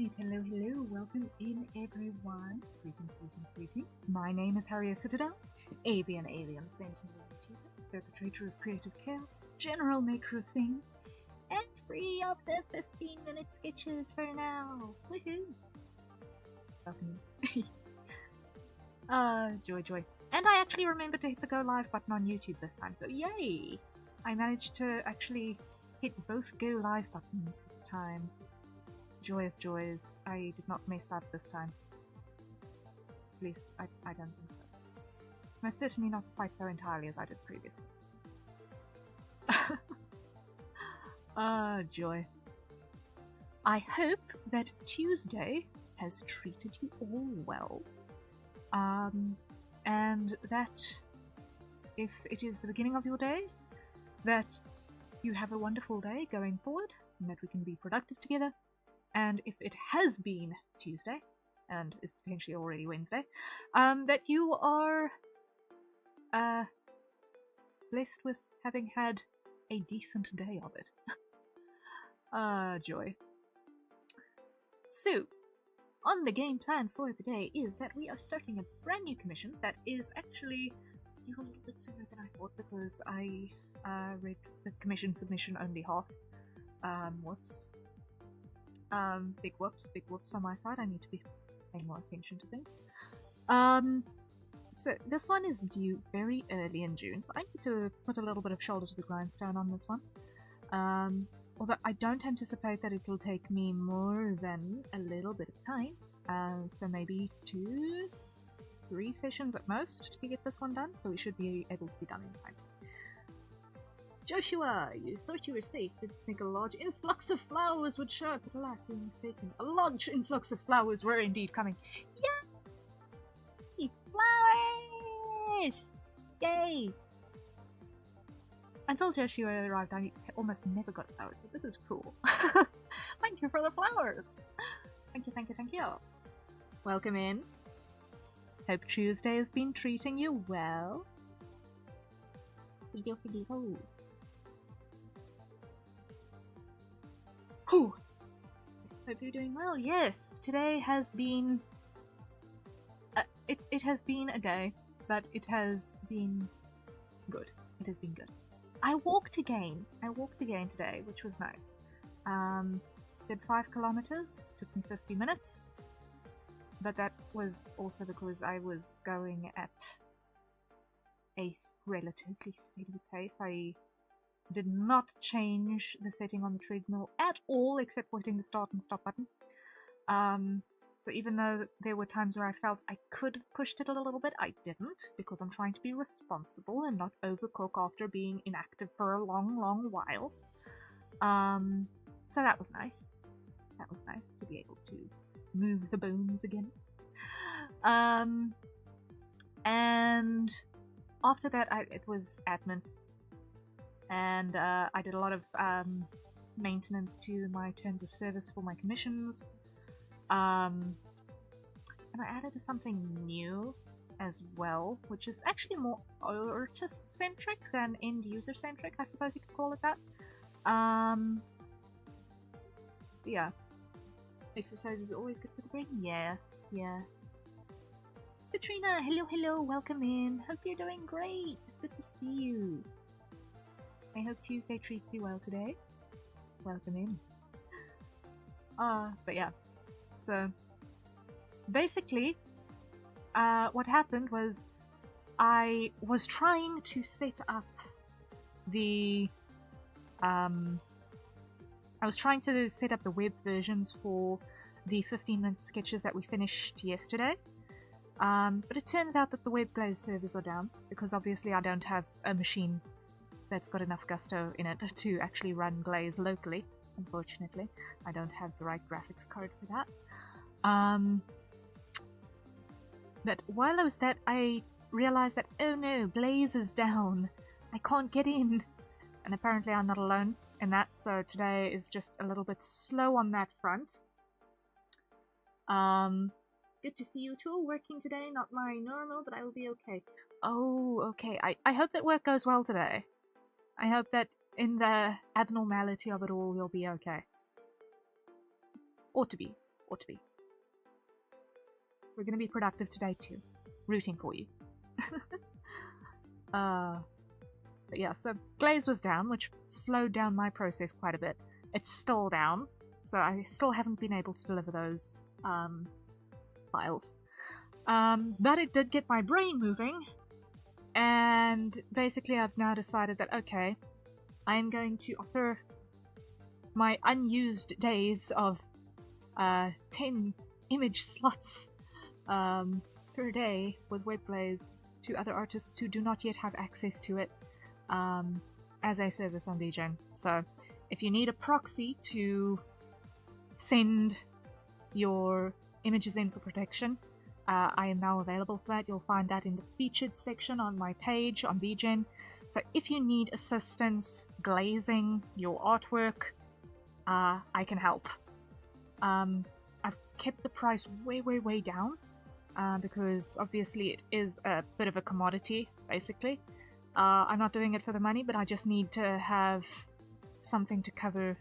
Right, hello, welcome in everyone. Greetings. My name is Harriet Citadel, avian sentinel YouTuber, perpetrator of creative chaos, general maker of things, and free of the 15-minute sketches for now. Woohoo! Welcome in. Joy. And I actually remembered to hit the go live button on YouTube this time, so yay! I managed to actually hit both go live buttons this time. Joy of joys, I did not mess up this time. At least, I don't think so. Most certainly not quite so entirely as I did previously. Joy. I hope that Tuesday has treated you all well. And that if it is the beginning of your day, that you have a wonderful day going forward, and that we can be productive together. And if it has been Tuesday, and is potentially already Wednesday, that you are blessed with having had a decent day of it. Joy. So, on the game plan for the day is that we are starting a brand new commission that is actually a little bit sooner than I thought, because I read the commission submission only half. Whoops. Big whoops on my side. I need to be paying more attention to things. So this one is due very early in June, so I need to put a little bit of shoulder to the grindstone on this one. Although I don't anticipate that it'll take me more than a little bit of time. So maybe 2-3 sessions at most to get this one done, so we should be able to be done in time. Joshua, you thought you were safe. Didn't think a large influx of flowers would show up, but alas, you were mistaken. A large influx of flowers were indeed coming. Yay! Flowers! Yay! Until Joshua arrived, I almost never got flowers, so this is cool. Thank you for the flowers! Thank you. Welcome in. Hope Tuesday has been treating you well. Whew. Hope you're doing well. Yes, today has been... It has been a day, but it has been good. It has been good. I walked again today, which was nice. Did 5 kilometers, took me 50 minutes, but that was also because I was going at a relatively steady pace. I did not change the setting on the treadmill at all, except for hitting the start and stop button. So even though there were times where I felt I could have pushed it a little bit, I didn't, because I'm trying to be responsible and not overcook after being inactive for a long while. So that was nice. That was nice to be able to move the bones again. And after that, it was admin. And I did a lot of maintenance to my terms of service for my commissions. And I added something new as well, which is actually more artist-centric than end-user-centric, I suppose you could call it that. Yeah. Exercise is always good for the brain. Yeah. Katrina, hello, welcome in. Hope you're doing great. Good to see you. I hope Tuesday treats you well today. Welcome in. But yeah. So, basically, what happened was I was trying to set up the, web versions for the 15-minute sketches that we finished yesterday. But it turns out that the web glaze servers are down, because obviously I don't have a machine that's got enough gusto in it to actually run glaze locally. Unfortunately, I don't have the right graphics card for that. But while I was that, I realized that, oh no, glaze is down. I can't get in. And apparently I'm not alone in that, so today is just a little bit slow on that front. Good to see you too, working today, not my normal, but I will be okay. Oh, okay. I hope that work goes well today. I hope that in the abnormality of it all, you'll be okay. Ought to be. Ought to be. We're going to be productive today too. Rooting for you. But yeah, so glaze was down, which slowed down my process quite a bit. It's still down, so I still haven't been able to deliver those files. But it did get my brain moving, and basically I've now decided that, okay, I am going to offer my unused days of 10 image slots per day with WebGlaze to other artists who do not yet have access to it as a service on begone. So if you need a proxy to send your images in for protection, I am now available for that. You'll find that in the featured section on my page on begone. So if you need assistance glazing your artwork, I can help. I've kept the price way down because obviously it is a bit of a commodity, basically. I'm not doing it for the money, but I just need to have something to cover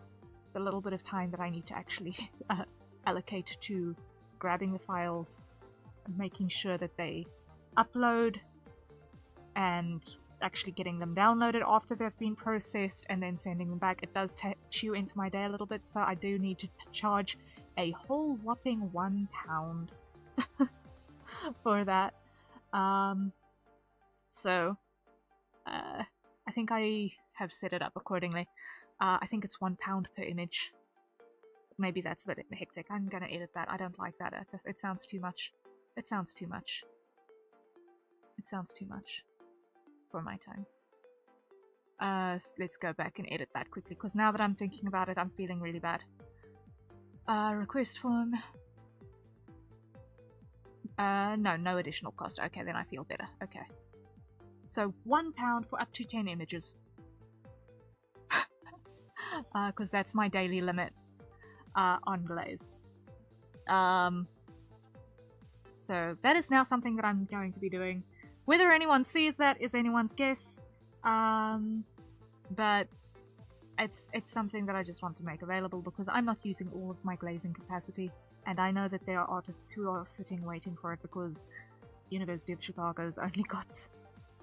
the little bit of time that I need to actually allocate to grabbing the files, making sure that they upload, and actually getting them downloaded after they've been processed, and then sending them back. It does chew into my day a little bit, so I do need to charge a whole whopping £1 for that. So I think I have set it up accordingly. I think it's £1 per image. Maybe that's a bit hectic. I'm gonna edit that. I don't like that. It sounds too much. It sounds too much. It sounds too much for my time. Let's go back and edit that quickly, because now that I'm thinking about it, I'm feeling really bad. Request form. No additional cost. Okay, then I feel better. Okay. So £1 for up to 10 images. Because that's my daily limit on Glaze. So that is now something that I'm going to be doing. Whether anyone sees that is anyone's guess. But it's something that I just want to make available because I'm not using all of my glazing capacity, and I know that there are artists who are sitting waiting for it because University of Chicago's only got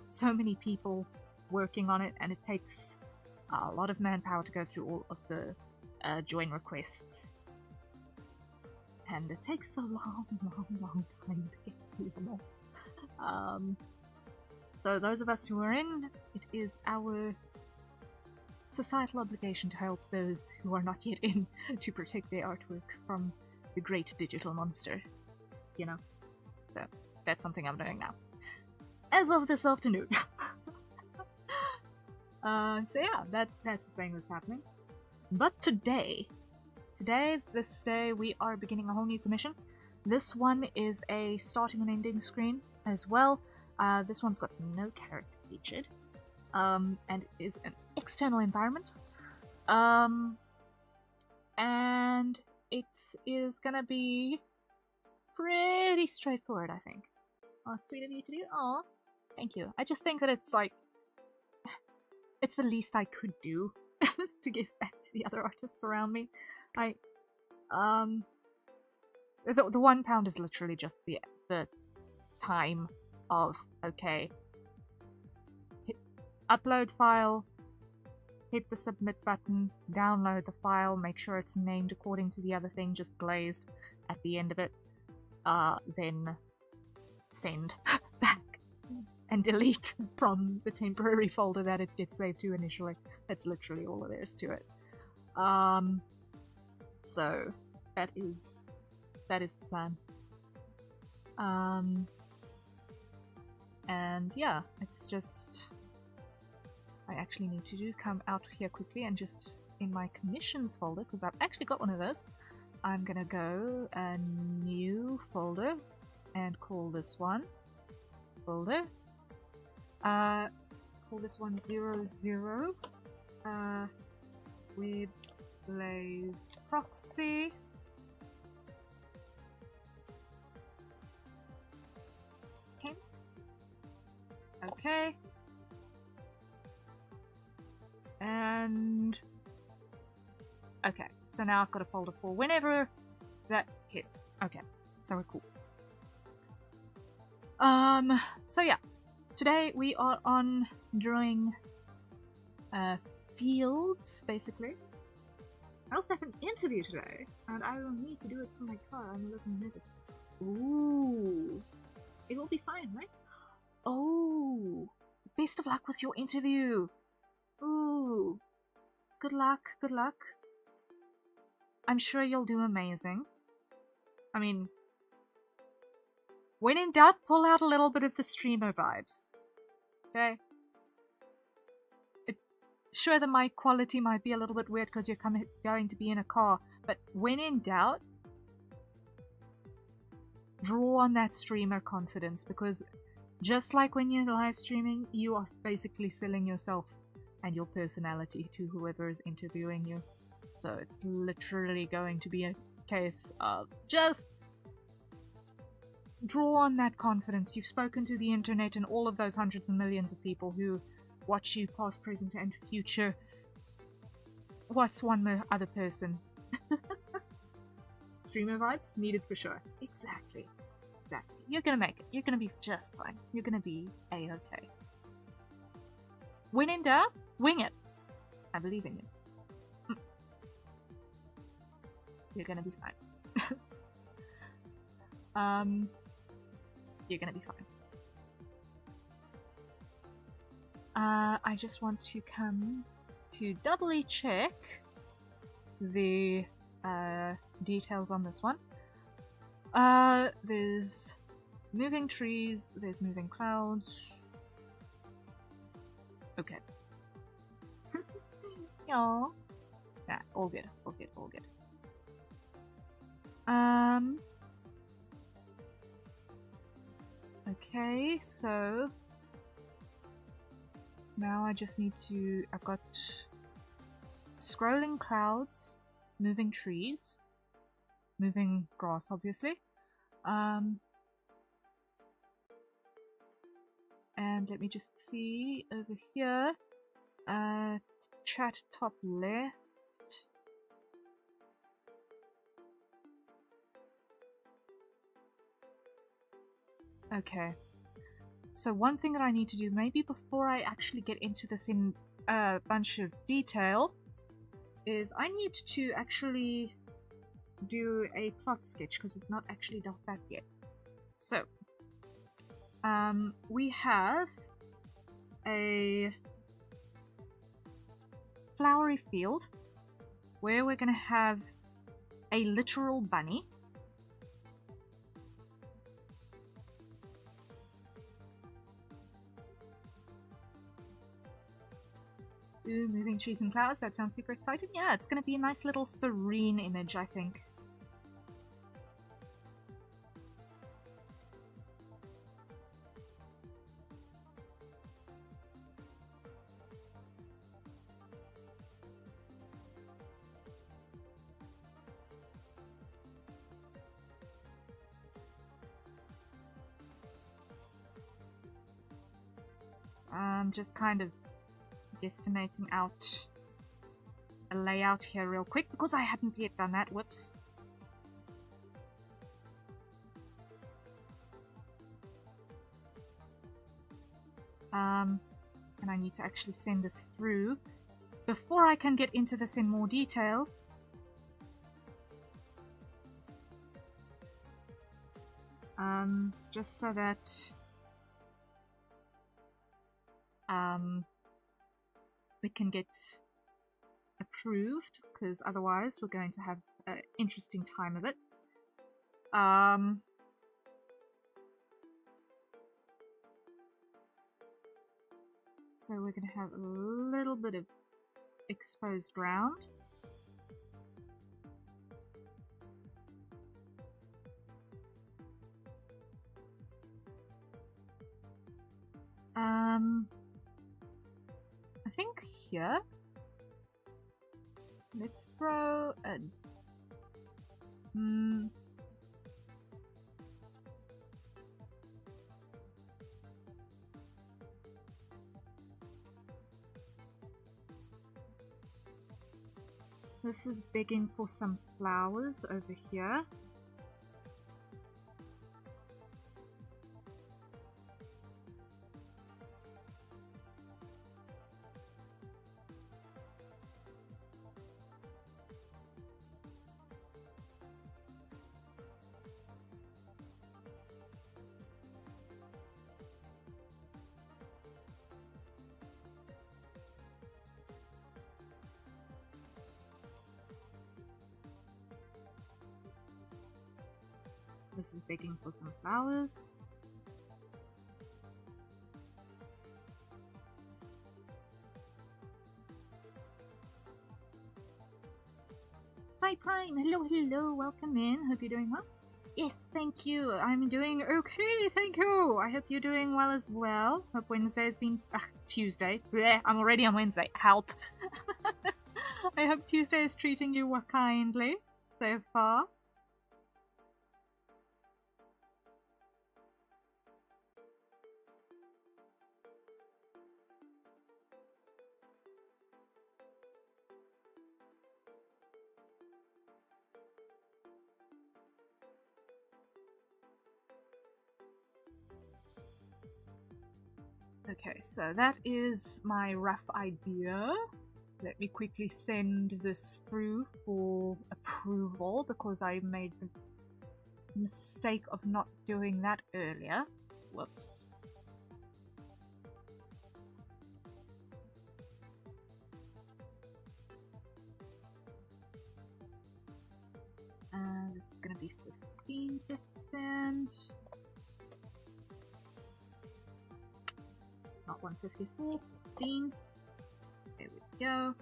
so many people working on it, and it takes a lot of manpower to go through all of the join requests, and it takes a long time to get through them all. So those of us who are in, it is our societal obligation to help those who are not yet in to protect their artwork from the great digital monster, you know. So that's something I'm doing now, as of this afternoon. So yeah, that's the thing that's happening. But today, this day, we are beginning a whole new commission. This one is a starting and ending screen as well. This one's got no character featured, and is an external environment. And it is gonna be pretty straightforward, I think. Oh, it's sweet of you to do. Aw, thank you. I just think that it's like, it's the least I could do to give back to the other artists around me. The £1 is literally just the time of, okay, upload file, hit the submit button, download the file, make sure it's named according to the other thing, just glazed at the end of it, then send back and delete from the temporary folder that it gets saved to initially. That's literally all there is to it. So that is the plan. And yeah, it's just, I actually need to come out here quickly and just in my commissions folder, because I've actually got one of those, I'm gonna go a new folder and call this one folder. Call this one 00 WebGlaze proxy. Okay. And okay, so now I've got a folder for whenever that hits. Okay, so we're cool. So yeah, today we are on drawing fields, basically. I also have an interview today, and I will need to do it from my car. I'm a little nervous. Ooh, it will be fine, right? Oh, best of luck with your interview. Ooh, good luck, good luck. I'm sure you'll do amazing. I mean, when in doubt, pull out a little bit of the streamer vibes. Okay? Sure, the mic quality might be a little bit weird because you're going to be in a car, but when in doubt, draw on that streamer confidence, because just like when you're live streaming, you are basically selling yourself and your personality to whoever is interviewing you. So it's literally going to be a case of just draw on that confidence. You've spoken to the internet and all of those hundreds and millions of people who watch you past, present, and future. What's one other person? Streamer vibes? Needed for sure. Exactly. Exactly. You're gonna make it. You're gonna be just fine. You're gonna be A-okay. When in doubt, wing it. I believe in you. You're gonna be fine. You're gonna be fine. I just want to come to doubly check the details on this one. There's moving trees, there's moving clouds. Okay. Yaw. Yeah, all good, all good, all good. Okay, so now I just need to, I've got scrolling clouds, moving trees, moving grass obviously, and let me just see over here, chat top left. Okay, so one thing that I need to do, maybe before I actually get into this in a bunch of detail, is I need to actually do a plot sketch, because we've not actually done that yet. So, we have a flowery field where we're going to have a literal bunny. Ooh, moving trees and clouds, that sounds super exciting. Yeah, it's going to be a nice little serene image, I think. Just kind of estimating out a layout here real quick, because I hadn't yet done that. Whoops. And I need to actually send this through before I can get into this in more detail. Just so that we can get approved, because otherwise we're going to have an interesting time of it. So we're going to have a little bit of exposed ground. I think here, let's throw a this is begging for some flowers over here. This is begging for some flowers. Hi Prime, hello, hello, welcome in. Hope you're doing well. Yes, thank you. I'm doing okay, thank you. I hope you're doing well as well. Hope Wednesday has been Tuesday. Blech, I'm already on Wednesday. Help. I hope Tuesday is treating you kindly so far. Okay, so that is my rough idea. Let me quickly send this through for approval because I made the mistake of not doing that earlier. Whoops. This is going to be 15%. Not 154, 15. There we go.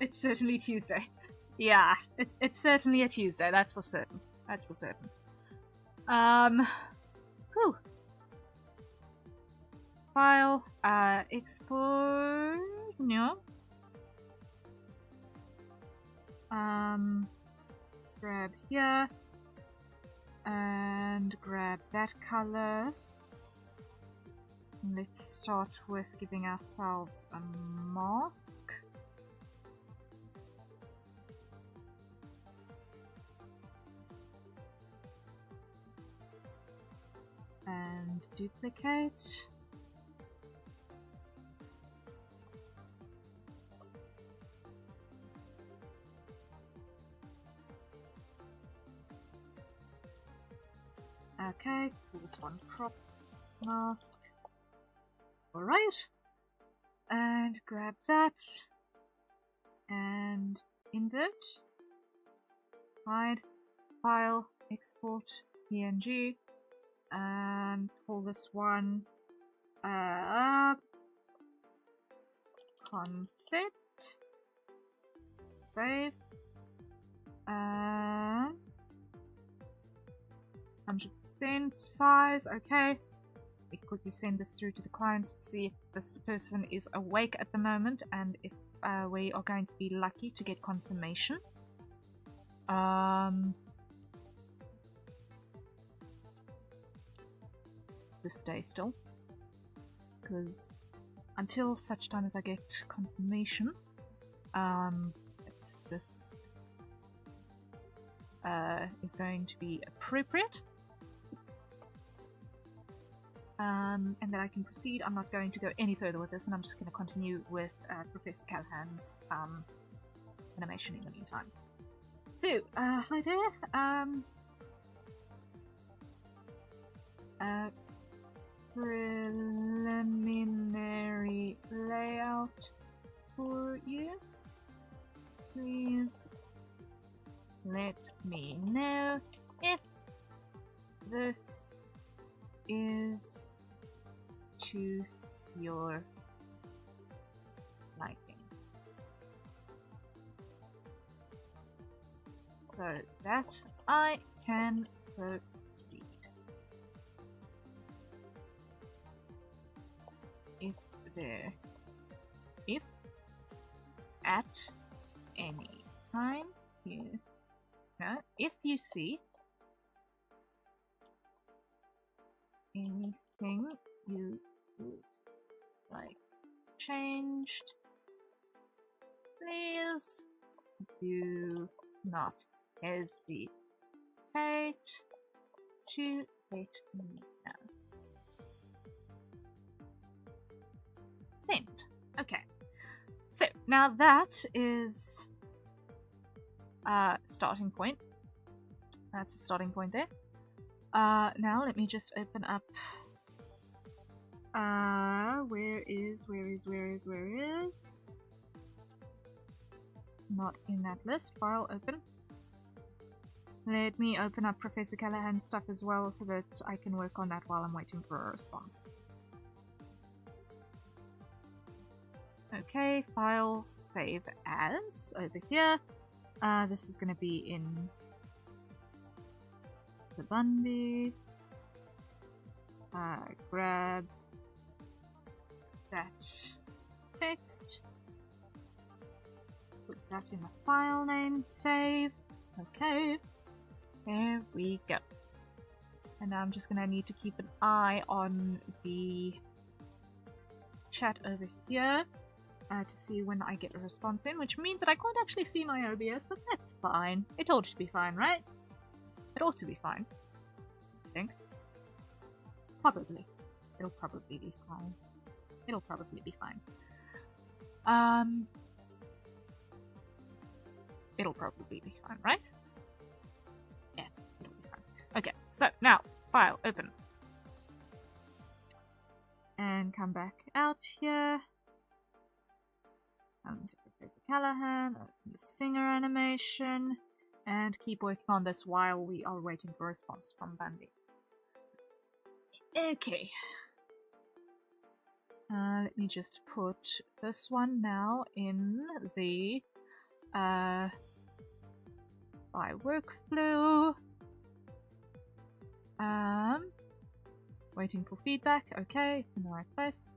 It's certainly Tuesday. Yeah, it's certainly a Tuesday, that's for certain. That's for certain. Whew. File, export, no. Grab here, and grab that color. Let's start with giving ourselves a mask. And duplicate. Okay, pull this one crop mask. Alright. And grab that. And invert. Hide. File. Export. PNG. And call this one concept. Save. 100% size. Okay. We quickly send this through to the client to see if this person is awake at the moment and if we are going to be lucky to get confirmation. This stay still, because until such time as I get confirmation, this is going to be appropriate. And that I can proceed. I'm not going to go any further with this, and I'm just going to continue with Professor Callahan's animation in the meantime. So, hi there. Preliminary layout for you. Please let me know if this is to your liking. So that I can proceed. If at any time if you see anything you would like changed, please do not hesitate to let me know. Send. Okay. So now that is starting point. That's the starting point there. Now let me just open up where is not in that list. File open. Let me open up Professor Callahan's stuff as well so that I can work on that while I'm waiting for a response. Okay, file, save as, over here. This is going to be in the Bunby. Grab that text. Put that in the file name, save. Okay, there we go. And now I'm just going to need to keep an eye on the chat over here to see when I get a response in, which means that I can't actually see my OBS, but that's fine. It ought to be fine, right? It ought to be fine, I think. Probably. It'll probably be fine. It'll probably be fine. It'll probably be fine, right? Yeah, it'll be fine. Okay, so now, file, open. And come back out here. Come to Professor Callahan, open the stinger animation, and keep working on this while we are waiting for a response from Bundy. Okay. Let me just put this one now in the by workflow. Waiting for feedback. Okay, it's in the right place.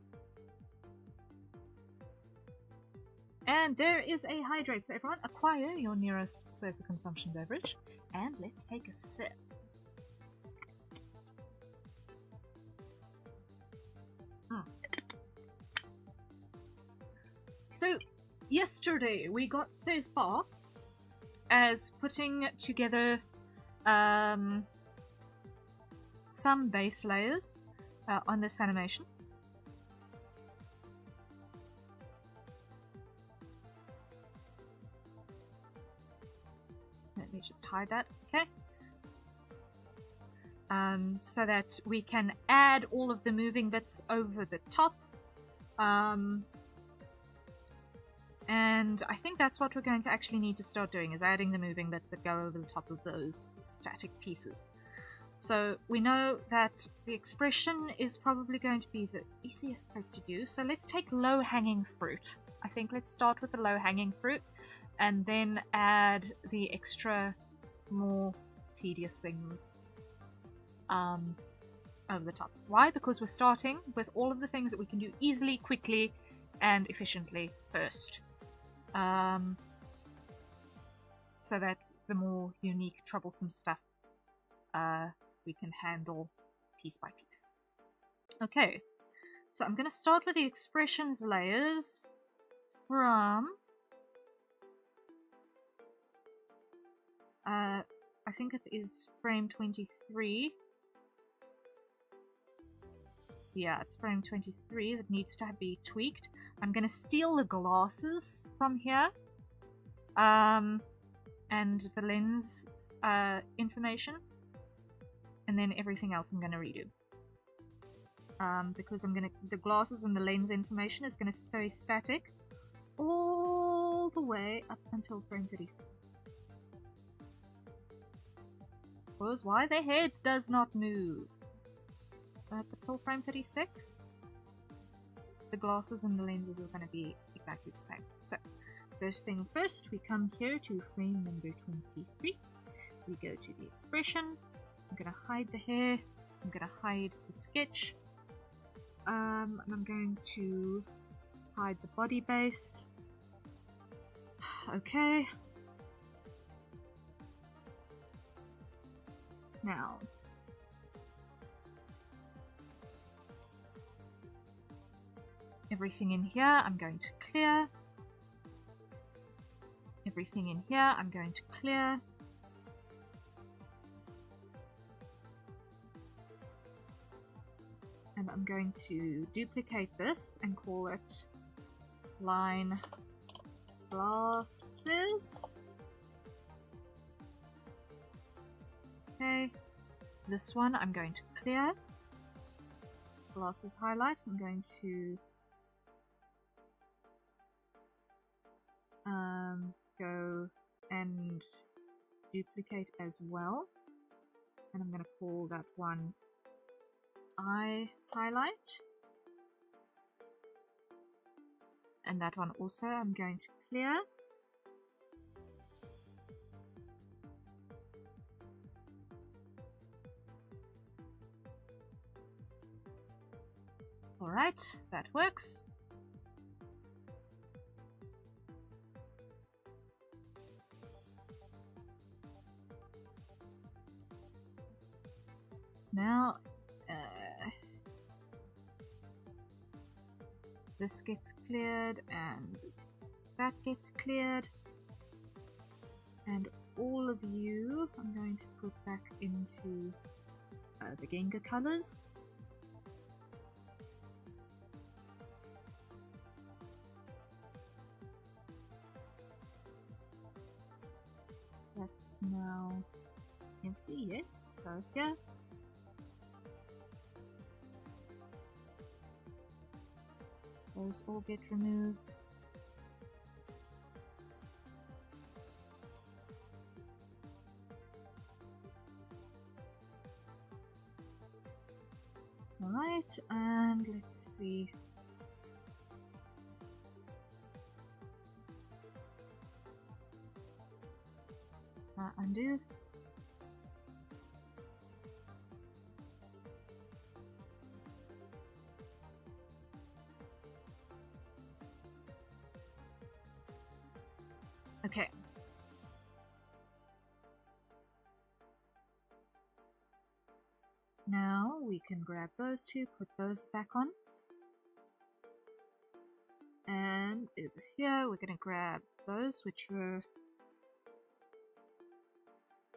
And there is a hydrate. So everyone, acquire your nearest sober consumption beverage, and let's take a sip. So, yesterday we got so far as putting together some base layers on this animation. Let me just hide that, okay? So that we can add all of the moving bits over the top. And I think that's what we're going to actually need to start doing, is adding the moving bits that go over the top of those static pieces. So we know that the expression is probably going to be the easiest part to do. So let's take low-hanging fruit. I think let's start with the low-hanging fruit and then add the extra, more tedious things over the top. Why? Because we're starting with all of the things that we can do easily, quickly, and efficiently first. So that the more unique, troublesome stuff we can handle piece by piece. Okay, so I'm going to start with the expressions layers from I think it is frame 23. Yeah, it's frame 23 that needs to be tweaked. I'm going to steal the glasses from here, and the lens information, and then everything else I'm going to redo. Because the glasses and the lens information is going to stay static all the way up until frame 36. Because why the head does not move. So up until frame 36. The glasses and the lenses are going to be exactly the same. So, first thing first, we come here to frame number 23. We go to the expression. I'm going to hide the hair. I'm going to hide the sketch. And I'm going to hide the body base. Okay. Now, everything in here I'm going to clear. Everything in here I'm going to clear. And I'm going to duplicate this and call it line glasses. Okay, this one I'm going to clear. Glasses highlight, I'm going to go and duplicate as well. And I'm going to call that one eye highlight. And that one also I'm going to clear. Alright, that works. Now, this gets cleared and that gets cleared. And all of you, I'm going to put back into the Gengar colors. That's now empty, yes. So here. Those all get removed. Alright, and let's see. Undo. Okay. Now we can grab those two, put those back on. And over here we're going to grab those which were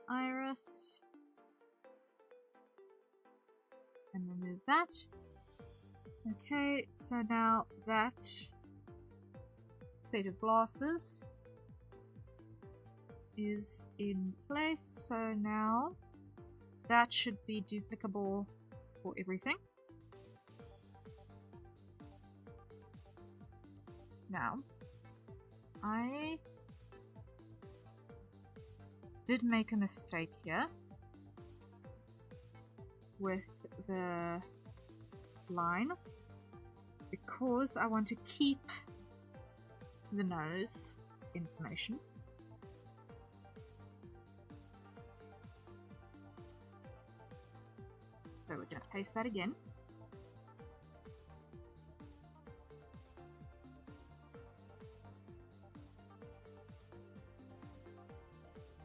Iris. And remove that. Okay, so now that set of glasses is in place, so now that should be duplicable for everything. Now, I did make a mistake here with the line because I want to keep the nose information. So we're going to paste that again.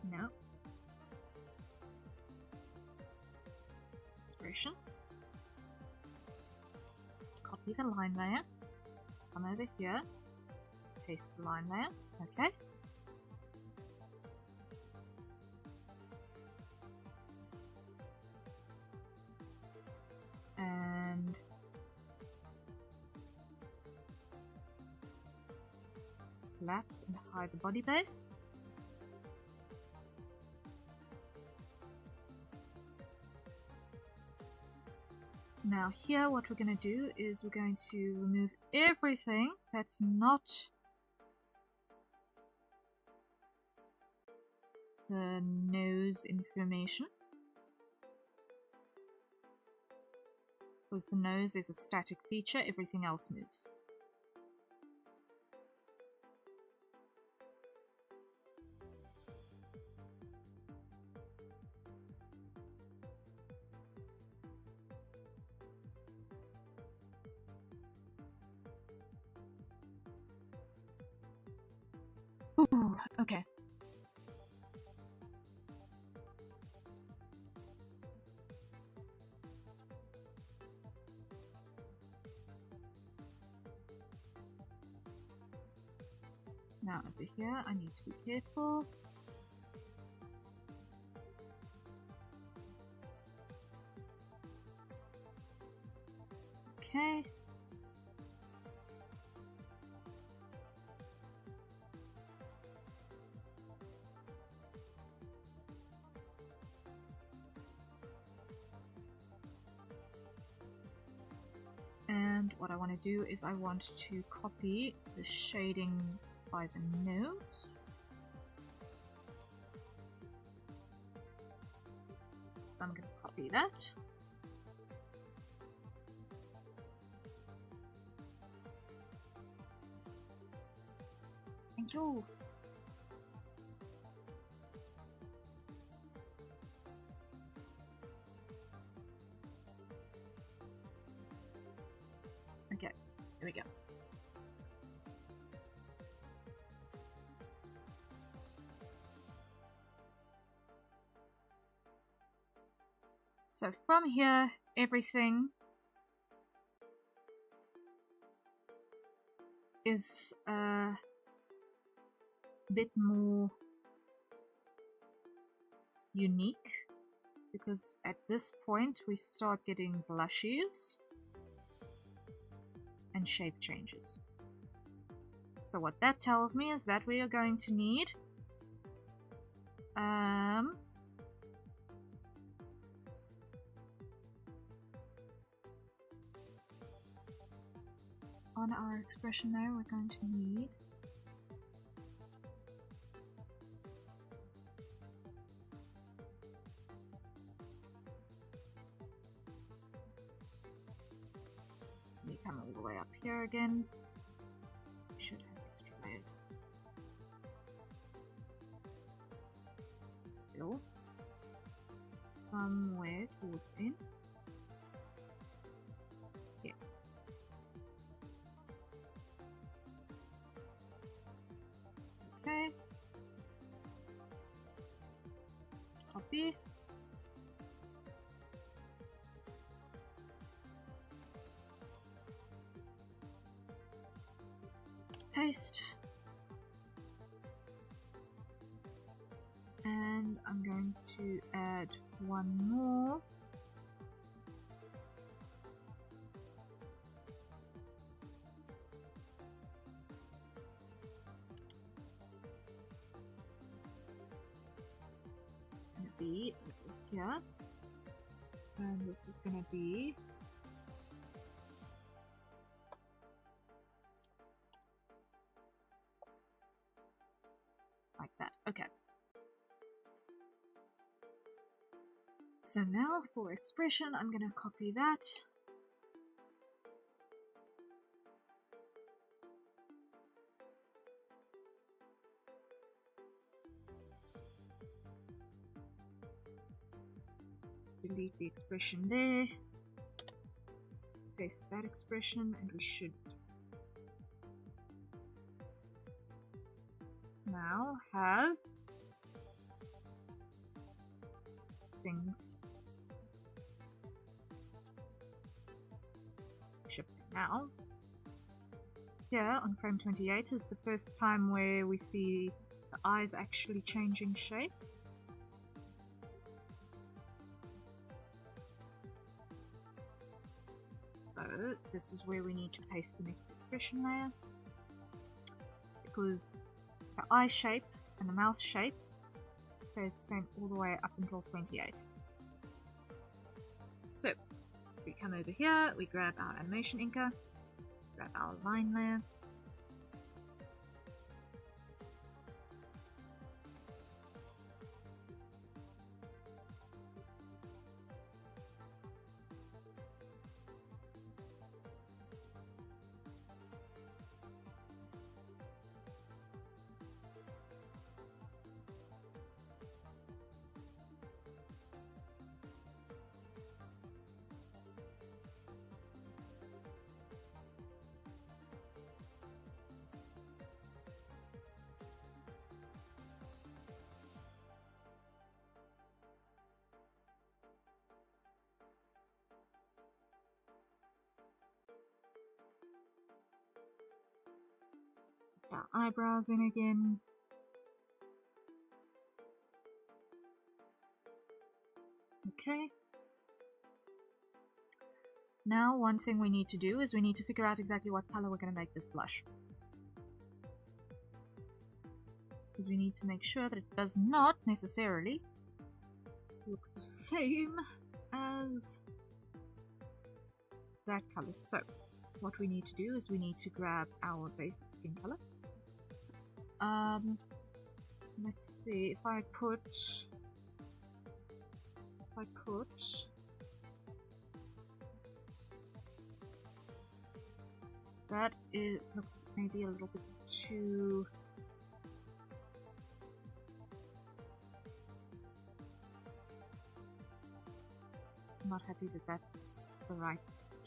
No. Expression. Copy the line layer. Come over here. Paste the line layer. Okay. And collapse and hide the body base. Now here what we're going to do is we're going to remove everything that's not the nose information, because the nose is a static feature, everything else moves. Ooh, okay. Now over here, I need to be careful. Okay. And what I want to do is I want to copy the shading by the nose. So I'm going to copy that. Thank you. Okay, here we go. So from here, everything is a bit more unique, because at this point we start getting blushes and shape changes. So what that tells me is that we are going to need on our expression there, we're going to need we come all the way up here again. We should have extra layers. Still somewhere towards the end. Yes. Okay. Copy. Paste. And I'm going to add one more. It's going to be over here. And this is going to be like that. Okay. So now for expression, I'm going to copy that. Delete the expression there. Paste that expression, and we should now have things shipping. Now here on frame 28 is the first time where we see the eyes actually changing shape. So this is where we need to paste the next expression layer, because the eye shape and the mouth shape stays the same all the way up until 28. So we come over here, we grab our animation inker, grab our line layer, our eyebrows in again. Okay. Now one thing we need to do is we need to figure out exactly what color we're going to make this blush. Because we need to make sure that it does not necessarily look the same as that color. So what we need to do is we need to grab our basic skin color. Let's see, if I put I put that, it looks maybe a little bit too not happy that that's the right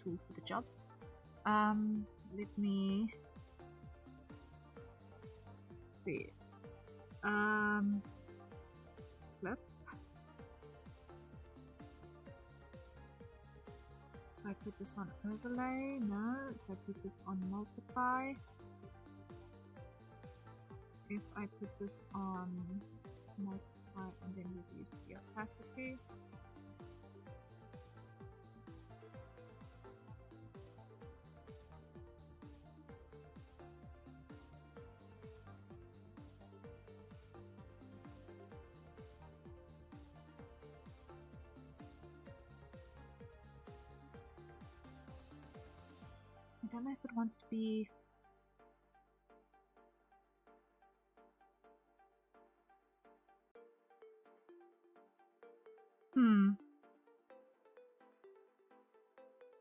tool for the job. Let me see. Flip. If I put this on overlay, no. If I put this on multiply, if I put this on multiply and then reduce the opacity, I don't know if it wants to be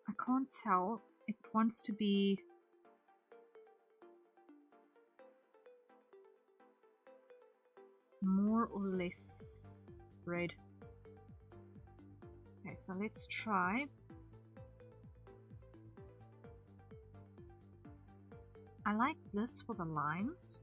I can't tell. It wants to be more or less red. Okay, so let's try. I like this for the lines.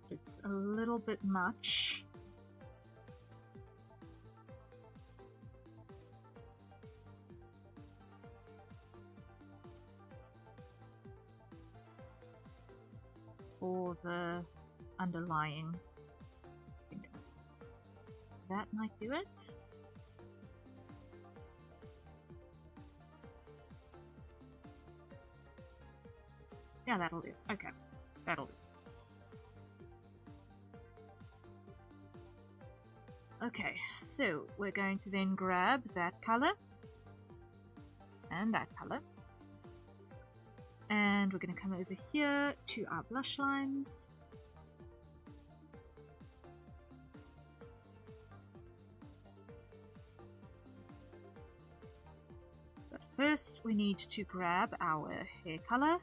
It's a little bit much. For the underlying thickness. That might do it. Yeah, that'll do. Okay, that'll do. Okay, so we're going to then grab that color and that color, and we're going to come over here to our blush lines. But first we need to grab our hair color,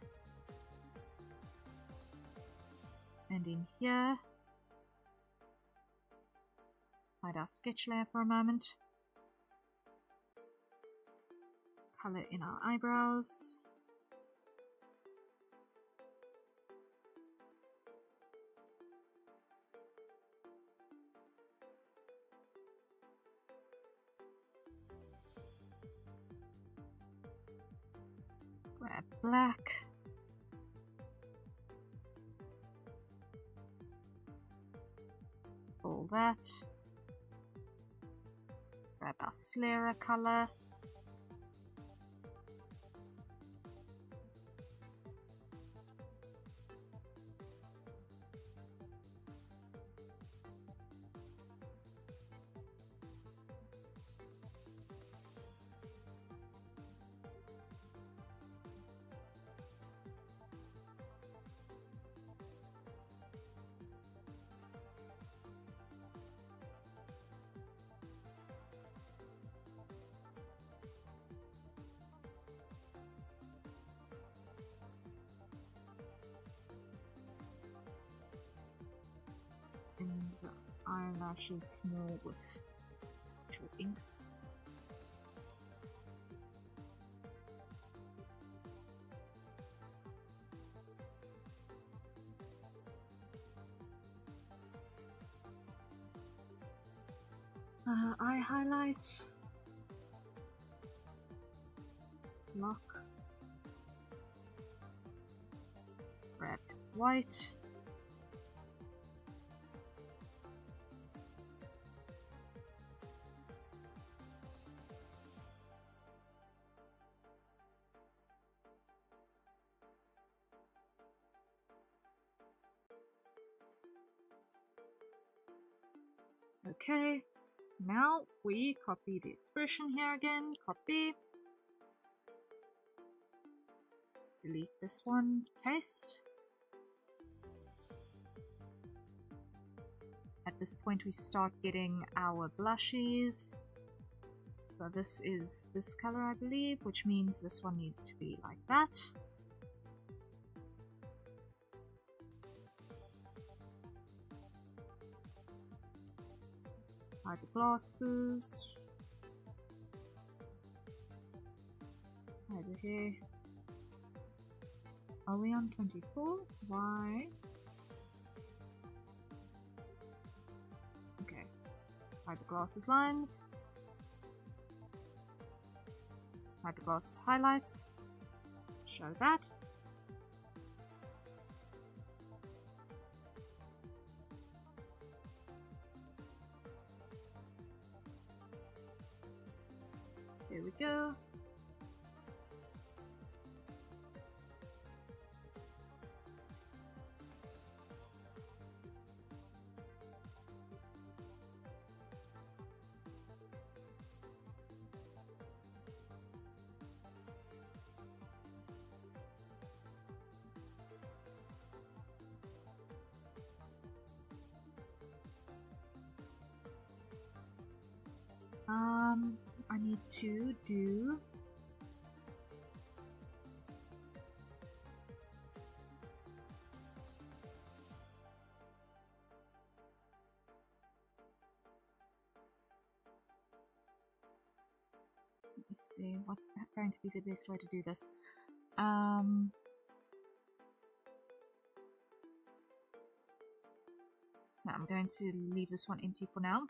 and in here hide our sketch layer for a moment, color in our eyebrows, grab black, all that, grab our Slayer color, and the eyelashes more with actual inks. Eye highlight, lock, grab white, Okay, now we copy the expression here again, copy, delete this one, paste. At this point we start getting our blushes. So this is this color, I believe, which means this one needs to be like that. Hide the glasses. Hide the hair. Are we on 24? Why? Okay. Hide the glasses lines. Hide the glasses highlights. Show that. There we go. I need to do let me see what's going to be the best way to do this. No, I'm going to leave this one empty for now.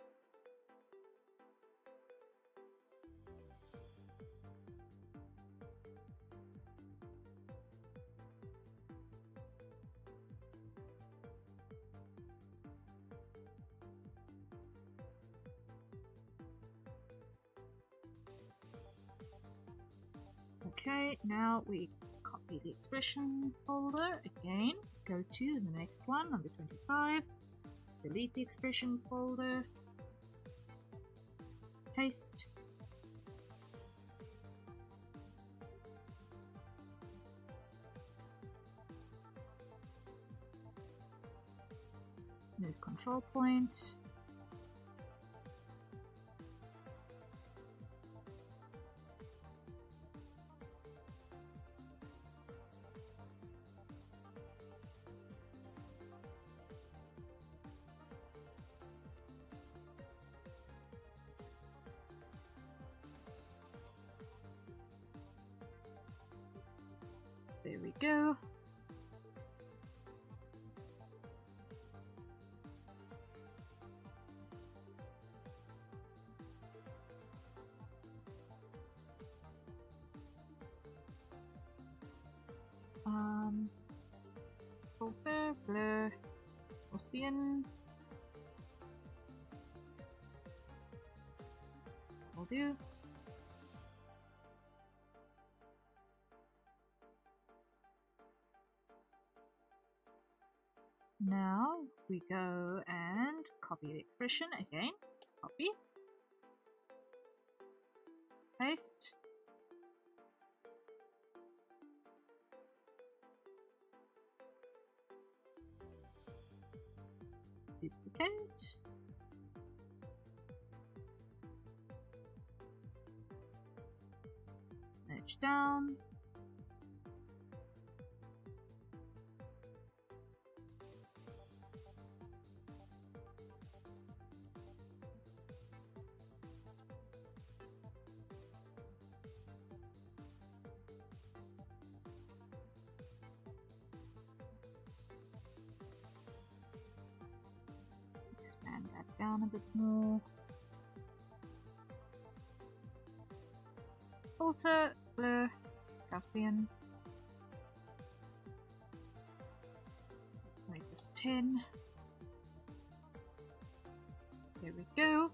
Okay, now we copy the expression folder again, go to the next one, number 25, delete the expression folder, paste, move control point, there we go. Filter, blur, Ocean. Will do. Now we go and copy the expression again. Copy. Paste. Duplicate. Merge down. Expand that down a bit more. Filter, blur, Gaussian. Let's make this 10. There we go.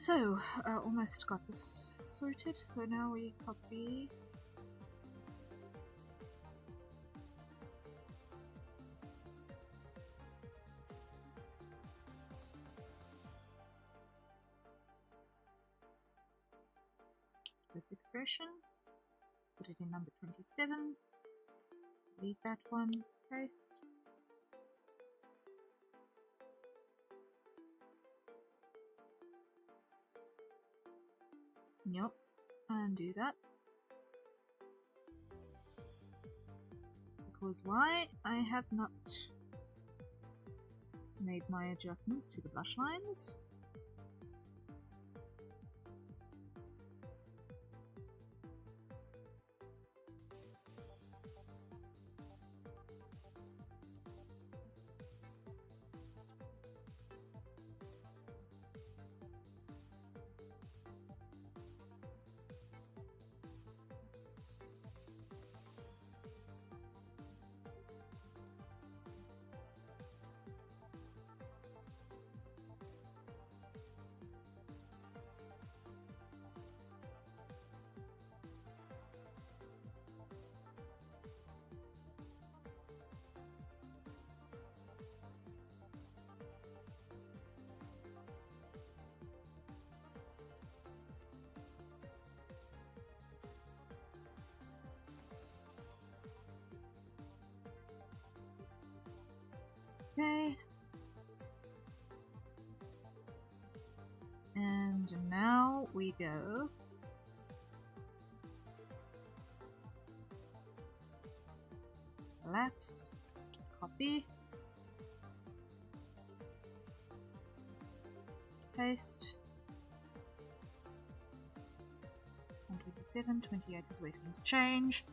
So, almost got this sorted, so now we copy this expression, put it in number 27, delete that one, paste. Yep, undo that. Because why? I have not made my adjustments to the blush lines. Okay. And now we go lapse, copy, paste. 127, 28 is where things change.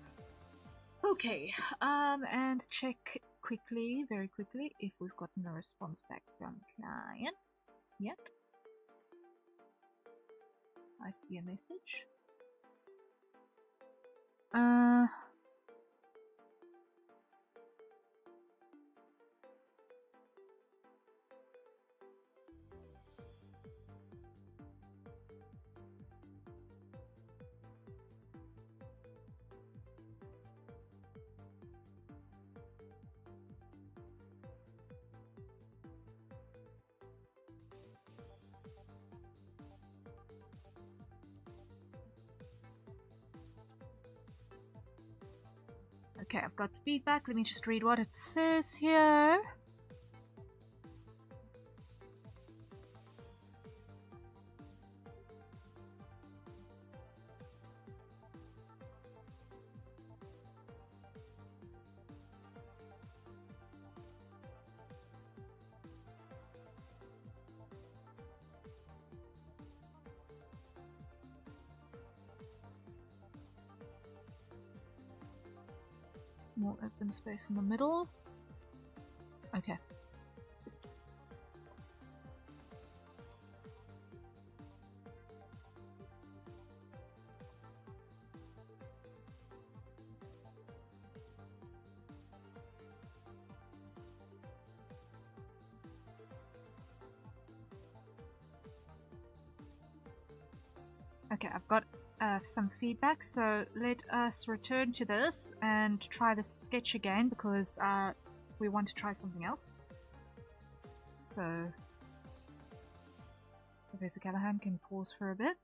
Okay, and check quickly, very quickly, if we've gotten a response back from client yet. I see a message. Okay, I've got feedback. Let me just read what it says here. More open space in the middle. Okay. Okay, I've got some feedback, so let us return to this and try the sketch again because we want to try something else. So Professor Callahan can pause for a bit.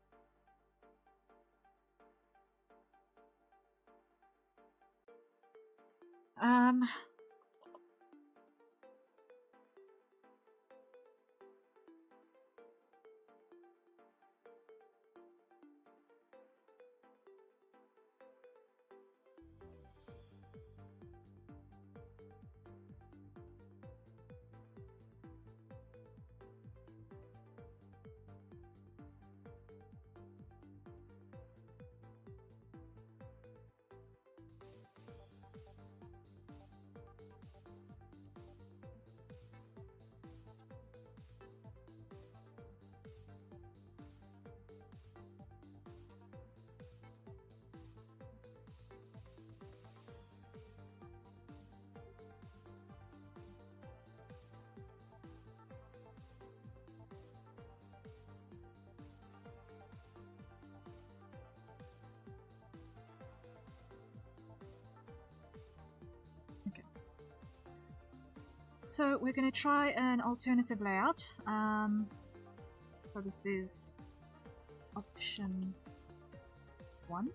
So we're going to try an alternative layout. So this is option 1.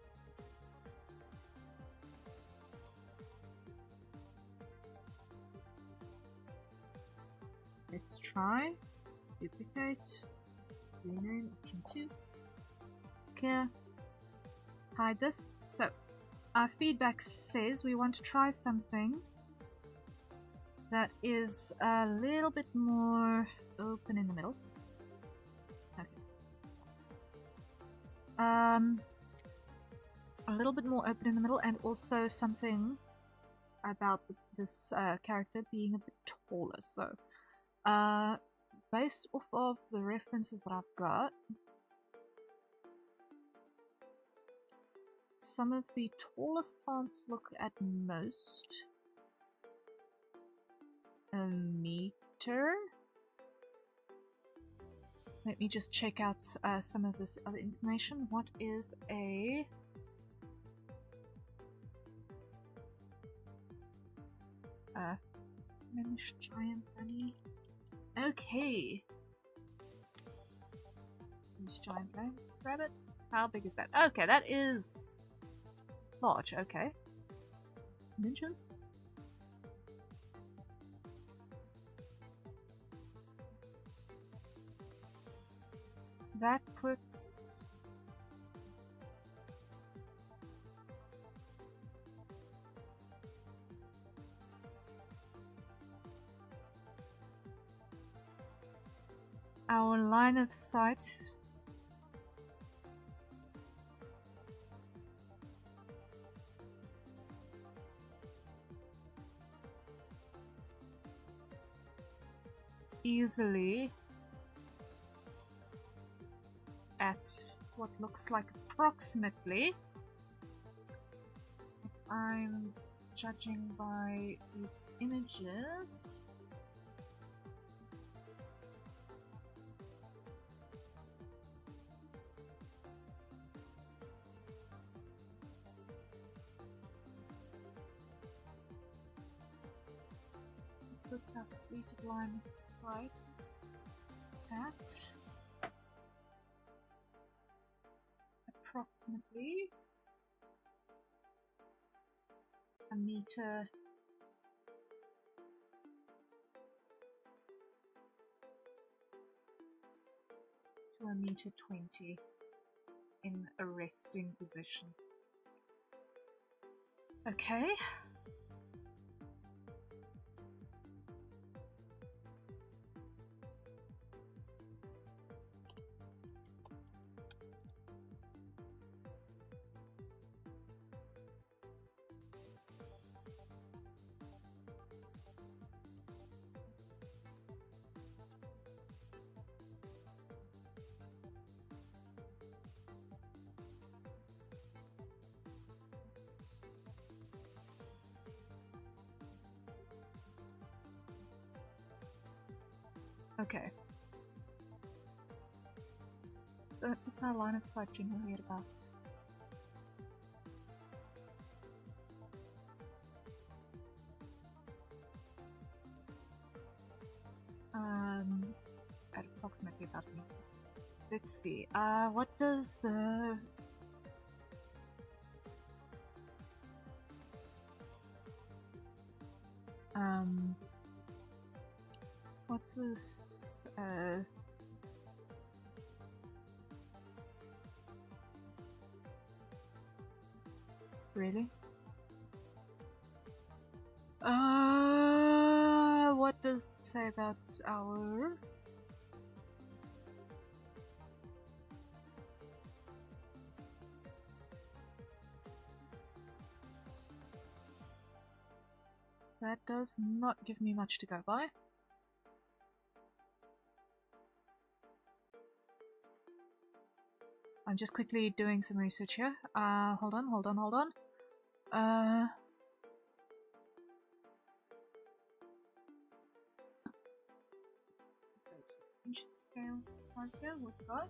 Let's try duplicate, rename option 2, clear, hide this. So our feedback says we want to try something that is a little bit more open in the middle. Okay. A little bit more open in the middle, and also something about this character being a bit taller. So based off of the references that I've got, some of the tallest plants look at most a meter. Let me just check out some of this other information. What is a Flemish giant bunny? Okay. Flemish giant rabbit. How big is that? Okay, that is large. Okay. Inches. That puts our line of sight easily at what looks like approximately, if I'm judging by these images, it puts our seated line of sight at approximately a meter to a meter 20 in a resting position. Okay. Okay. So it's our line of sight generally at about at approximately about a meter. Let's see. What does the what's this really? What does it say about our that does not give me much to go by. I'm just quickly doing some research here. Hold on. Inch scale size here, we've got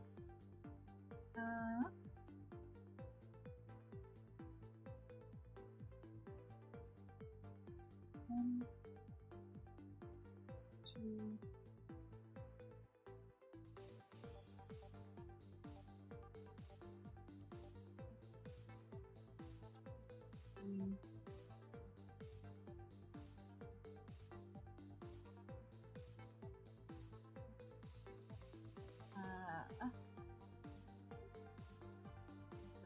So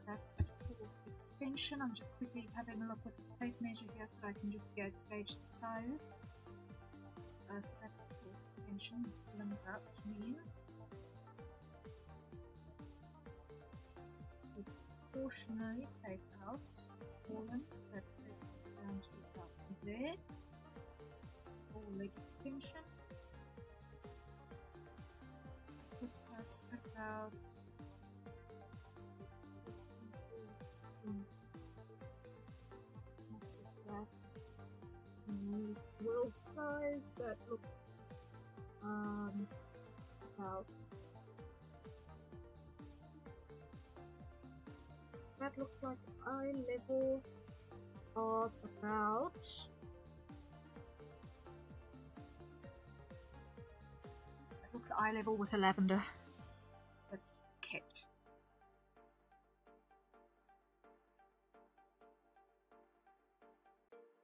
that's a full extension. I'm just quickly having a look with the tape measure here so that I can just gauge the size. So that's the full extension, limbs up, which means proportionally take out all limbs. That takes us down to about there. Full leg extension puts us about world size. That looks about like eye level of about looks eye level with a lavender that's kept.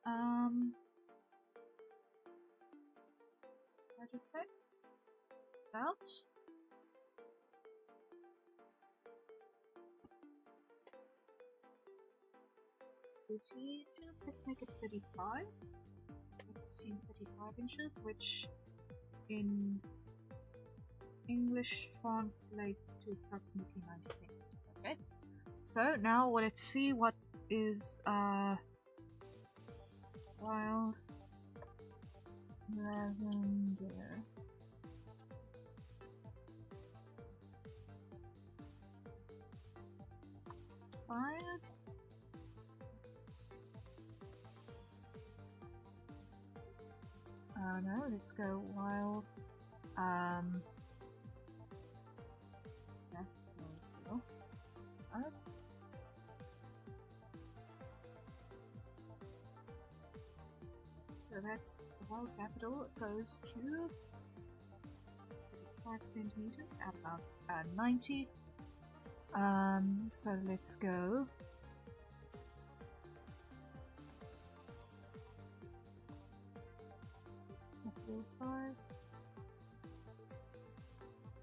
I just say about inches. Let's make it 35. Let's assume 35 inches, which in English translates to approximately 90 centimeters. Okay. So now let's see what is wild lavender. Size. No, let's go wild. Yeah, there we go. So that's the wild capital. It goes to 35 centimeters at about 90. So let's go. Full size.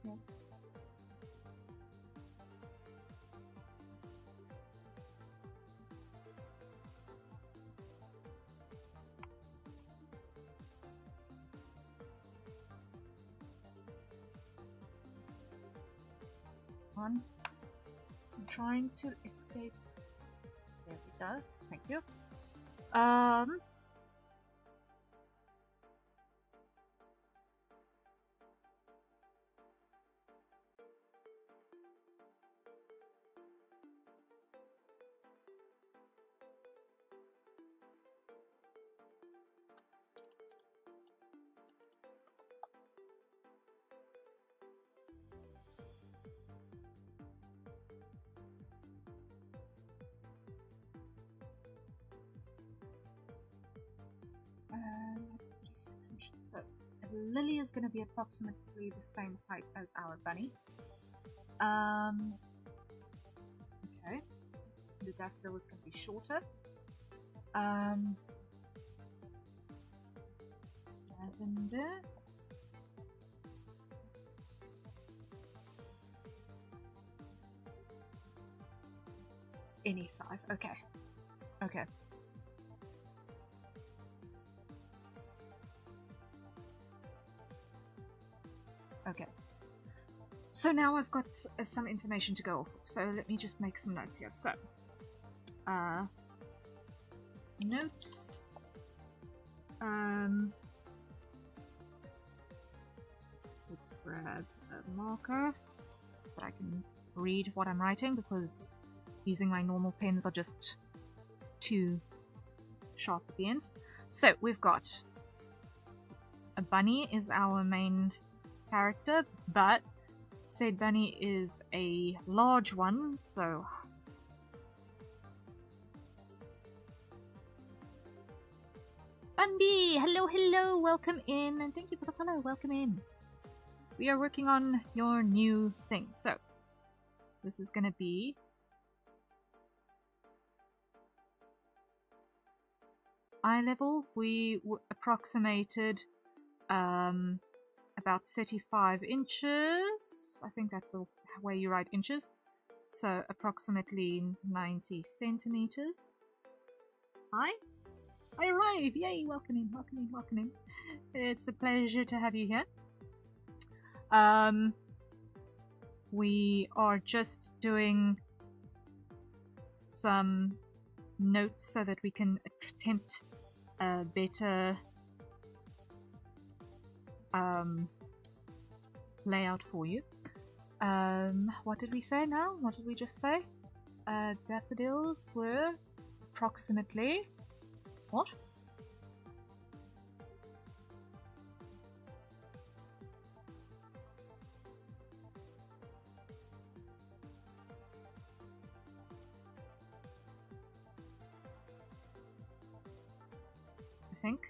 Yeah. I'm trying to escape. There we go. Thank you. That's 36 inches. So Lily is going to be approximately the same height as our bunny. Okay. The daffodil is going to be shorter. Lavender. Any size. Okay. Okay. Okay. So now I've got some information to go off. So let me just make some notes here. So, notes. Let's grab a marker so that I can read what I'm writing, because using my normal pens are just too sharp at the ends. So we've got a bunny is our main character, but said bunny is a large one, so Bundy, hello, welcome in, and thank you for the follow, welcome in. We are working on your new thing, so this is gonna be eye level, we approximated about 35 inches. I think that's the way you write inches. So approximately 90 centimeters. Hi. I arrived! Yay! Welcome in, welcome in, welcome in. It's a pleasure to have you here. We are just doing some notes so that we can attempt a better layout for you. What did we say now? What did we just say? Daffodils were approximately... What? I think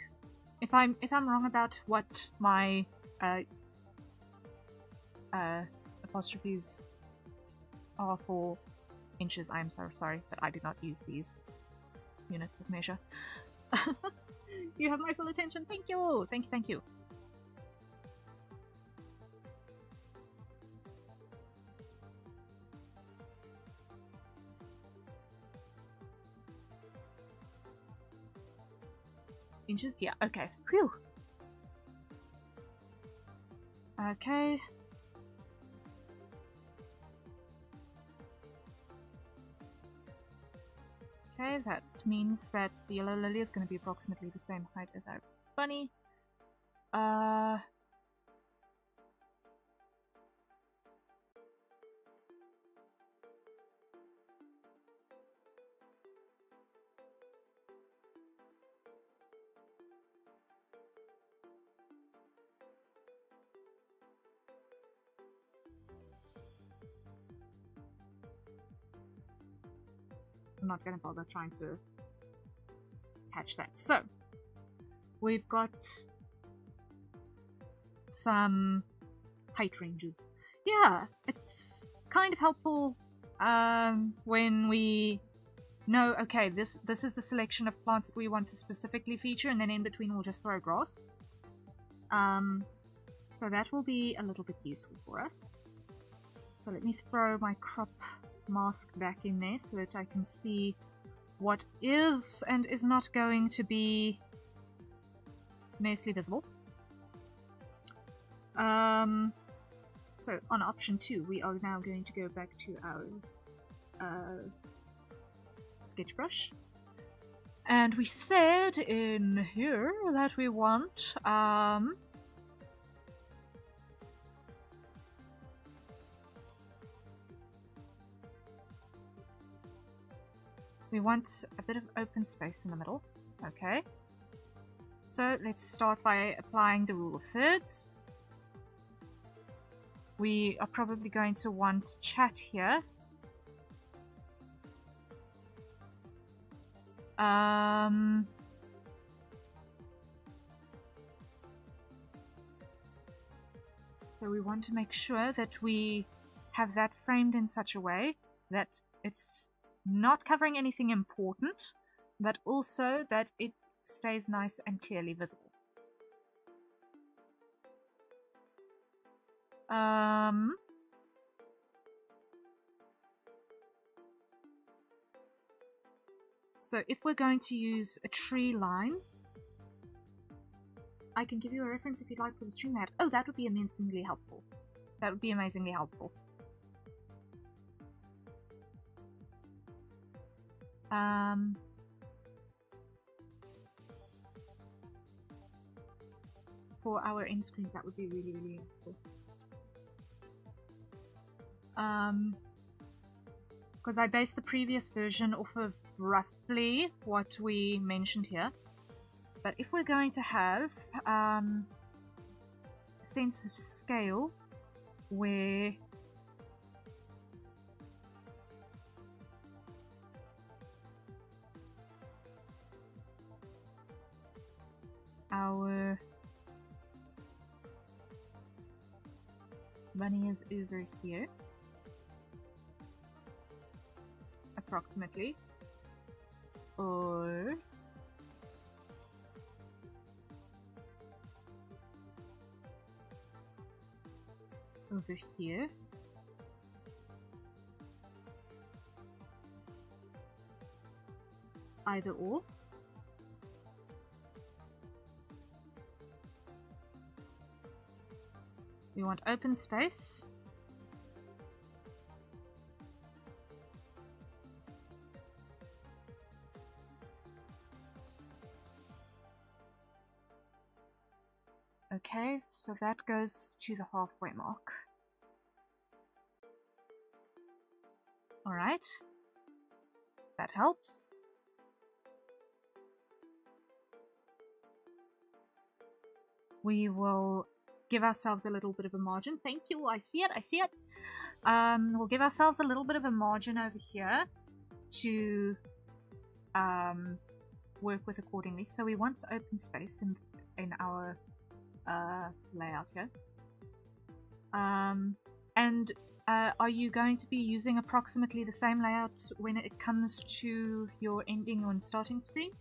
if I'm wrong about what my apostrophes are for inches, I'm so sorry, but I did not use these units of measure. You have my full attention. Thank you. Thank you. Thank you. Inches? Yeah. Okay. Phew. Okay. Okay, that means that the yellow lily is going to be approximately the same height as our bunny. I'm not going to bother trying to catch that. So, we've got some height ranges. Yeah, it's kind of helpful when we know, okay, this is the selection of plants that we want to specifically feature, and then in between we'll just throw grass. So that will be a little bit useful for us. So let me throw my crop mask back in there so that I can see what is and is not going to be mostly visible. So on option 2 we are now going to go back to our sketch brush, and we said in here that we want a bit of open space in the middle. Okay. So let's start by applying the rule of thirds. We are probably going to want chat here. So we want to make sure that we have that framed in such a way that it's not covering anything important, but also that it stays nice and clearly visible. So if we're going to use a tree line, I can give you a reference if you'd like for the stream mat. Oh, that would be amazingly helpful. That would be amazingly helpful. For our end screens, that would be really, really useful. Because I based the previous version off of roughly what we mentioned here. But if we're going to have a sense of scale where our bunny is over here, approximately, or over here. Either or. We want open space. Okay, so that goes to the halfway mark. Alright, that helps. We will give ourselves a little bit of a margin. Thank you, I see it, I see it. We'll give ourselves a little bit of a margin over here to work with accordingly. So we want open space in our layout here. And are you going to be using approximately the same layout when it comes to your ending and starting screen?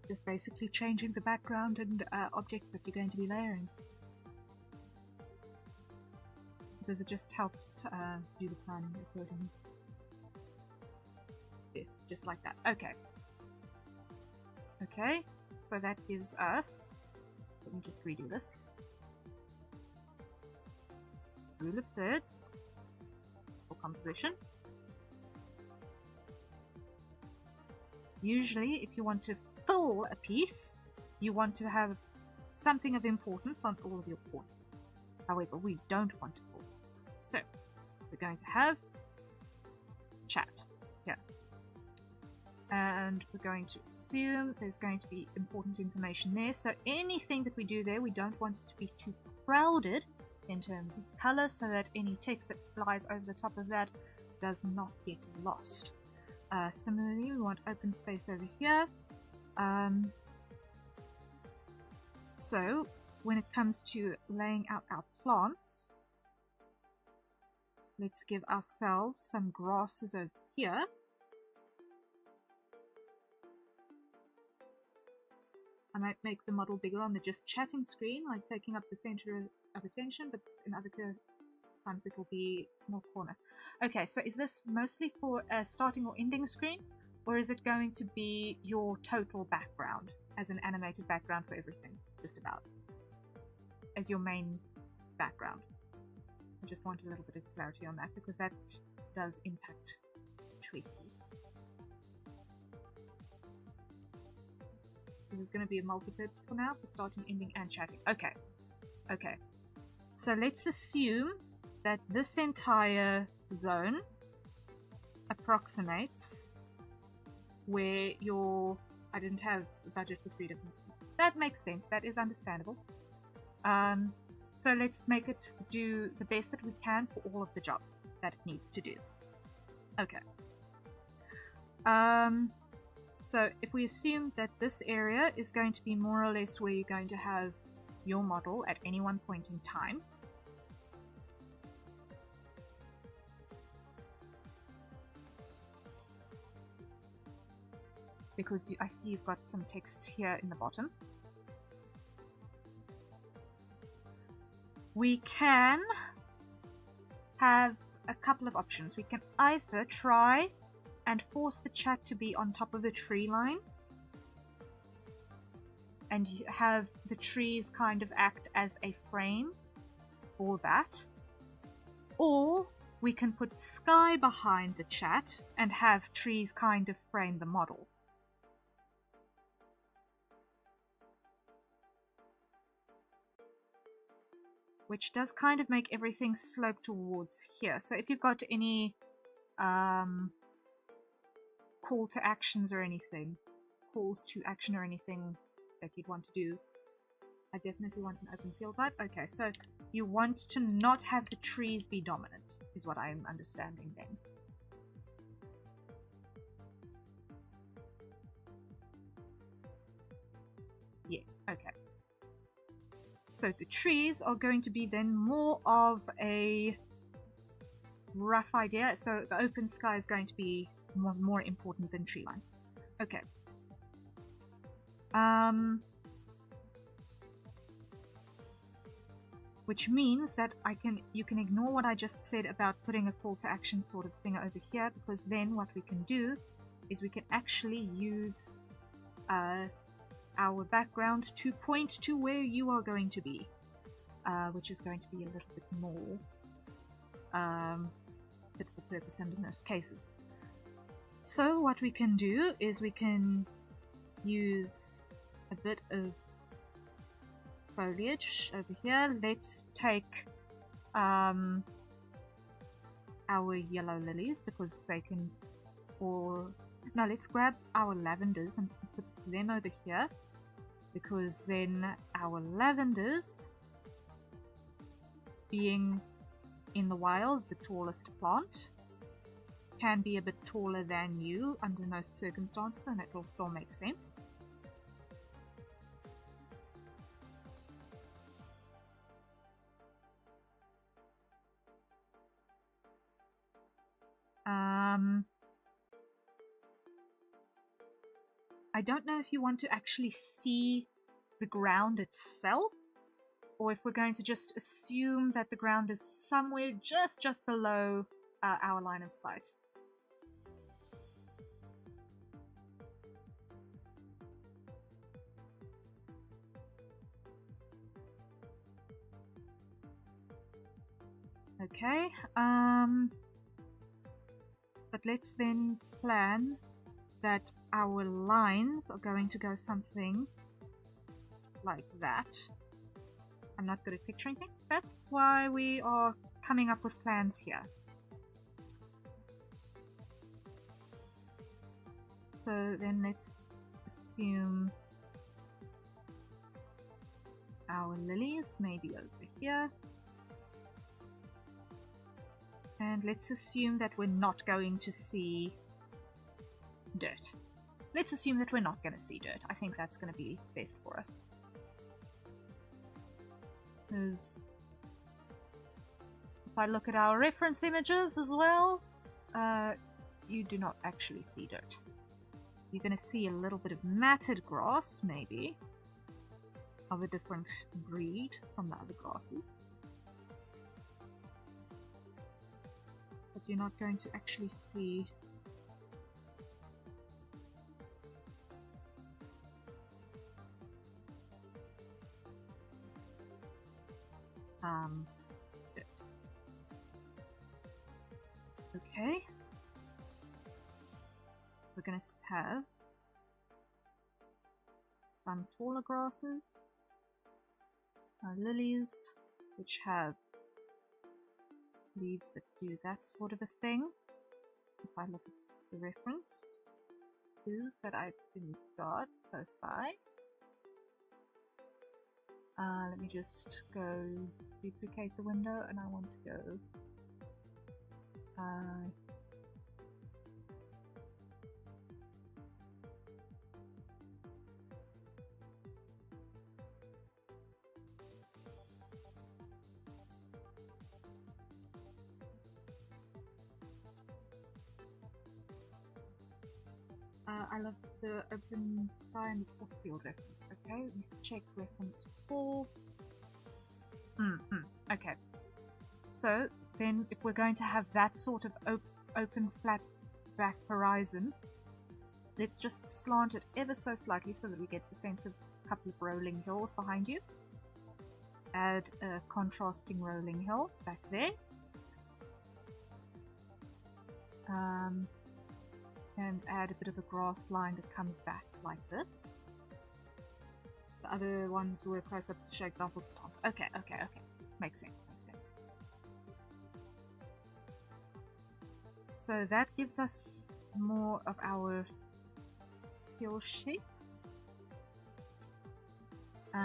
Just basically changing the background and objects that you're going to be layering, because it just helps do the planning accordingly. Yes, just like that. Okay. Okay, so that gives us, let me just redo this, rule of thirds for composition. Usually, if you want to fill a piece, you want to have something of importance on all of your points. However, we don't want to fill this. So, we're going to have chat here. And we're going to assume there's going to be important information there. So anything that we do there, we don't want it to be too crowded in terms of color, so that any text that flies over the top of that does not get lost. Similarly, we want open space over here. So when it comes to laying out our plants, let's give ourselves some grasses over here. I might make the model bigger on the just chatting screen, like taking up the center of attention, but in other times it will be a small corner. Okay, so is this mostly for a starting or ending screen, or is it going to be your total background as an animated background for everything, just about, as your main background? I just wanted a little bit of clarity on that, because that does impact tweaks. This is going to be a multi-purpose for now, for starting, ending, and chatting. Okay. Okay. So let's assume that this entire zone approximates where your... I didn't have a budget for 3 different schools. That makes sense. That is understandable. So let's make it do the best that we can for all of the jobs that it needs to do. Okay. So if we assume that this area is going to be more or less where you're going to have your model at any one point in time, because I see you've got some text here in the bottom, we can have a couple of options. We can either try and force the chat to be on top of the tree line and have the trees kind of act as a frame for that, or we can put sky behind the chat and have trees kind of frame the model. Which does kind of make everything slope towards here. So if you've got any call to actions or anything, calls to action or anything that you'd want to do, I definitely want an open field type. Okay, so you want to not have the trees be dominant, is what I'm understanding then. Yes, okay. So the trees are going to be then more of a rough idea. So the open sky is going to be more important than tree line. Okay. which means that you can ignore what I just said about putting a call to action sort of thing over here, because then what we can do is we can actually use our background to point to where you are going to be, which is going to be a little bit more fit for purpose in most cases. So what we can do is we can use a bit of foliage over here. Let's take our yellow lilies, because they can, or no, let's grab our lavenders and put them over here, because then our lavenders, being in the wild the tallest plant, can be a bit taller than you under most circumstances, and it will still make sense. I don't know if you want to actually see the ground itself, or if we're going to just assume that the ground is somewhere just below our line of sight. Okay, but let's then plan that our lines are going to go something like that. I'm not good at picturing things. That's why we are coming up with plans here. So then let's assume our lilies maybe over here. And let's assume that we're not going to see dirt. Let's assume that we're not going to see dirt. I think that's going to be best for us. Because if I look at our reference images as well, you do not actually see dirt. You're going to see a little bit of matted grass, maybe, of a different breed from the other grasses. But you're not going to actually see dirt. Okay. We're going to have some taller grasses, our lilies, which have leaves that do that sort of a thing. If I look at the reference is that I've got close by. Let me just go duplicate the window, and I want to go I love the open sky and the force field reference. Okay, let's check reference 4. Okay, so then if we're going to have that sort of open flat back horizon, let's just slant it ever so slightly so that we get the sense of a couple of rolling hills behind you. Add a contrasting rolling hill back there. And add a bit of a grass line that comes back like this. The other ones were close-ups to show examples of plants. Okay. Makes sense. So that gives us more of our hill shape. You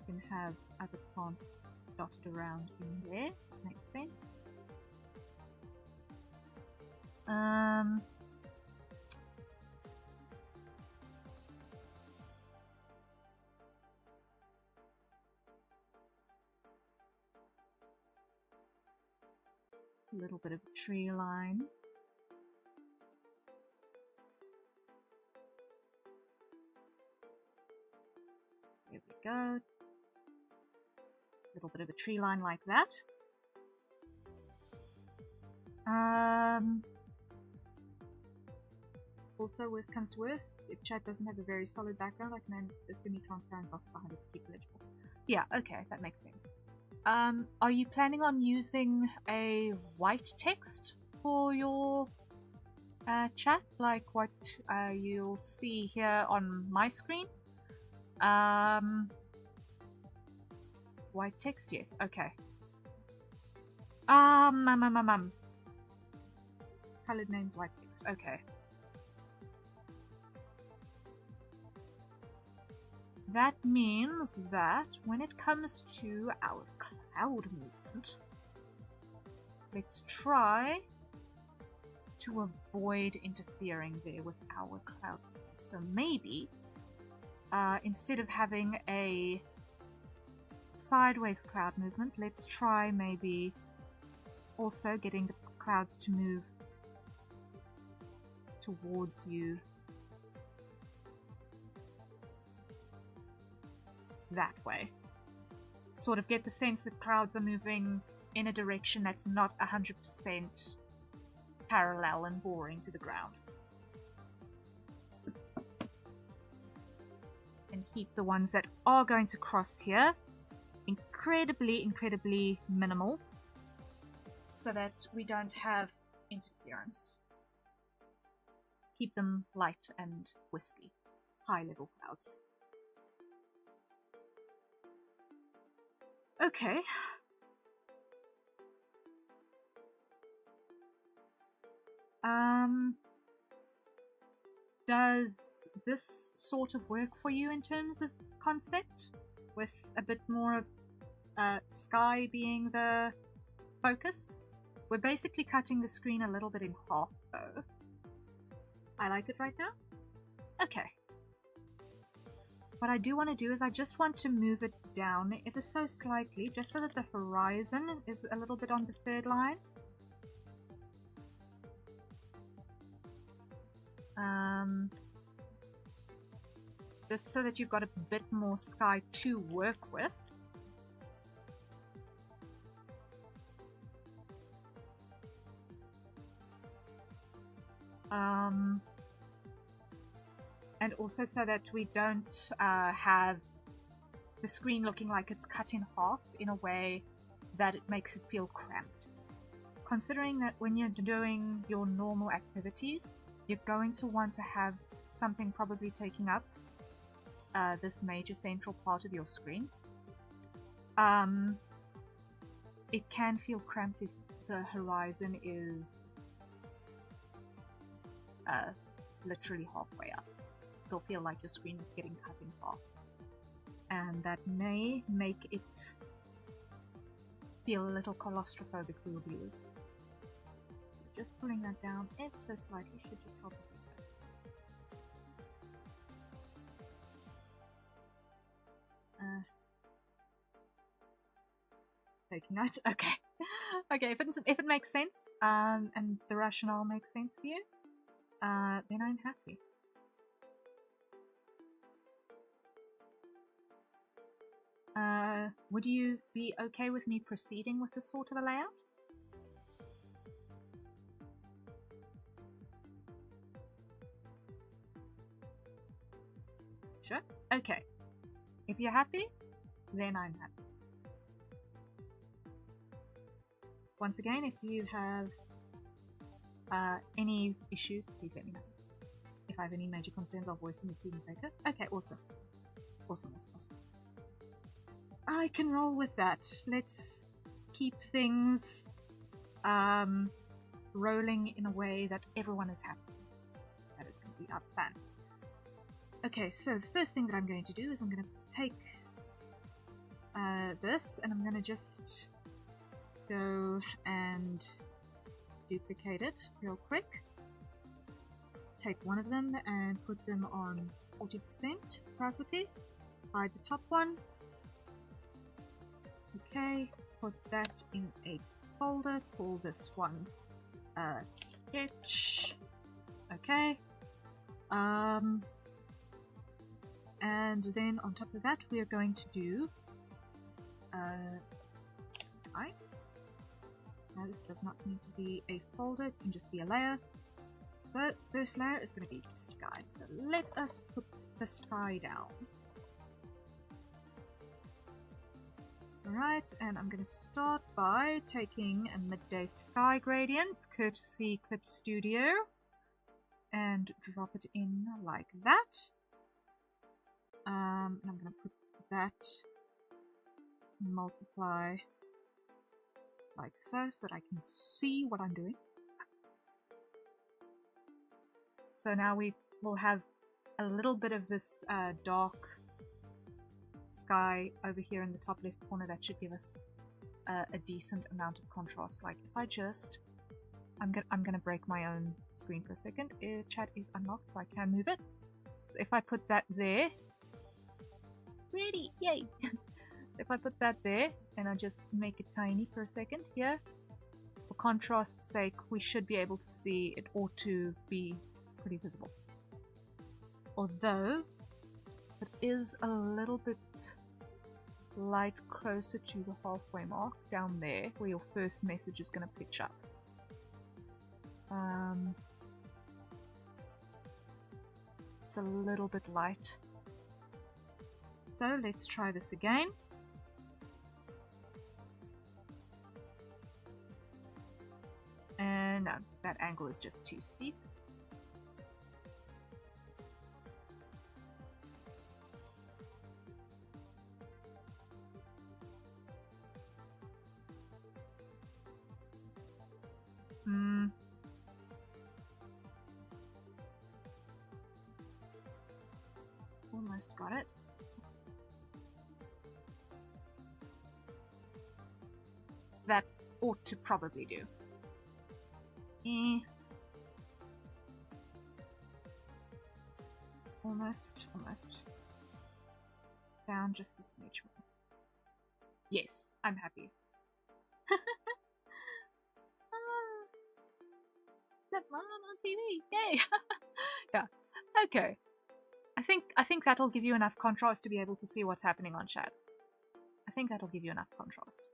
can have other plants dotted around in there. Makes sense. A little bit of a tree line. There we go. A little bit of a tree line like that. Also, worst comes to worst, if chat doesn't have a very solid background, I can add a semi-transparent box behind it to keep it legible. Yeah, okay, that makes sense. Are you planning on using a white text for your chat, like what you'll see here on my screen? White text, yes, okay. Colored names, white text, okay. That means that when it comes to our cloud movement, let's try to avoid interfering there with our cloud movement. So maybe, instead of having a sideways cloud movement, let's try maybe also getting the clouds to move towards you that way. Sort of get the sense that clouds are moving in a direction that's not 100% parallel and boring to the ground. And keep the ones that are going to cross here incredibly minimal, so that we don't have interference. Keep them light and wispy, high-level clouds. Okay. Does this sort of work for you in terms of concept? With a bit more of sky being the focus? We're basically cutting the screen a little bit in half, though. I like it right now? Okay. What I do want to do is I just want to move it down ever so slightly, just so that the horizon is a little bit on the third line. Just so that you've got a bit more sky to work with. And also so that we don't have the screen looking like it's cut in half in a way that it makes it feel cramped. Considering that when you're doing your normal activities, you're going to want to have something probably taking up this major central part of your screen. It can feel cramped if the horizon is literally halfway up. It'll feel like your screen is getting cut in half. And that may make it feel a little claustrophobic for your viewers. So just pulling that down ever so slightly should just help a bit. Taking notes? Okay. Okay, if it makes sense, and the rationale makes sense to you, then I'm happy. Would you be okay with me proceeding with this sort of a layout? Sure? Okay. If you're happy, then I'm happy. Once again, if you have any issues, please let me know. If I have any major concerns, I'll voice them as soon as they could. Okay, awesome. Awesome. I can roll with that. Let's keep things rolling in a way that everyone is happy. That is going to be our plan. Okay, so the first thing that I'm going to do is I'm going to take this and I'm going to just go and duplicate it real quick. Take one of them and put them on 40% opacity. Hide the top one. Okay, put that in a folder. Call this one sketch. Okay. And And then on top of that, we are going to do sky. Now this does not need to be a folder, it can just be a layer. So first layer is going to be sky. So let us put the sky down. Alright, and I'm going to start by taking a midday sky gradient, courtesy Clip Studio, and drop it in like that. And I'm going to put that, multiply like so that I can see what I'm doing. So now we will have a little bit of this dark sky over here in the top left corner. That should give us a decent amount of contrast. Like if I just, I'm gonna break my own screen for a second. Chat is unlocked, so I can move it. So if I put that there, ready, yay! If I put that there and I just make it tiny for a second here, for contrast's sake, we should be able to see it ought to be pretty visible. Although it is a little bit light closer to the halfway mark down there where your first message is going to pitch up. It's a little bit light. So let's try this again. And no, that angle is just too steep. Almost got it. That ought to probably do. Almost. Down just a smidge more. Yes, I'm happy. That one on TV, yay! Yeah, okay. I think that'll give you enough contrast to be able to see what's happening on chat. I think that'll give you enough contrast.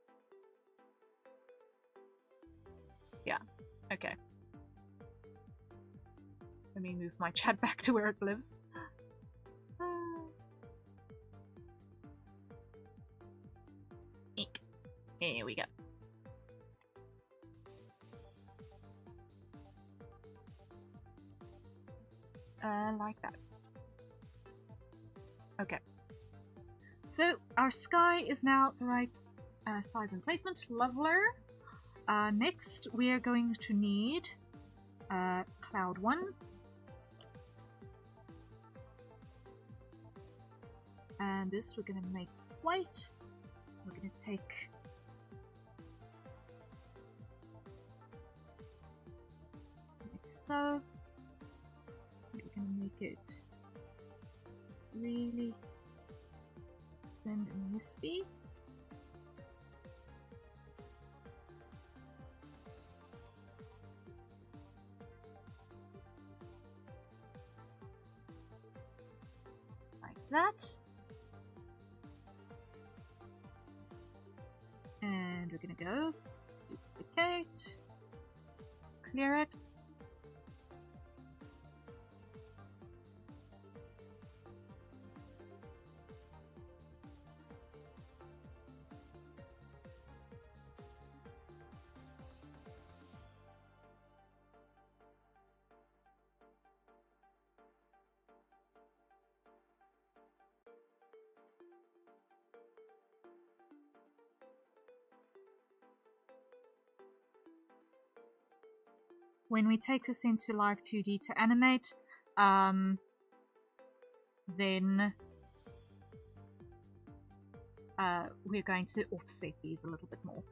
Yeah, okay. Let me move my chat back to where it lives. Eek. Here we go. Like that. Okay. So our sky is now the right size and placement. Lovely. Next, we are going to need cloud 1. And this we're going to make white. We're going to take like so. We're going to make it really thin and wispy. Like that. And we're going to go duplicate, clear it. When we take this into Live 2D to animate, then we're going to offset these a little bit more.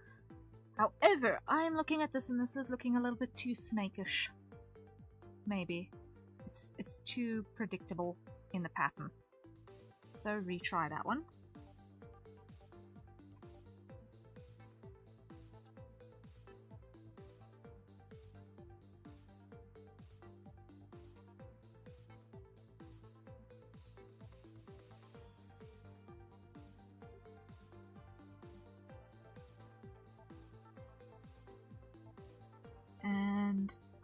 However, I am looking at this and this is looking a little bit too snakish. Maybe. It's too predictable in the pattern. So retry that one.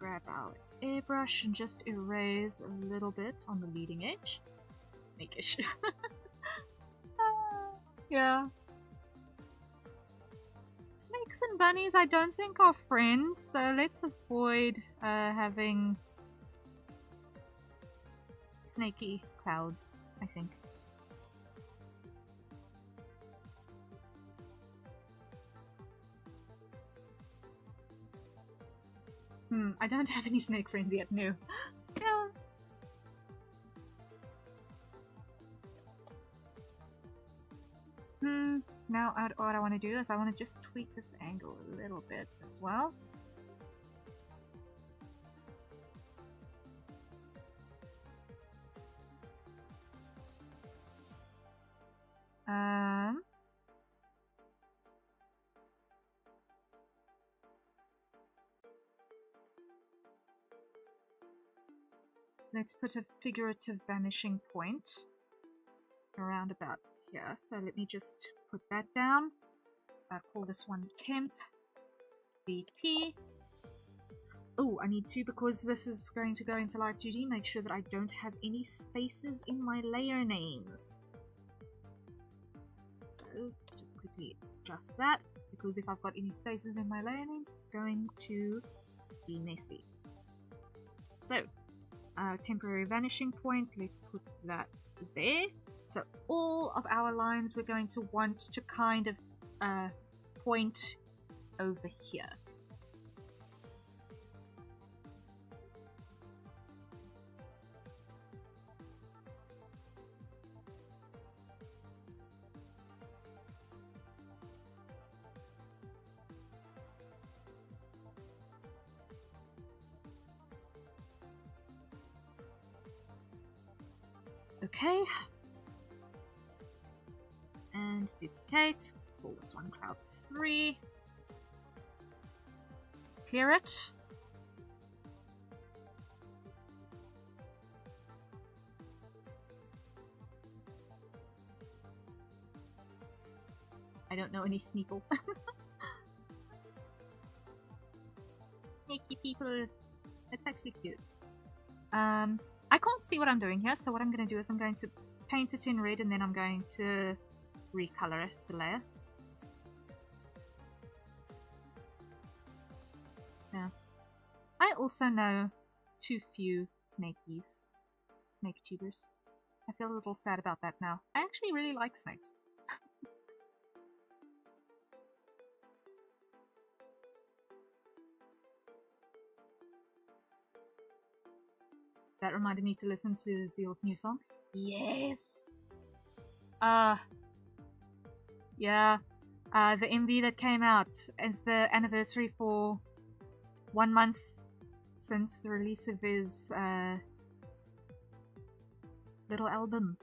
grab our airbrush and just erase a little bit on the leading edge. Snake-ish. Yeah. Snakes and bunnies I don't think are friends, so let's avoid having snaky clouds, I think. I don't have any snake friends yet, no. Yeah. Now what I want to do is I want to just tweak this angle a little bit as well. Let's put a figurative vanishing point around about here. So let me just put that down. I'll call this one temp VP. Oh, I need to, because this is going to go into light duty, make sure that I don't have any spaces in my layer names. So just quickly adjust that, because if I've got any spaces in my layer names, it's going to be messy. So, temporary vanishing point, let's put that there. So all of our lines we're going to want to kind of point over here. Okay. And duplicate. Call this one cloud 3. Clear it. I don't know any Sneeple. Sneaky people. That's actually cute. I can't see what I'm doing here, so what I'm going to do is I'm going to paint it in red and then I'm going to recolor the layer. Yeah. I also know too few snakies. Snake tubers. I feel a little sad about that now. I actually really like snakes. That reminded me to listen to Zeal's new song. Yes! Yeah. The MV that came out. It's the anniversary for 1 month since the release of his little album.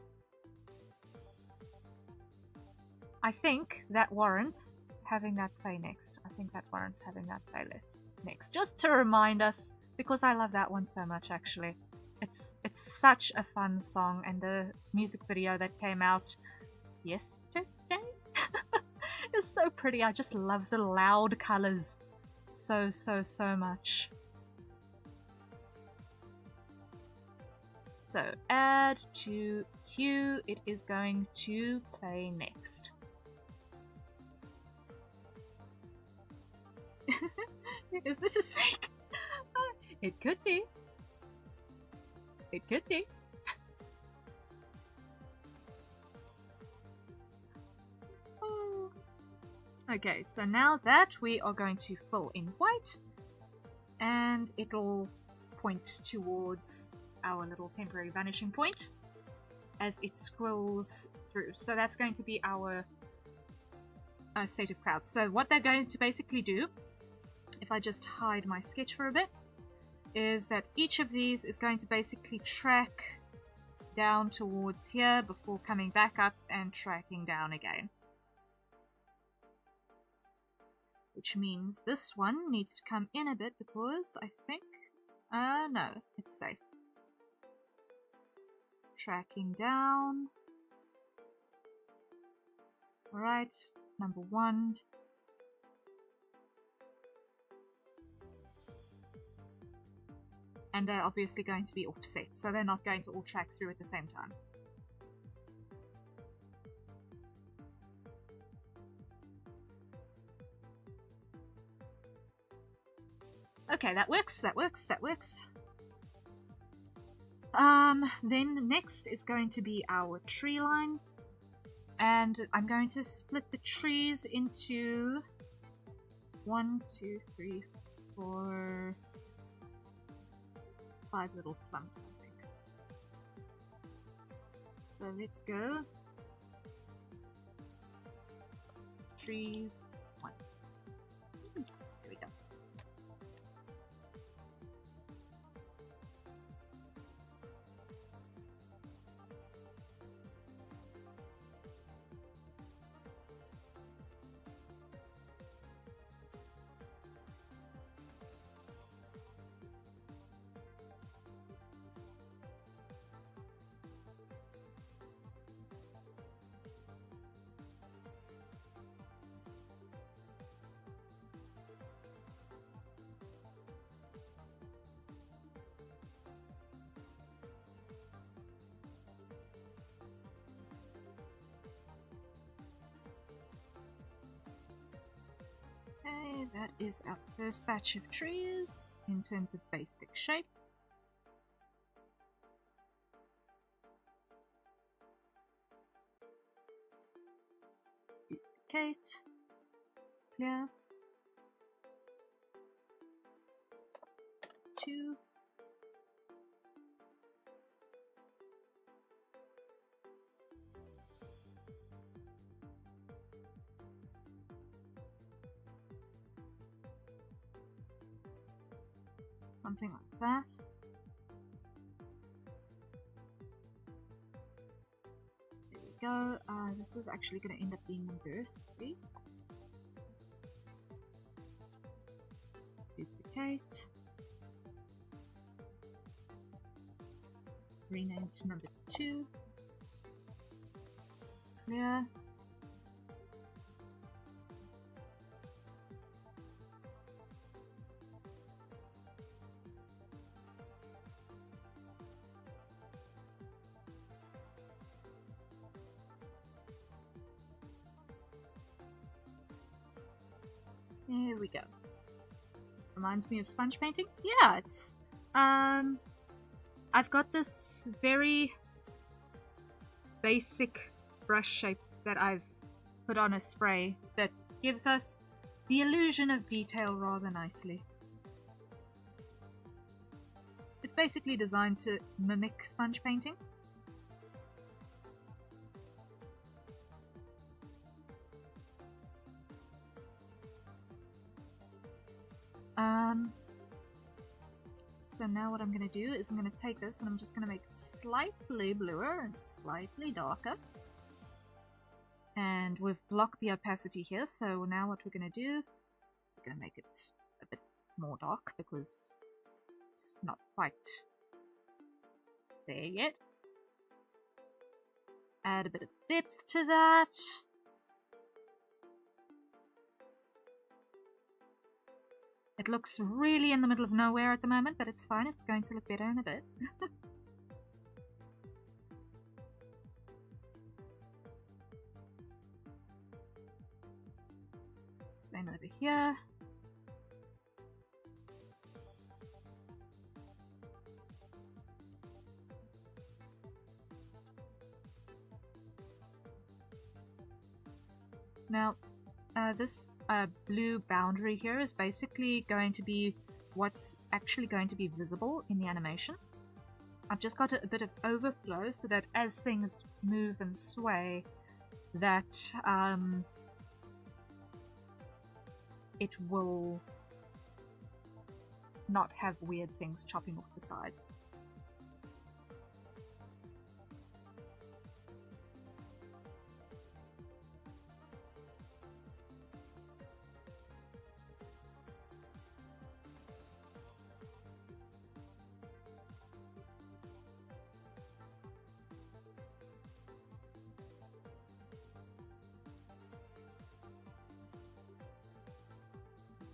I think that warrants having that play next. I think that warrants having that playlist next. Just to remind us, because I love that one so much actually. It's such a fun song, and the music video that came out yesterday is so pretty. I just love the loud colors so much. So add to queue, it is going to play next. Is this a snake? It could be. It could be. Oh. Okay, so now that we are going to fill in white, and it'll point towards our little temporary vanishing point as it scrolls through. So that's going to be our state of clouds. So what they're going to basically do, if I just hide my sketch for a bit, is that each of these is going to basically track down towards here before coming back up and tracking down again. Which means this one needs to come in a bit because I think... no, it's safe. Tracking down. Alright, number 1. And they're obviously going to be offset, so they're not going to all track through at the same time. Okay, that works, that works, that works. Then next is going to be our tree line. And I'm going to split the trees into 1, 2, 3, 4, 5 little clumps, I think. So let's go. Trees 1. There we go. Okay, that is our first batch of trees in terms of basic shape. Duplicate, clear, 2, something like that. There we go. This is actually going to end up being number 3. Duplicate. Rename to number 2. Clear. There we go. Reminds me of sponge painting. Yeah, it's I've got this very basic brush shape that I've put on a spray that gives us the illusion of detail rather nicely. It's basically designed to mimic sponge painting. So now what I'm going to do is I'm going to take this and I'm just going to make it slightly bluer and slightly darker. And we've blocked the opacity here, so now what we're going to do is we're going to make it a bit more dark because it's not quite there yet. Add a bit of depth to that. It looks really in the middle of nowhere at the moment, but it's fine. It's going to look better in a bit. Same over here. Now, this blue boundary here is basically going to be what's actually going to be visible in the animation. I've just got a bit of overflow so that as things move and sway, that it will not have weird things chopping off the sides.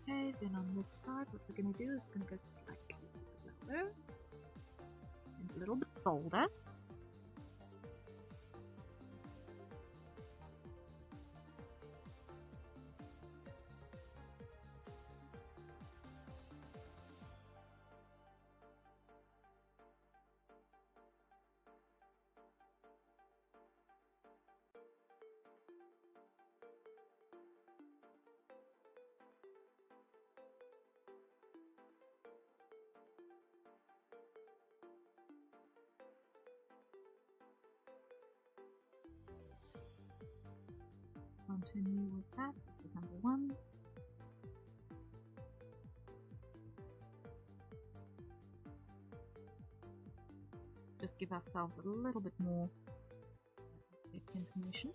Okay, then on this side, what we're going to do is we're going to go slightly lower. little bit bolder. Continue with that. This is number 1. Just give ourselves a little bit more information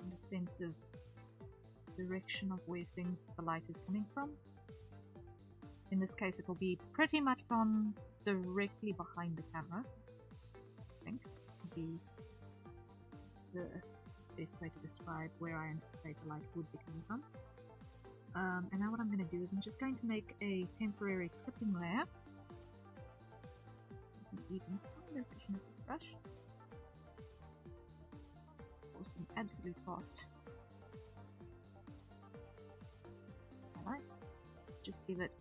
and a sense of direction of where the light is coming from. In this case, it will be pretty much from directly behind the camera. I think would be the best way to describe where I anticipate the light would be coming from. And now what I'm going to do is I'm just going to make a temporary clipping layer. Isn't even smaller version of this brush. Awesome, absolute fast highlights. Just give it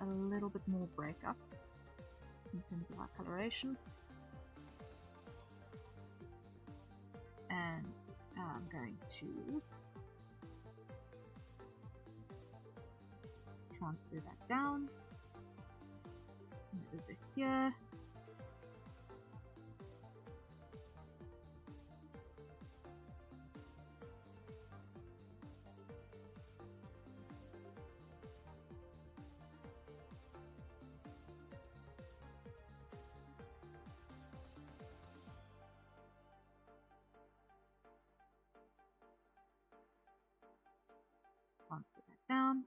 a little bit more breakup in terms of our coloration. And I'm going to transfer that down and over here. Transfer that down.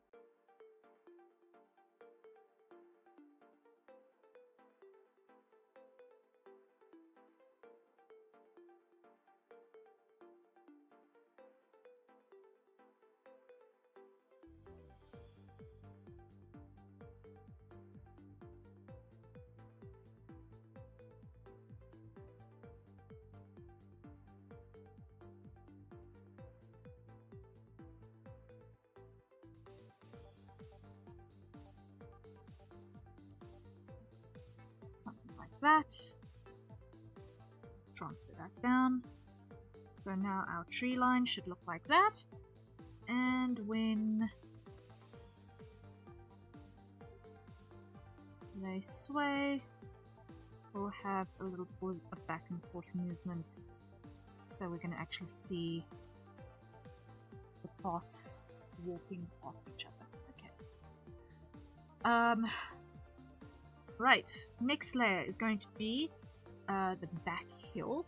Something like that. Transfer that down. So now our tree line should look like that. And when they sway, we'll have a little bit of back and forth movement. So we're going to actually see the parts walking past each other. Okay. Right, next layer is going to be the back hill,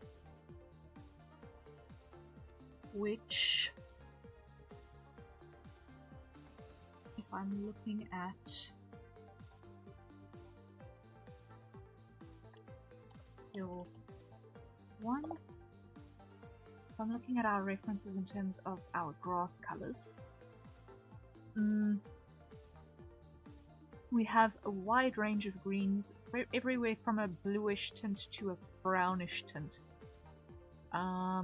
which, if I'm looking at hill 1, if I'm looking at our references in terms of our grass colors, we have a wide range of greens, everywhere from a bluish tint to a brownish tint. I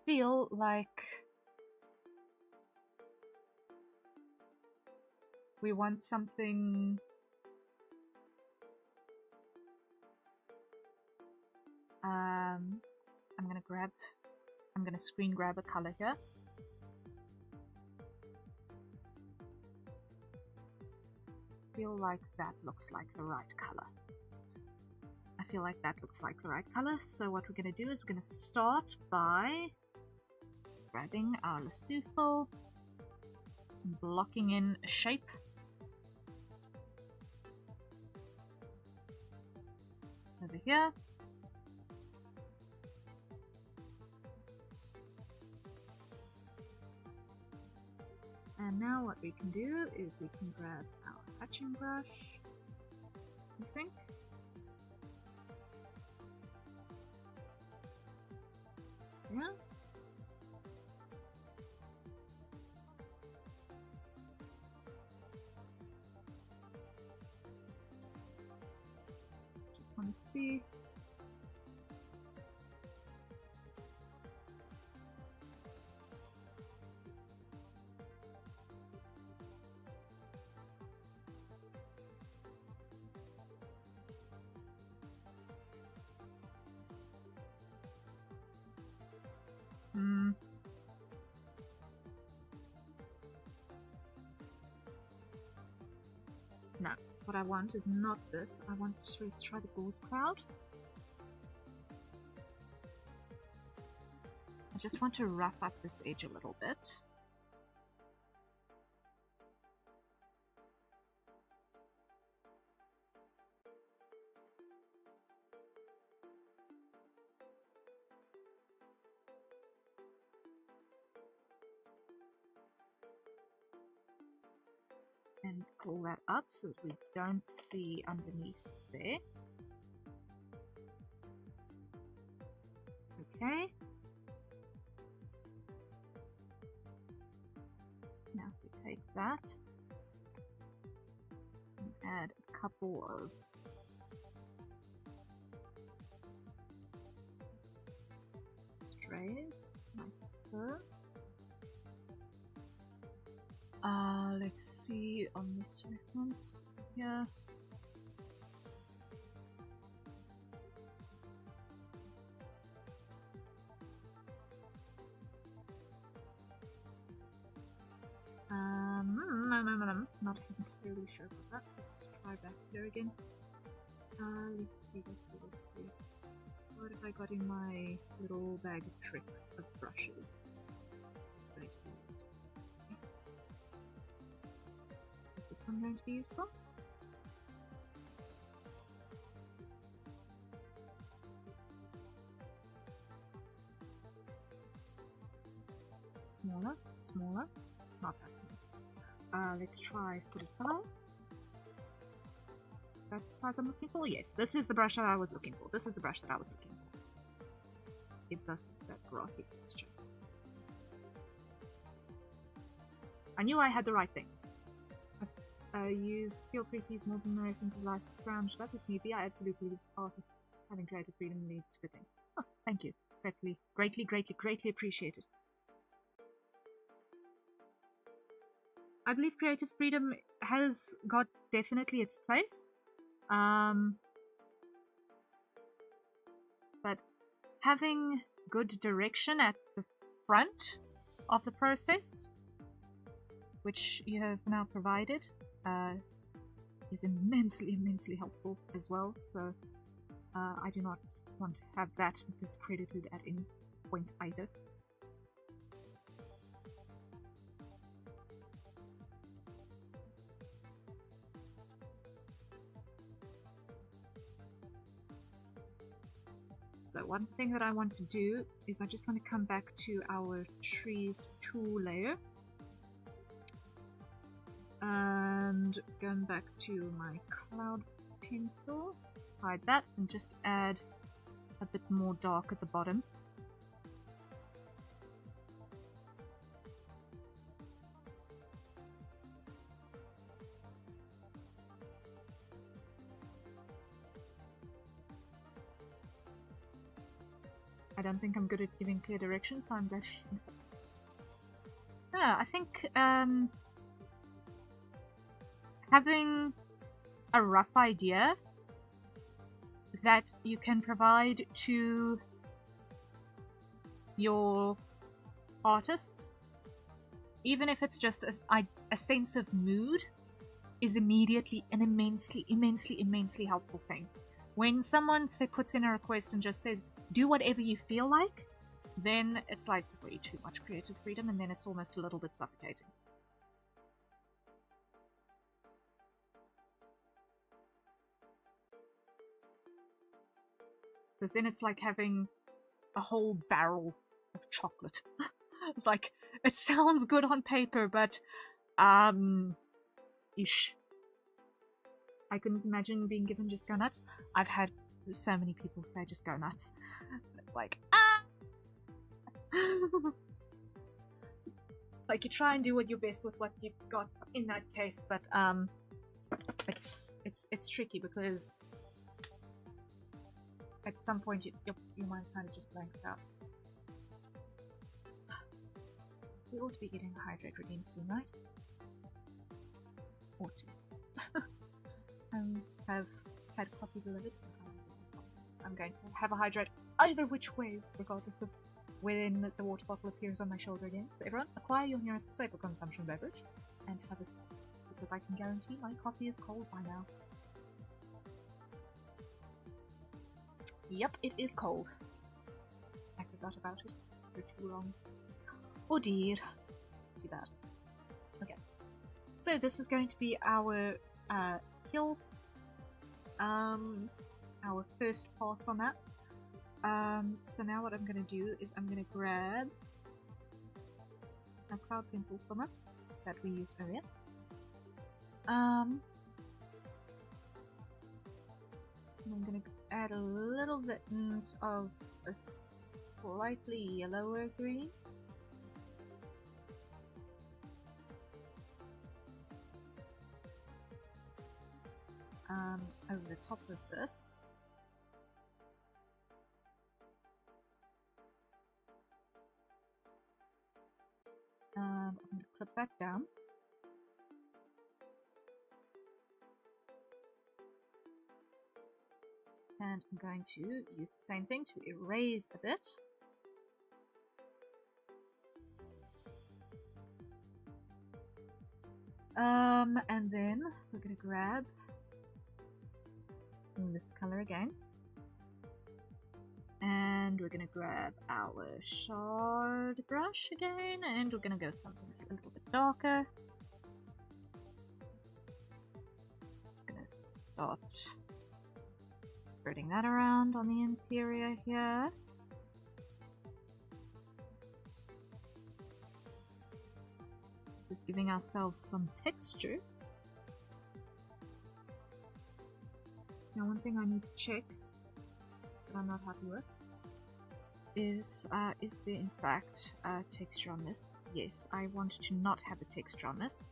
feel like we want something I'm gonna screen grab a color here. Feel like that looks like the right color. I feel like that looks like the right color. So what we're gonna do is we're gonna start by grabbing our lasso fill, blocking in a shape. Over here. And now what we can do is we can grab our hatching brush, I think. want to see. No, what I want is not this. I want to, let's try the gauze cloud. I just want to rough up this edge a little bit. And pull that up so that we don't see underneath there. Okay. Now if we take that and add a couple of strays like so. Let's see on this reference here. Not entirely sure about that. Let's try back here again. Let's see. What have I got in my little bag of tricks of brushes? Is this one going to be useful? Smaller, not that small. Let's try 45. That's the size I'm looking for? Yes, this is the brush that I was looking for. Gives us that grassy texture. I knew I had the right thing. Feel free to use more than the references I scrounged up if need be. I absolutely love artists having creative freedom leads to good things. Oh, thank you. Greatly appreciated. I believe creative freedom has got definitely its place. But having good direction at the front of the process, which you have now provided, is immensely helpful as well. So I do not want to have that discredited at any point either. So one thing that I want to do is I just want to come back to our trees tool layer and going back to my cloud pencil, hide that and just add a bit more dark at the bottom. I don't think I'm good at giving clear directions, so I'm glad you think so. Yeah, I think having a rough idea that you can provide to your artists, even if it's just a sense of mood, is immediately an immensely helpful thing. When someone puts in a request and just says, do whatever you feel like, then it's like way too much creative freedom, and then it's almost a little bit suffocating. Because then it's like having a whole barrel of chocolate. It's like, it sounds good on paper, but ish. I couldn't imagine being given just go nuts. I've had so many people say just go nuts. It's like, like, you try and do what you're best with what you've got in that case, but it's tricky because at some point your mind kind of just blanks out. We ought to be getting a hydrate redeemed soon, right? Ought to. Have had coffee delivered. I'm going to have a hydrate either which way, regardless of when the water bottle appears on my shoulder again. So everyone, acquire your nearest safer consumption beverage and have a sip, because I can guarantee my coffee is cold by now. Yep, it is cold. I forgot about it for too long. Oh dear. Too bad. Okay. So this is going to be our hill. Our first pass on that. So now what I'm going to do is I'm going to grab a cloud pencil sommer that we used earlier. And I'm going to add a little bit of a slightly yellower green. Over the top of this. I'm going to clip that down. And I'm going to use the same thing to erase a bit. And then we're going to grab this color again. And we're going to grab our shard brush again, and we're going to go something a little bit darker. I'm going to start spreading that around on the interior here. Just giving ourselves some texture. Now, one thing I need to check that I'm not happy with is there in fact texture on this? Yes, I want to not have a texture on this.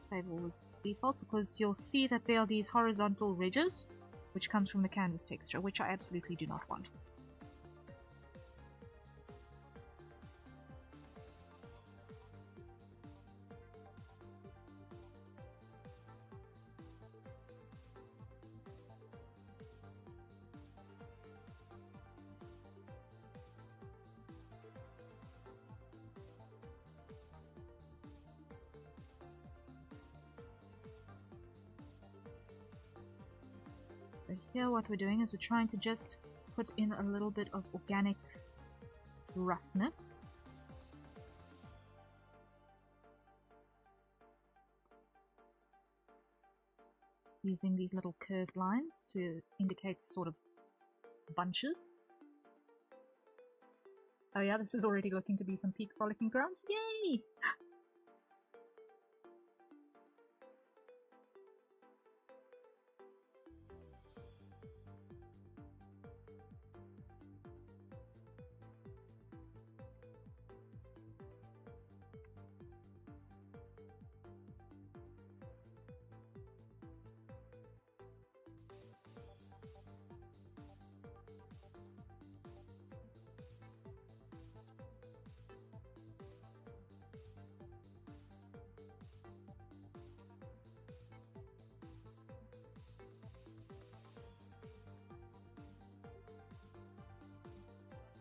Save all as default, because you'll see that there are these horizontal ridges which comes from the canvas texture, which I absolutely do not want. So here what we're doing is we're trying to just put in a little bit of organic roughness. Using these little curved lines to indicate sort of bunches. Oh yeah, this is already looking to be some peak frolicking grounds. Yay!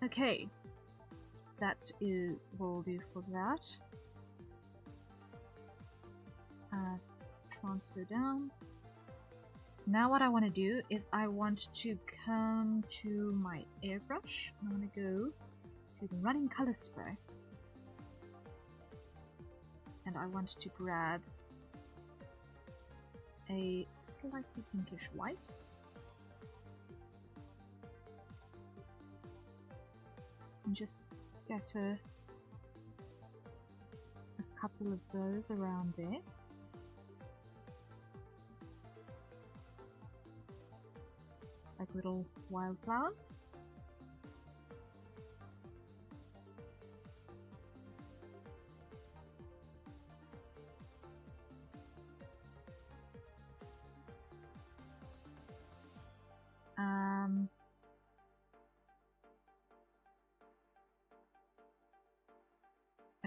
Okay, that will do for that. Transfer down. Now what I want to do is I want to come to my airbrush. I want to go to the running color spray. And I want to grab a slightly pinkish white. And just scatter a couple of those around there. Like little wildflowers.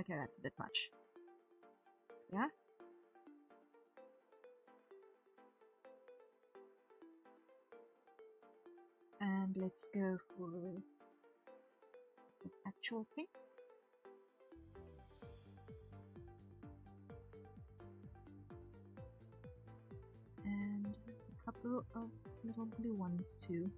Okay, that's a bit much. Yeah? And let's go for the actual pinks. And a couple of little blue ones too.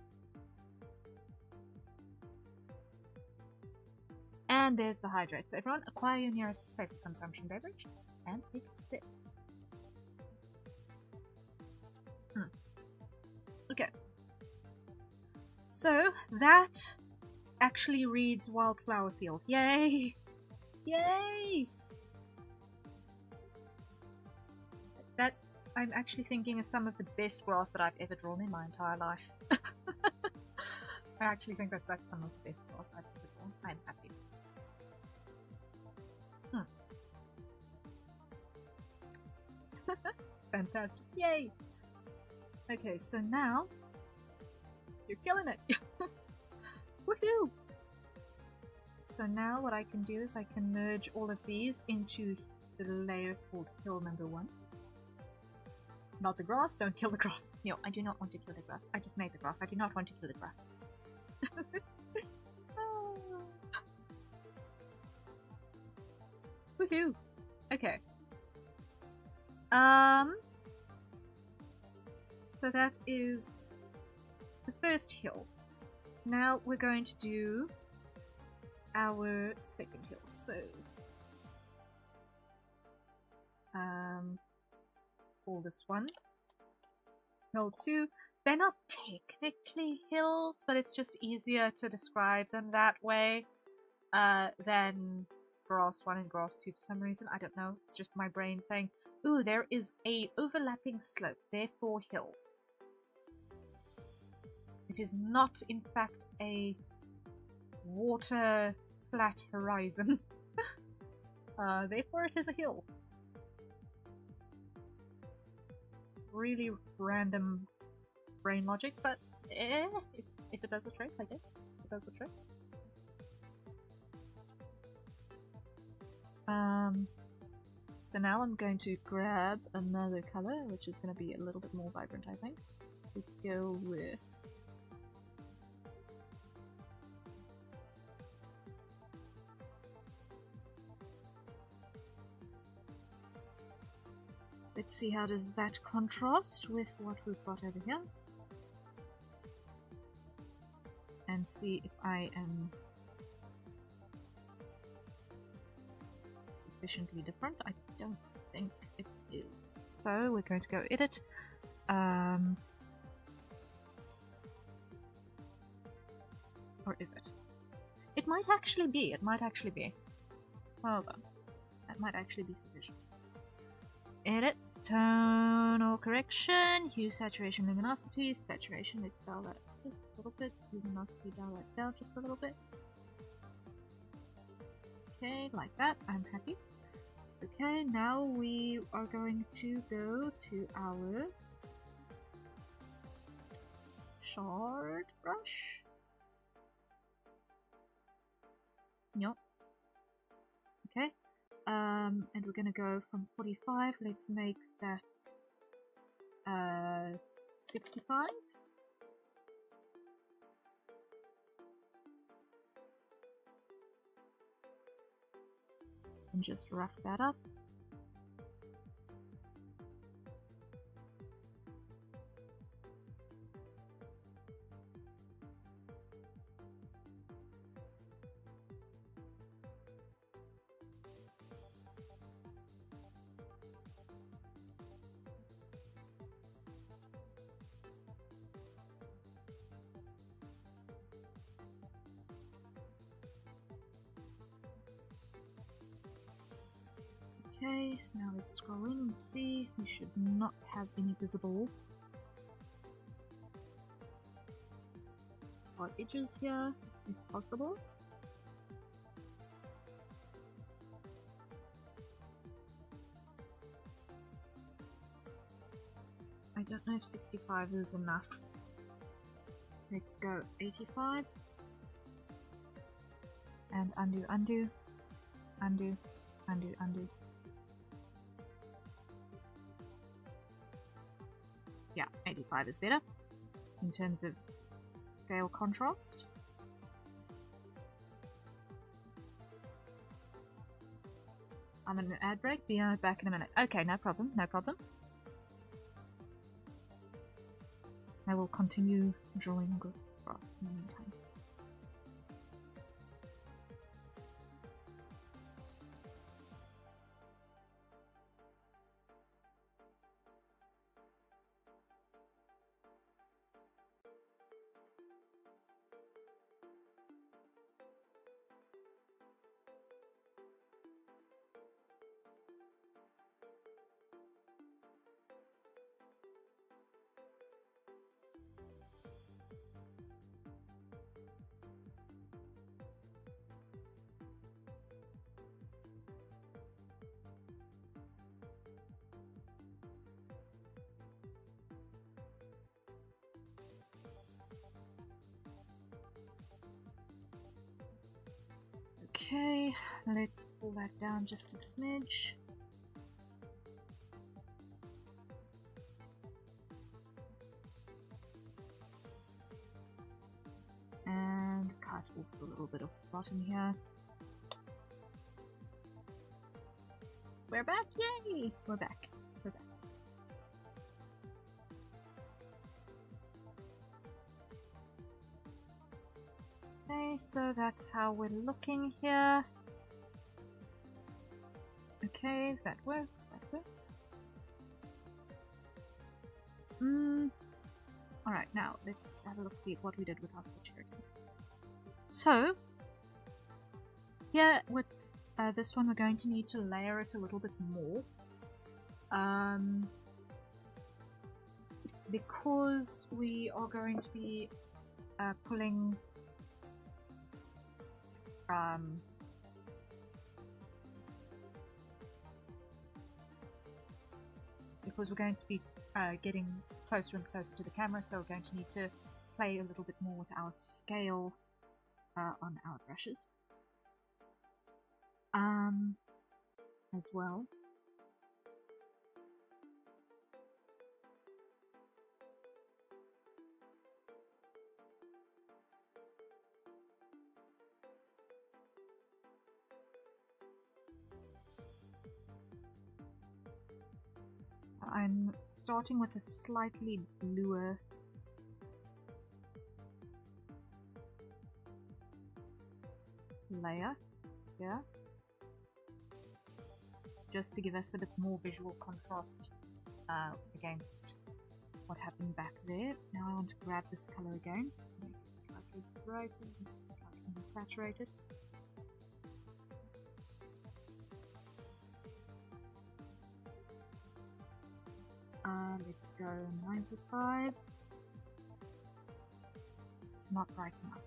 And there's the hydrate. So everyone, acquire your nearest safe consumption beverage and take a sip. Okay. So that actually reads Wildflower Field. Yay! Yay! That, I'm actually thinking, is some of the best grass that I've ever drawn in my entire life. I actually think that that's some of the best grass I've ever drawn. I'm happy. Fantastic. Yay! Okay, so now you're killing it. Woohoo! So now what I can do is I can merge all of these into the layer called hill number 1. Not the grass, don't kill the grass. No, I do not want to kill the grass. I just made the grass. I do not want to kill the grass. Woohoo! Okay. So that is the first hill. Now we're going to do our second hill. So call this one hill 2. They're not technically hills, but it's just easier to describe them that way than grass 1 and grass 2 for some reason. I don't know. It's just my brain saying, ooh, there is a overlapping slope, therefore hill. It is not, in fact, a water flat horizon. Therefore it is a hill. It's really random brain logic, but if it does the trick, I guess. It does the trick. So now I'm going to grab another color, which is going to be a little bit more vibrant, I think. Let's go with... Let's see how does that contrast with what we've got over here. And see if I am sufficiently different. I don't think it is. So we're going to go edit. Or is it? It might actually be. It might actually be. Hold on. That might actually be sufficient. Edit. Tonal correction. Hue, saturation, luminosity. Saturation. Let's dial that just a little bit. Luminosity, dial that down just a little bit. Okay, like that. I'm happy. Okay, now we are going to go to our shard brush. Yep. Okay. And we're gonna go from 45. Let's make that 65. And just rough that up. Okay, now let's scroll in and see. We should not have any visible hard edges here, if possible. I don't know if 65 is enough. Let's go 85. And undo, undo, undo, Undo, undo. Yeah, 85 is better in terms of scale contrast. I'm in an ad break. Be back in a minute. Okay, no problem, no problem. I will continue drawing good graph in the meantime. Okay, let's pull that down just a smidge. And cut off a little bit of the bottom here. We're back! Yay! We're back. We're back. Okay, so that's how we're looking here. Okay, that works, that works. Alright, now let's have a look, see at what we did with our sketch here again. So, here with this one we're going to need to layer it a little bit more. Because we are going to be pulling because we're going to be getting closer and closer to the camera, so we're going to need to play a little bit more with our scale on our brushes as well. I'm starting with a slightly bluer layer here, just to give us a bit more visual contrast against what happened back there. Now I want to grab this color again, make it slightly brighter, slightly more saturated. Let's go 95. It's not bright enough.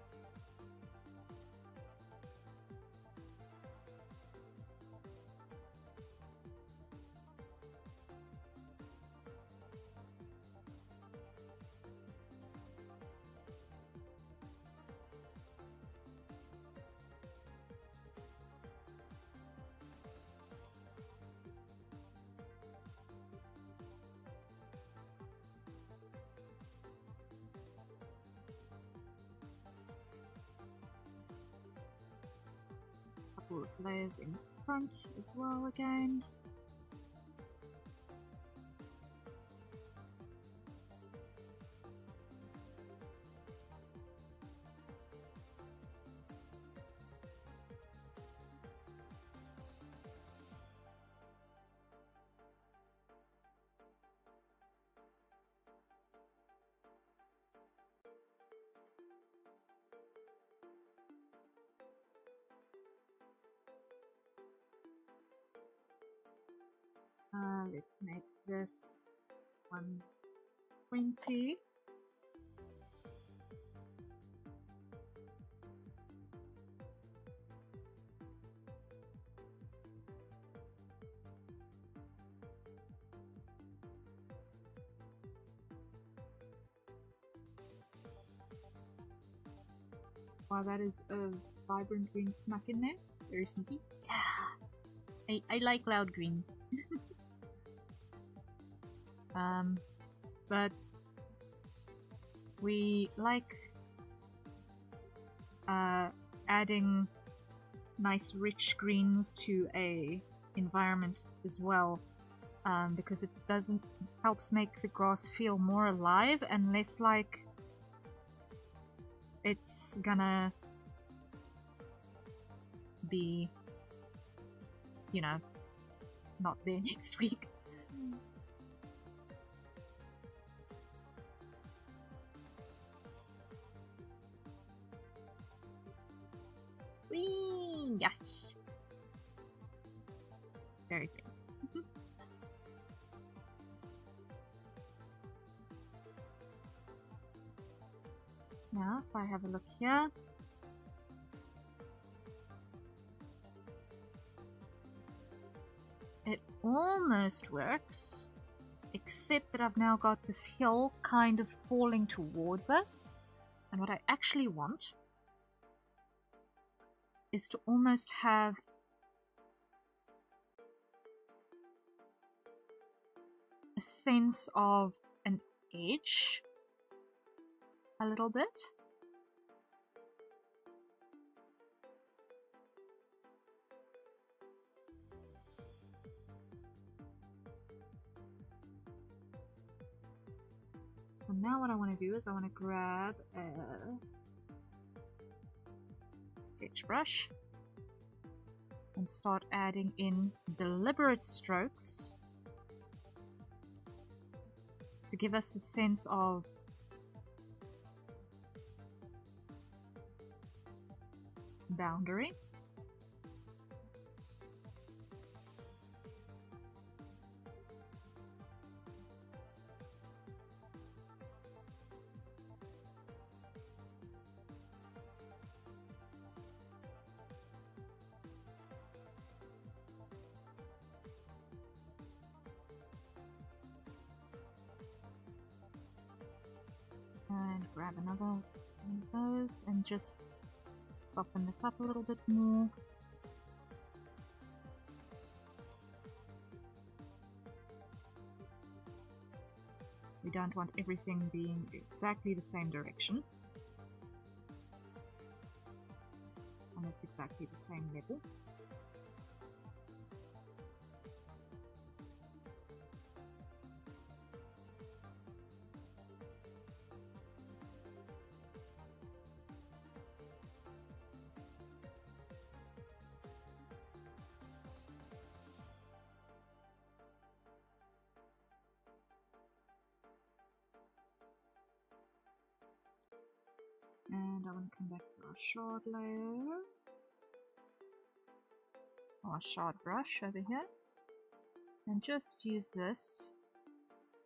Couple of layers in front as well again. Let's make this 120. Wow, that is a vibrant green snuck in there. Very sneaky. Yeah. I like loud greens. But we like adding nice rich greens to a environment as well, because it helps make the grass feel more alive and less like it's gonna be, you know, not there next week. Whee! Yes! Very good. Now, if I have a look here, it almost works, except that I've now got this hill kind of falling towards us. And what I actually want is to almost have a sense of an edge a little bit. So now what I want to do is I want to grab a sketch brush and start adding in deliberate strokes to give us a sense of boundary. And grab another one of those and just soften this up a little bit more. We don't want everything being exactly the same direction and at exactly the same level. And I want to come back to our shard layer, or our shard brush over here, and just use this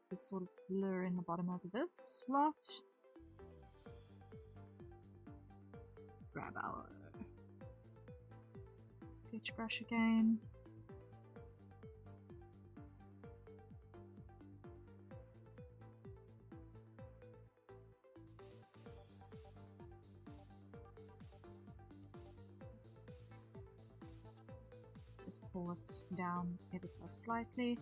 to sort of blur in the bottom of this slot. Grab our sketch brush again. Just pull this down ever so slightly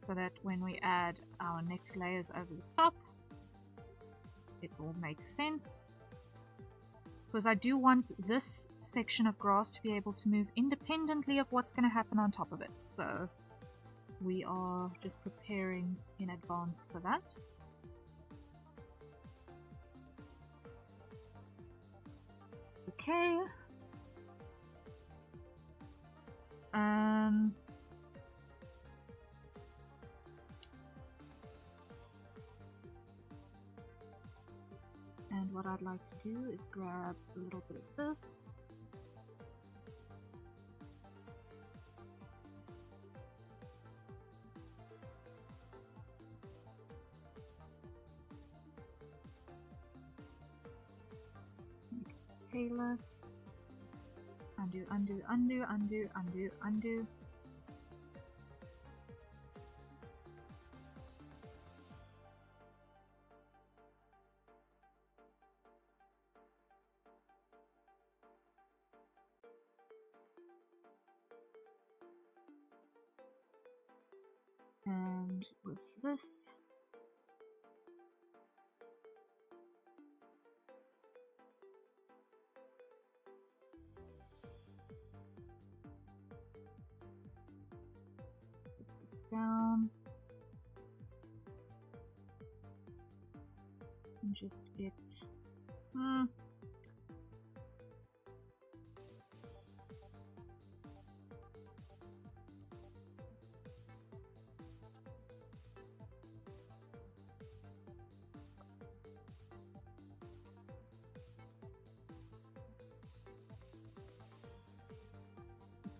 so that when we add our next layers over the top, it will make sense. Because I do want this section of grass to be able to move independently of what's going to happen on top of it. So we are just preparing in advance for that. Okay. And what I'd like to do is grab a little bit of this. Tailor. Undo, undo, undo, undo, undo, undo. And with this, put this down. And just get a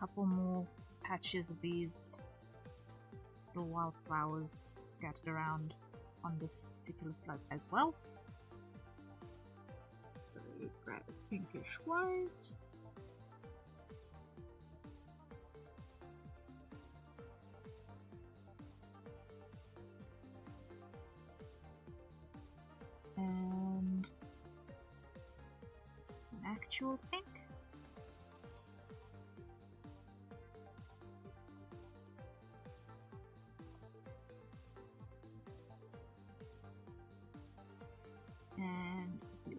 couple more patches of these little wildflowers scattered around on this particular slope as well. So grab a pinkish white. And an actual pink. And blue.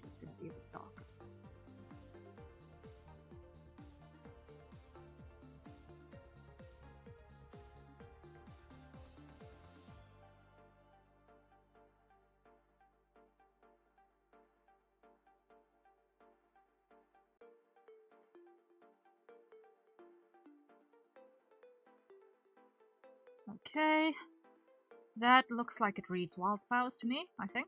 Just going to be a bit darker. Okay, that looks like it reads wildflowers to me, I think.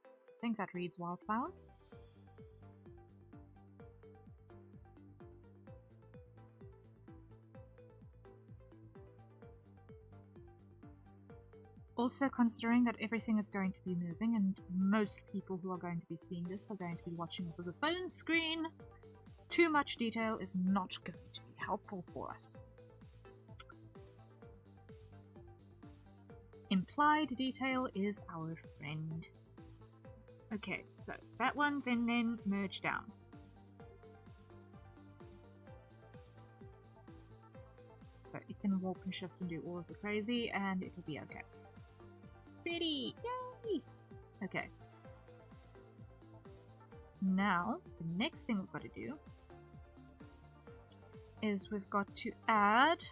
I think that reads wildflowers. Also, considering that everything is going to be moving and most people who are going to be seeing this are going to be watching it with a phone screen, too much detail is not going to be helpful for us. Implied detail is our friend. Okay, so that one then merge down. So it can warp and shift and do all of the crazy and it will be okay. Pretty! Yay! Okay. Now, the next thing we've got to do is we've got to add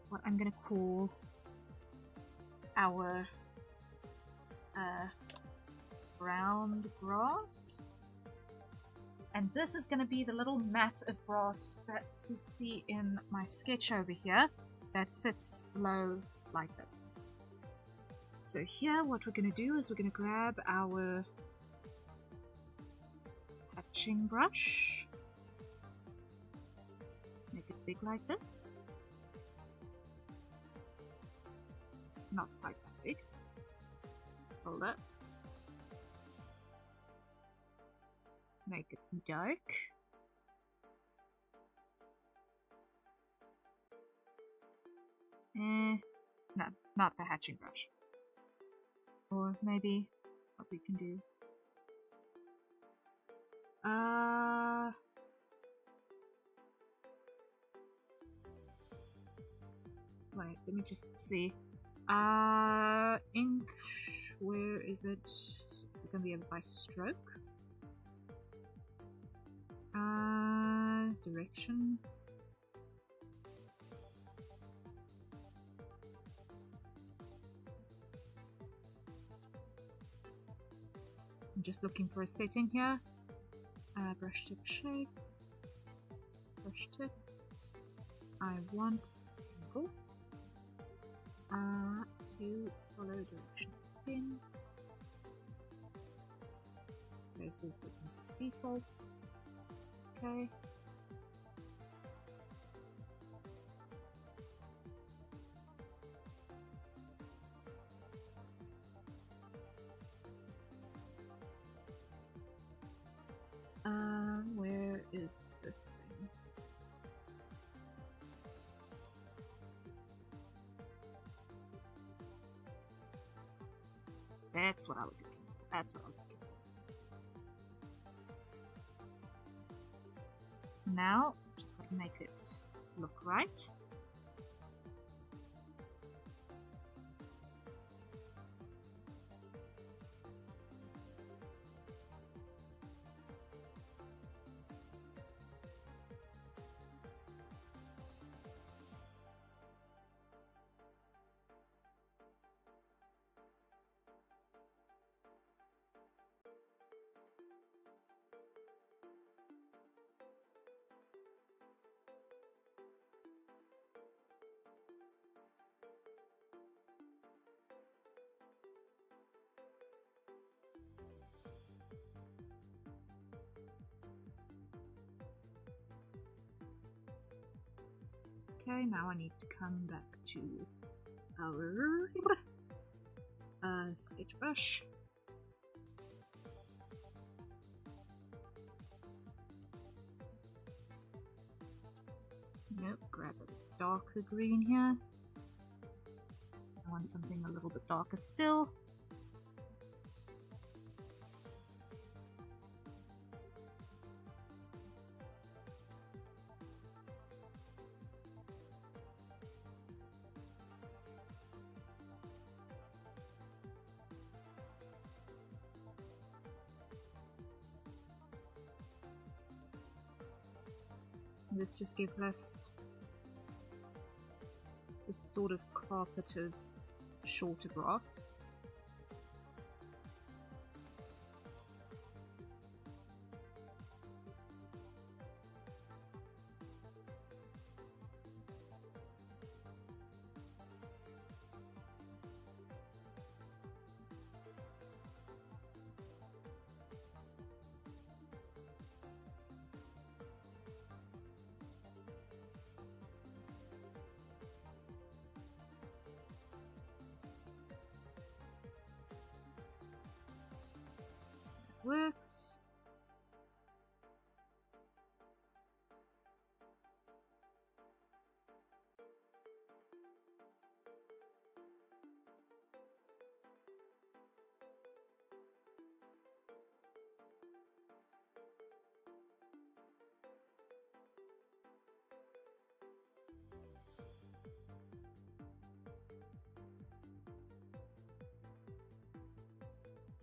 what I'm going to call our ground grass. And this is going to be the little mat of grass that you see in my sketch over here that sits low like this. So here what we're going to do is we're going to grab our hatching brush, make it big like this. Not quite that big. Hold it. Make it dark. No, not the hatching brush. Or maybe what we can do. Wait, let me just see. Ink, where is it? Is it gonna be by stroke? Direction. I'm just looking for a setting here. Brush tip shape. Brush tip. I want angle. To follow direction of pin. Save all settings as default. Okay. Where is this thing? That's what I was looking for. That's what I was looking for. Now, just got to make it look right. Okay, now I need to come back to our sketch brush. Nope, grab a darker green here. I want something a little bit darker still. This just gives us this sort of carpeted shorter grass. Works.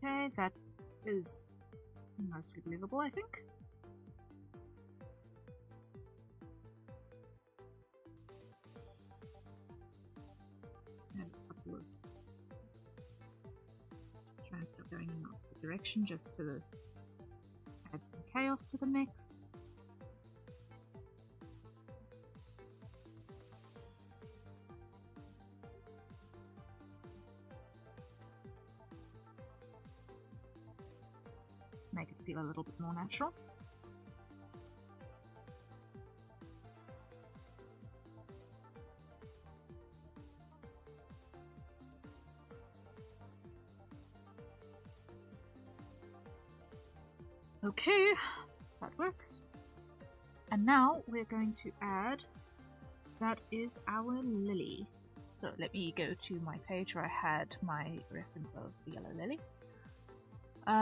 Okay, that is mostly believable, I think. And a couple of strands that are going in the opposite direction just to add some chaos to the mix. Make it feel a little bit more natural. Okay, that works. And now we're going to add, that is our lily. So let me go to my page where I had my reference of the yellow lily. So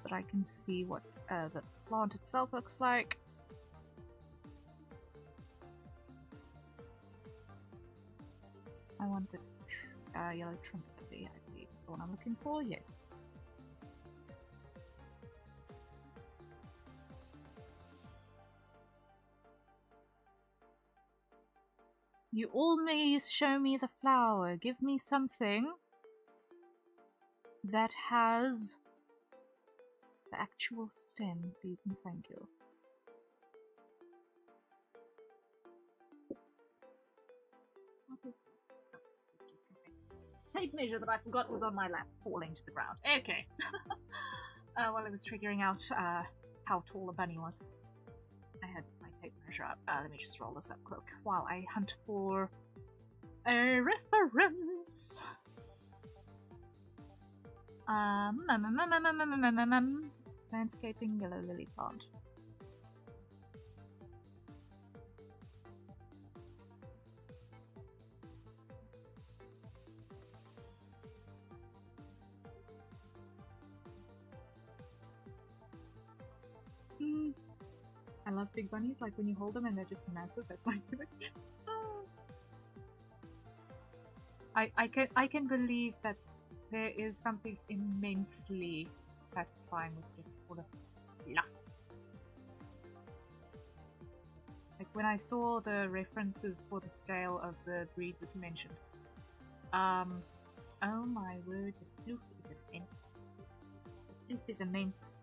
that I can see what the plant itself looks like. I want the yellow trumpet to be, I believe, is the one I'm looking for. Yes. You always show me the flower. Give me something that has the actual stem, please and thank you. What is that? Oh, tape measure that I forgot was on my lap, falling to the ground. Okay. While I was figuring out how tall a bunny was, I had my tape measure up. Let me just roll this up quick while I hunt for a reference. Landscaping yellow lily plant. love big bunnies, like when you hold them and they're just massive. That's my favorite. I can believe that there is something immensely satisfying with just all the fluff. Like when I saw the references for the scale of the breeds that you mentioned, oh my word, the floof is immense. The floof is immense.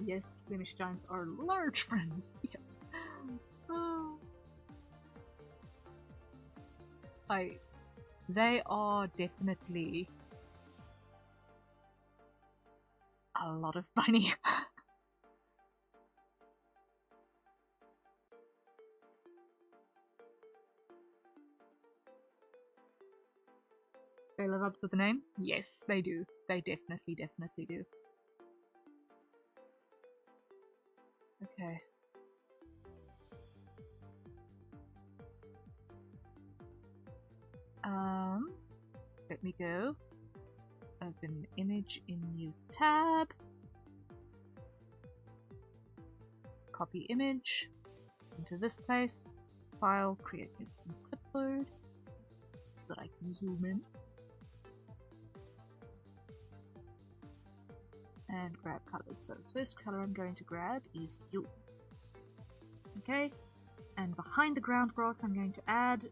Yes, Flemish giants are large friends. Yes. Oh. They are definitely a lot of bunny. They live up to the name? Yes, they do. They definitely do. Okay. Let me go. Open image in new tab. Copy image into this place. File, create new clipboard so that I can zoom in. And grab colors. So first color I'm going to grab is you. Okay, and behind the ground grass I'm going to add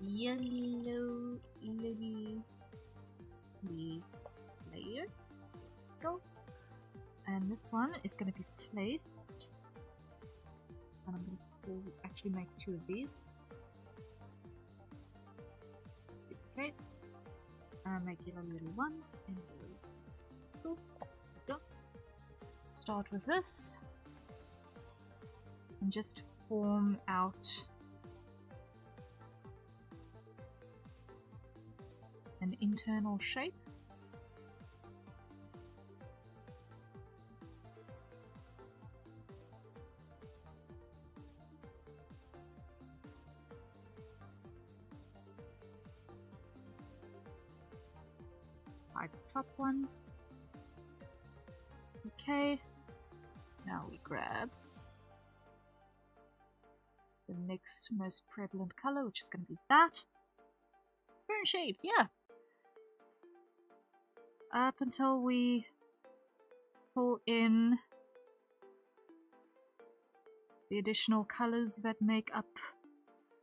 yellow layer. Go. And this one is going to be placed. And I'm going to actually make 2 of these. Okay. Make yellow little 1 and yellow. Go. Start with this. And just form out an internal shape. Hide the top one. Okay. Now we grab the next most prevalent color, which is going to be that. Burnt shade, yeah. Up until we pull in the additional colors that make up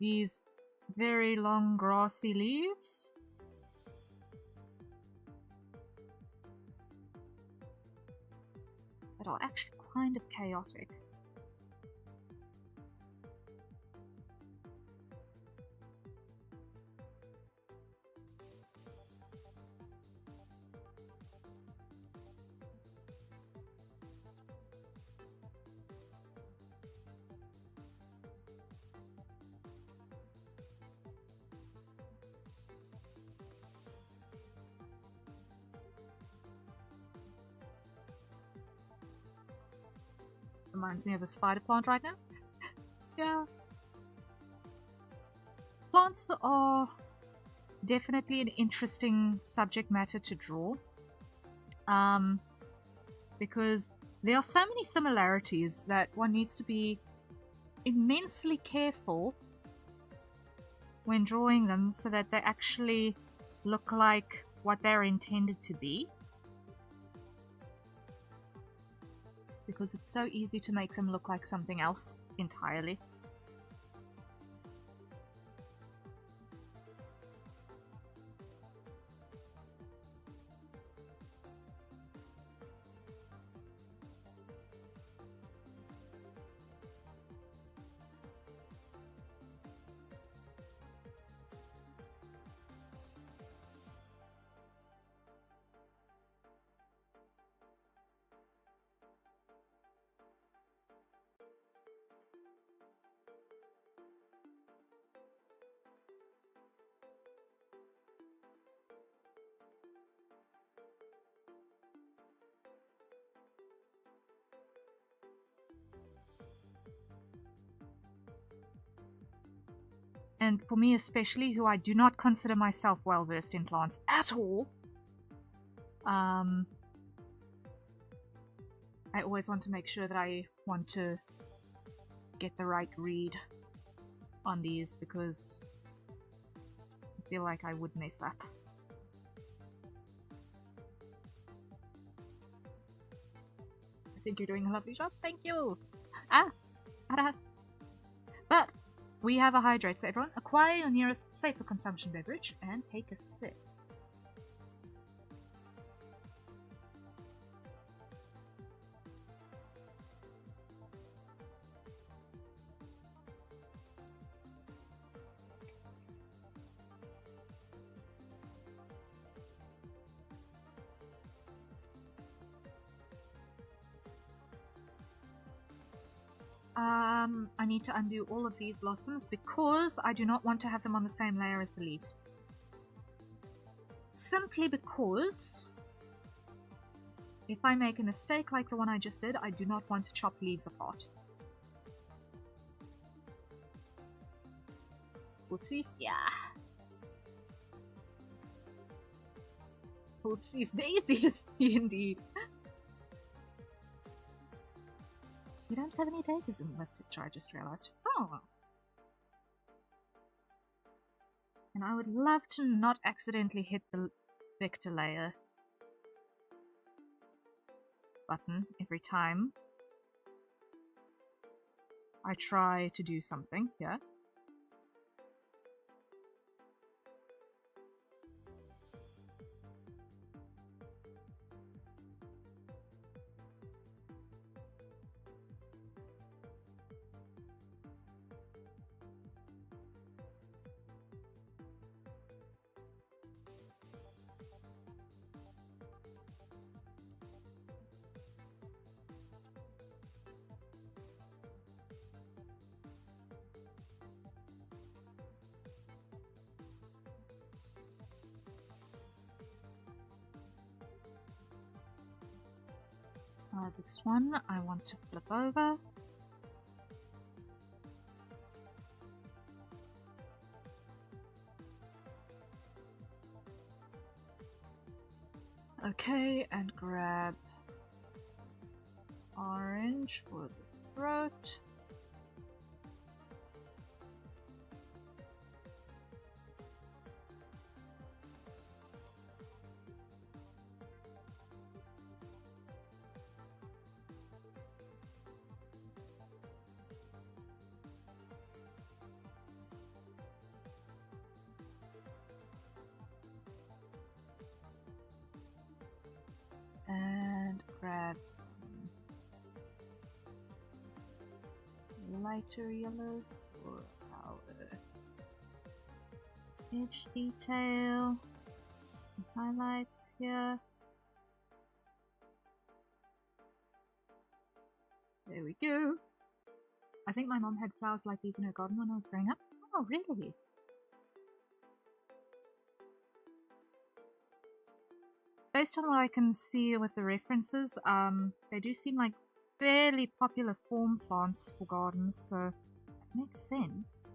these very long grassy leaves. That are actually kind of chaotic. Reminds me of a spider plant right now. Yeah. Plants are definitely an interesting subject matter to draw. Because there are so many similarities that one needs to be immensely careful when drawing them so that they actually look like what they're intended to be. Because it's so easy to make them look like something else entirely. and for me especially, who I do not consider myself well versed in plants at all, I always want to make sure that I want to get the right read on these, because I feel like I would mess up. I think you're doing a lovely job. Thank you. But we have a hydrate, so everyone acquire your nearest safer consumption beverage and take a sip. I need to undo all of these blossoms because I do not want to have them on the same layer as the leaves. Simply because if I make a mistake like the one I just did, I do not want to chop leaves apart. Whoopsies, yeah. Whoopsies daisies, indeed. We don't have any daisies in this picture, I just realized. Oh. And I would love to not accidentally hit the vector layer button every time I try to do something here. This one I want to flip over. Okay, and grab some orange for the throat. And grab some lighter yellow for our edge detail. Some highlights here. There we go. I think my mom had flowers like these in her garden when I was growing up. Oh, really? Based on what I can see with the references, they do seem like fairly popular form plants for gardens, so it makes sense.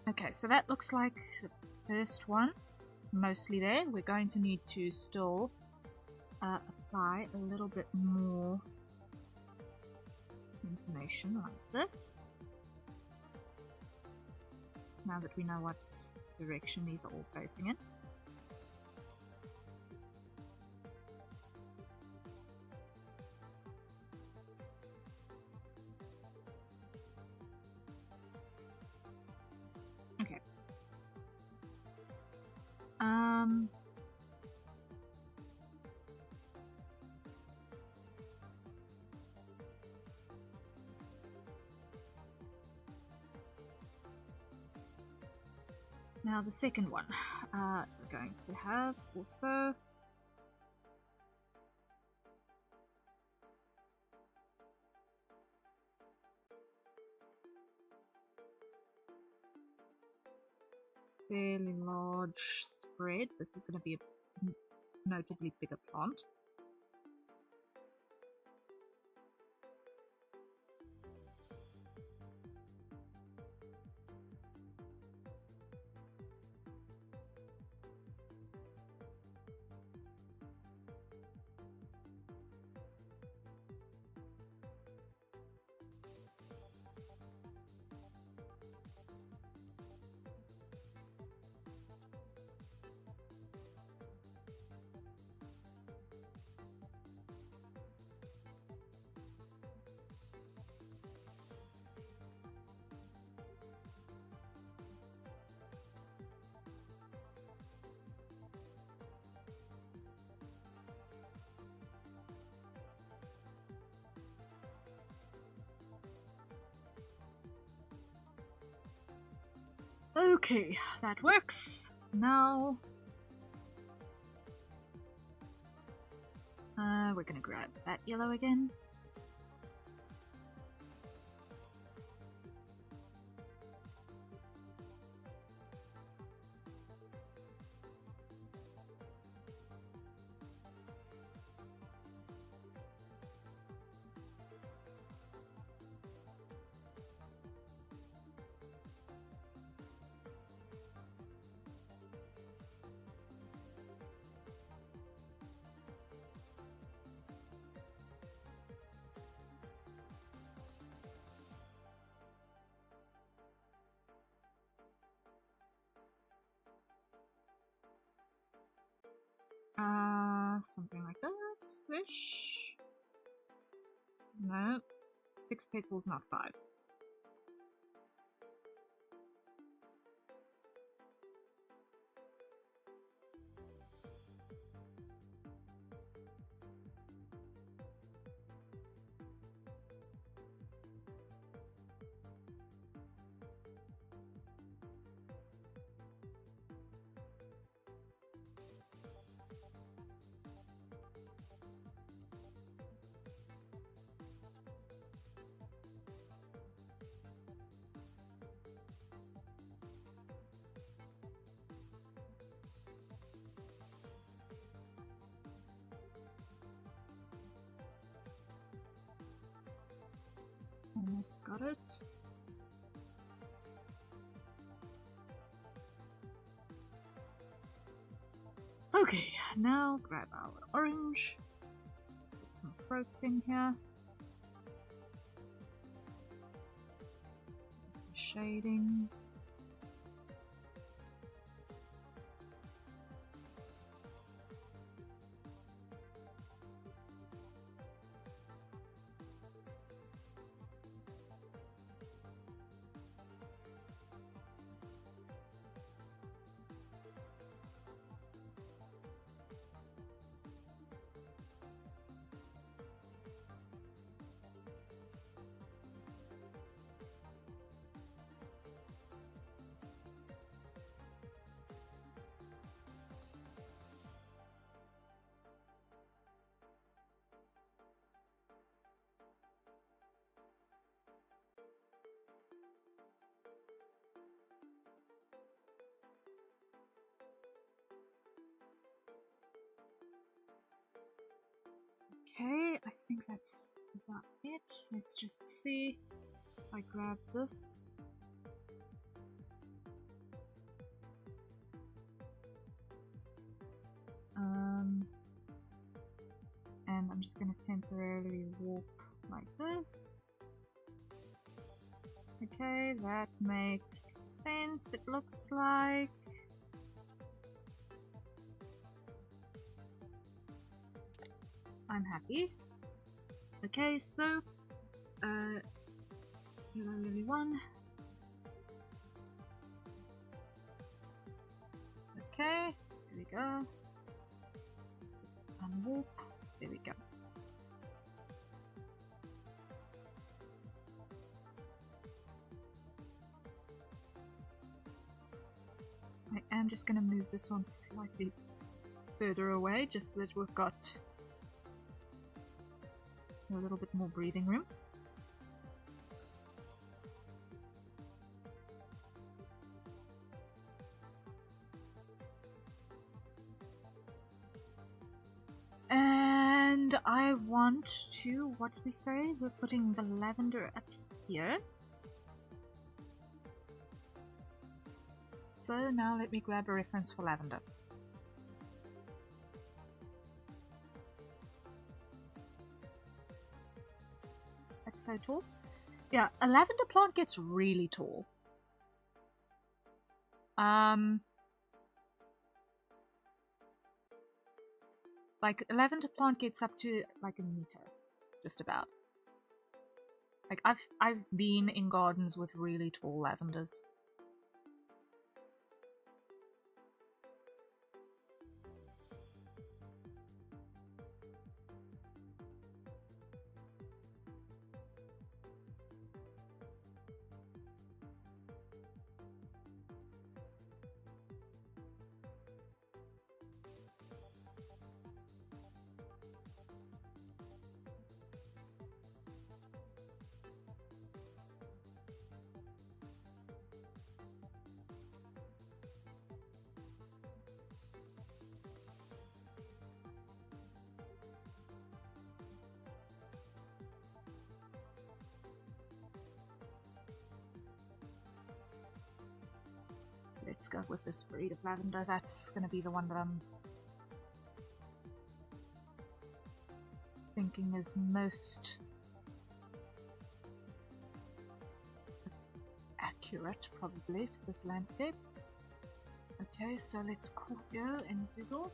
Okay, so that looks like the first one, mostly there. We're going to need to still apply a little bit more information like this. Now that we know what direction these are all facing in. Okay. Now the second one, we're going to have also fairly large spread. This is going to be a notably bigger plant. Okay, that works. Now we're gonna grab that yellow again. Something like this-ish. No, 6 petals, not 5. Almost got it. Okay, now grab our orange. Put some throats in here. Some shading. Okay, I think that's about it. Let's just see if I grab this. And I'm just going to temporarily warp like this. Okay, that makes sense, it looks like. I'm happy. Okay, so yellow lily 1. Okay, there we go. And warp. There we go. am just going to move this one slightly further away, just so that we've got a little bit more breathing room. And I want to, what did we say? We're putting the lavender up here. So now let me grab a reference for lavender. That's so tall. Yeah, a lavender plant gets really tall. Like, a lavender plant gets up to like a meter, just about. Like, I've been in gardens with really tall lavenders. Let's go with this breed of lavender. That's going to be the one that I'm thinking is most accurate, probably, to this landscape. Okay, so let's go and doodle.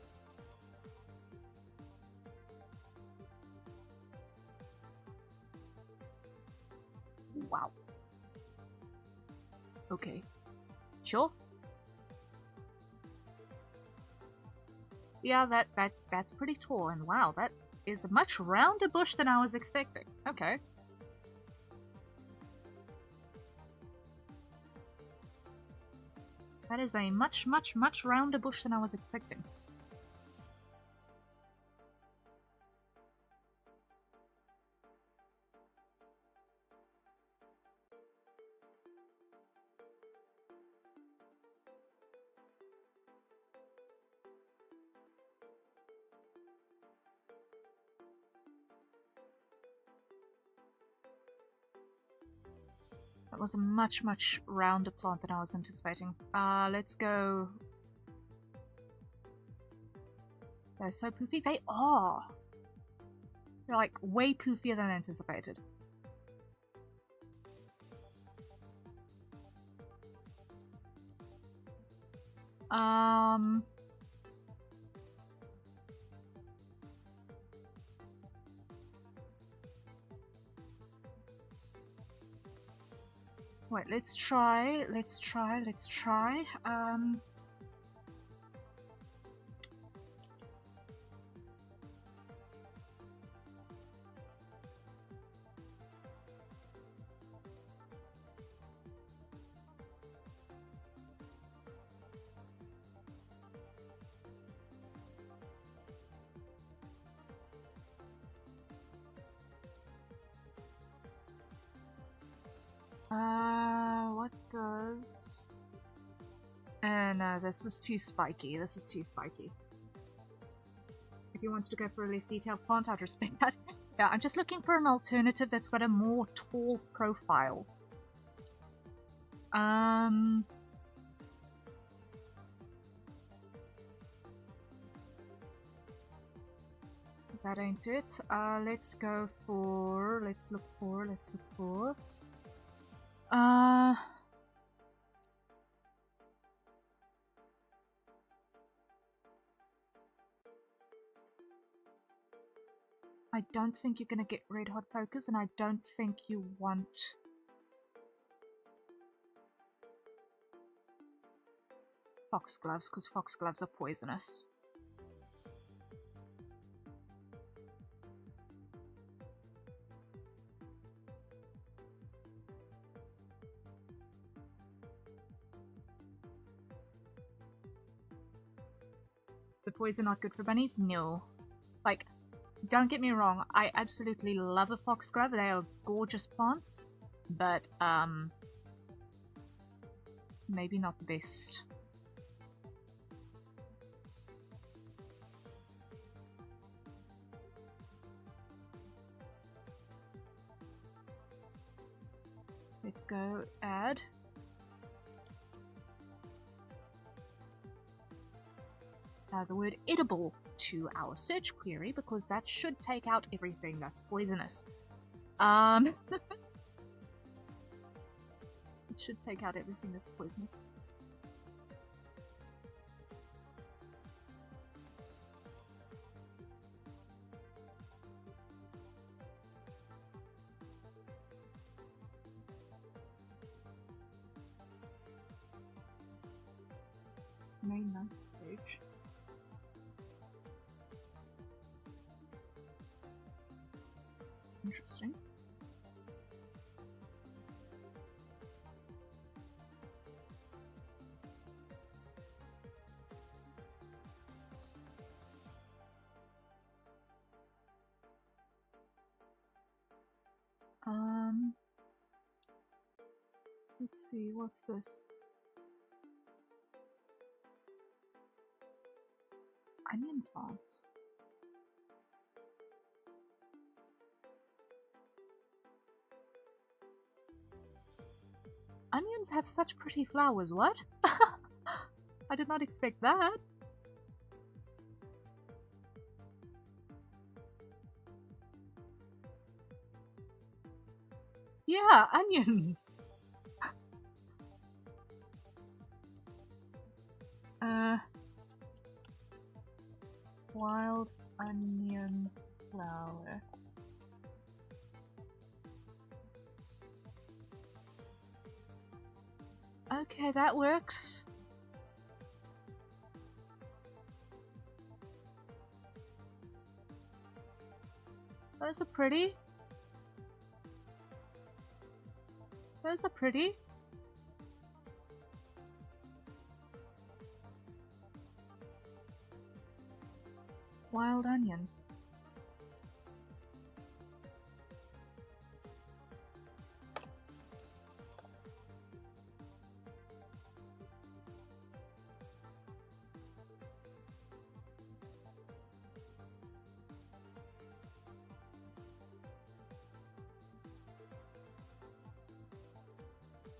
Wow. Okay. Sure. Yeah, that's pretty tall, and wow, that is a much rounder bush than I was expecting. Okay. That is a much rounder bush than I was expecting. That was a much rounder plant than I was anticipating. Let's go. They're so poofy. They are. They're like way poofier than anticipated. Wait, let's try. What does... no, this is too spiky. This is too spiky. If he wants to go for a less detailed plant, I'd respect that. Yeah, I'm just looking for an alternative that's got a more tall profile. That ain't it. Let's go for... Let's look for... I don't think you're gonna get red hot pokers, and I don't think you want... foxgloves, because foxgloves are poisonous. poison not good for bunnies? No. Like, don't get me wrong, I absolutely love a foxglove. They are gorgeous plants, but maybe not the best. Let's go add the word edible to our search query, because that should take out everything that's poisonous. It should take out everything that's poisonous. Main night stage. Interesting. Let's see, what's this? Onion plants. Onions have such pretty flowers, what? I did not expect that. Yeah, onions. Wild onion flower. Okay, that works. Those are pretty. Those are pretty. Wild onion.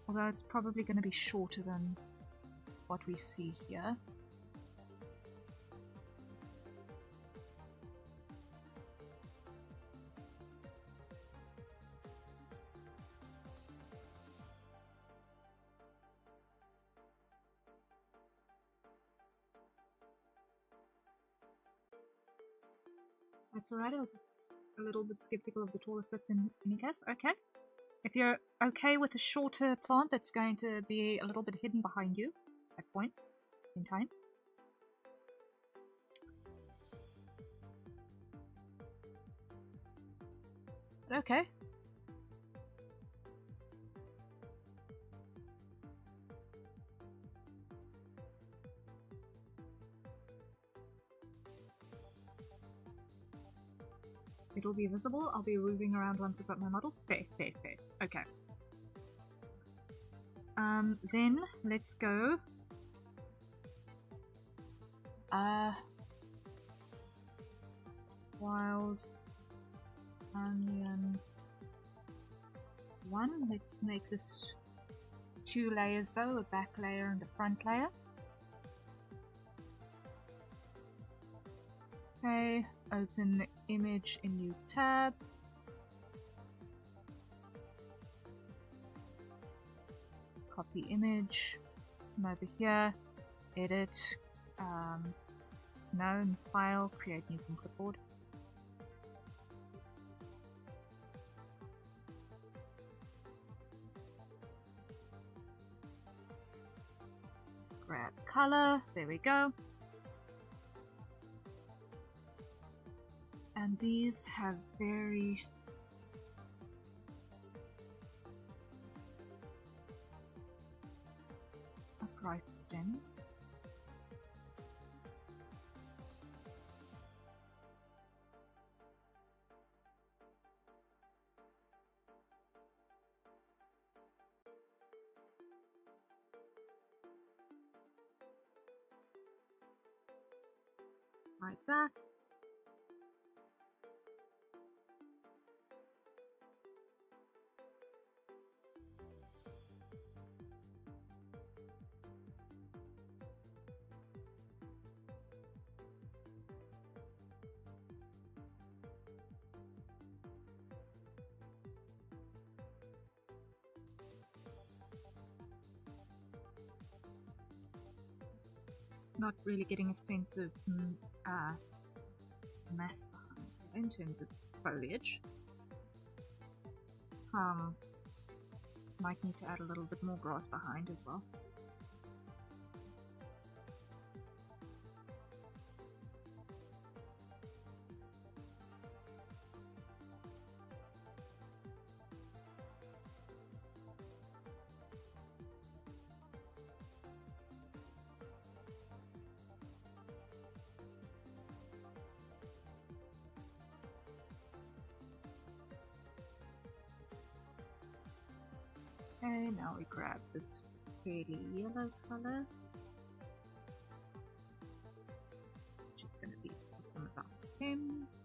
Although it's probably going to be shorter than what we see here. That's alright, I was a little bit skeptical of the tallest bits in any case. Okay. If you're okay with a shorter plant that's going to be a little bit hidden behind you at points in time. But okay. It'll be visible. I'll be moving around once I've got my model. Fair. Okay. Then let's go. Wild onion 1. Let's make this 2 layers though, a back layer and a front layer. Okay, open image in new tab. Copy image, come over here, edit, no, file, create new from clipboard. Grab color, there we go. And these have very upright stems. like that. Not really getting a sense of mass behind it in terms of foliage. Might need to add a little bit more grass behind as well. Okay, now we grab this fairly yellow color, which is going to be for some of our stems.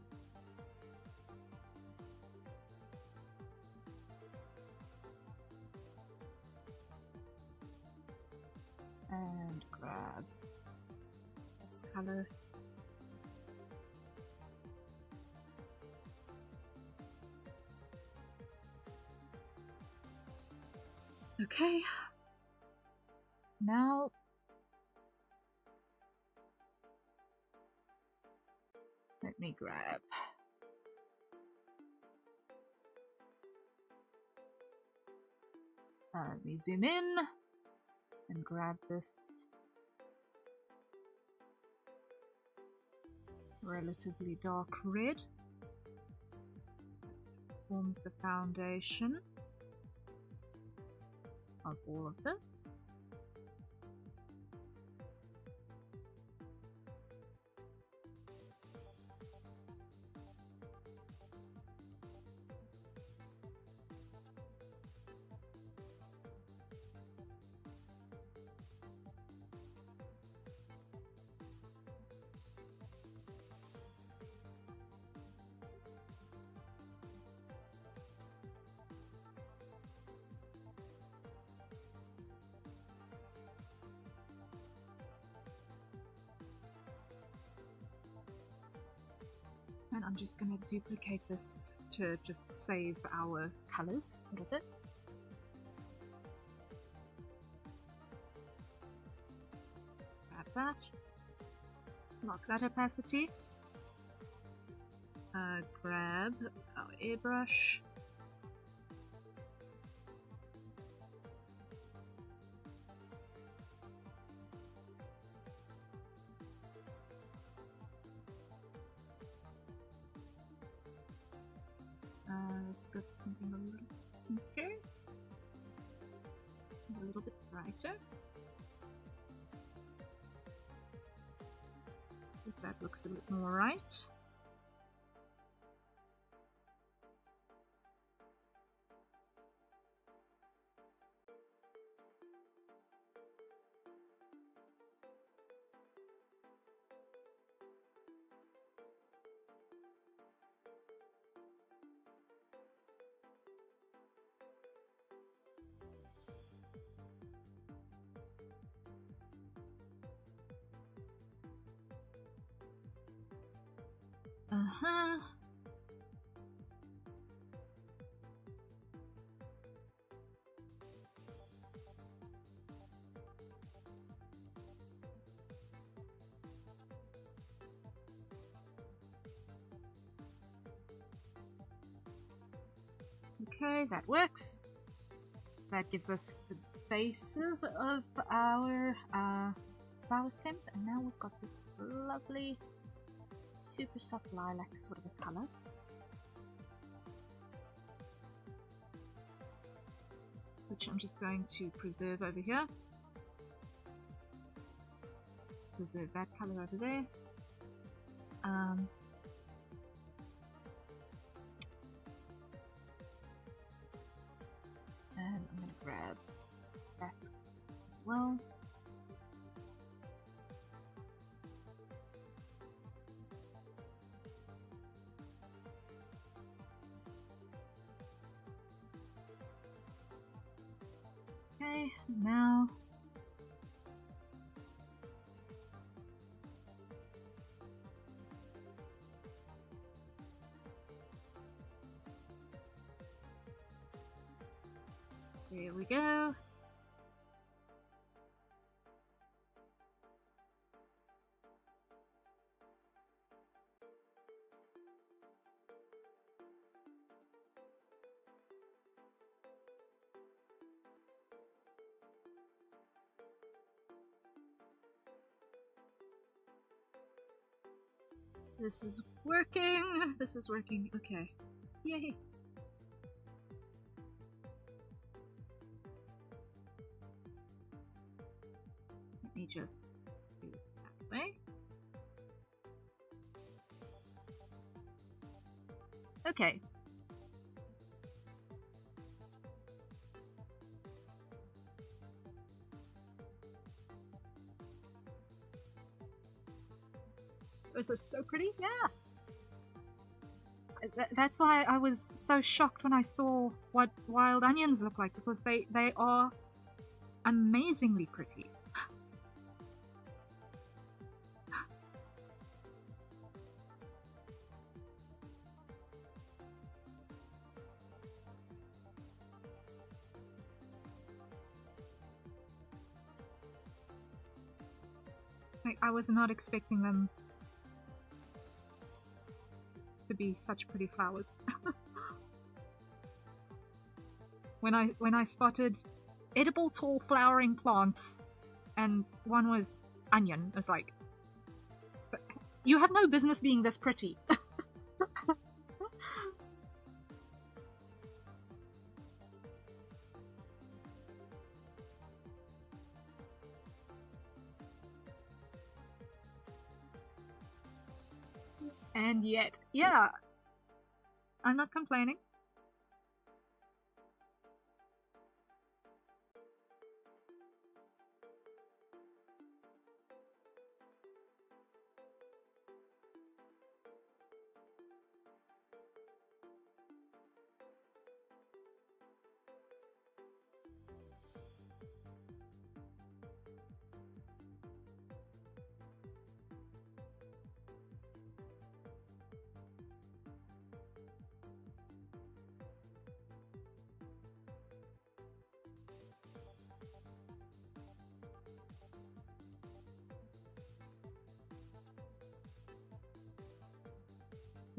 And grab this color. Okay, now let me grab we zoom in and grab this relatively dark red. Forms the foundation of all of this. And I'm just going to duplicate this to just save our colors a little bit. Grab that. Lock that opacity. Grab our airbrush. Let's go for something a little pinker, a little bit brighter. Because that looks a bit more right. Okay, that works. That gives us the bases of our flower stems, and now we've got this lovely super soft lilac sort of a color. Which I'm just going to preserve over here. Preserve that color over there. And I'm going to grab that as well. Okay, now... There we go. This is working. This is working. Okay. Yay. Let me just do it that way. Okay. Those are so pretty. Yeah. That's why I was so shocked when I saw what wild onions look like, because they are amazingly pretty. I was not expecting them to be such pretty flowers. When I spotted edible tall flowering plants and one was onion, I was like, but you have no business being this pretty. And yet, yeah, I'm not complaining.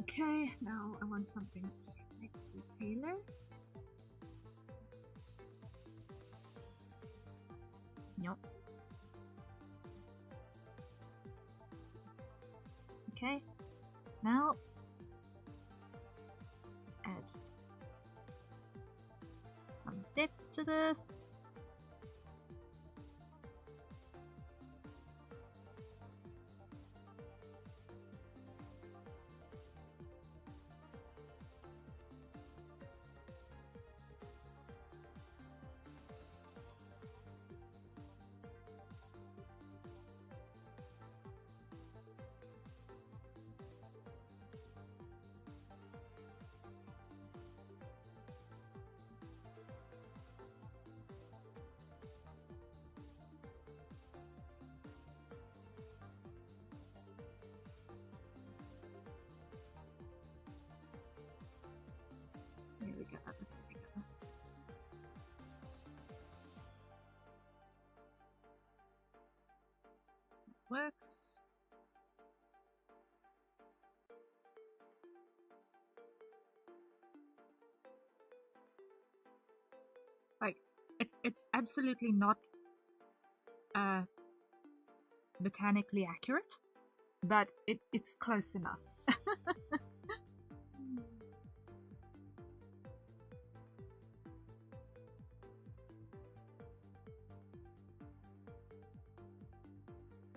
Okay, now I want something slightly paler. Nope. Okay, now add some depth to this. There we go. There we go. Works. Like, it's absolutely not botanically accurate, but it's close enough.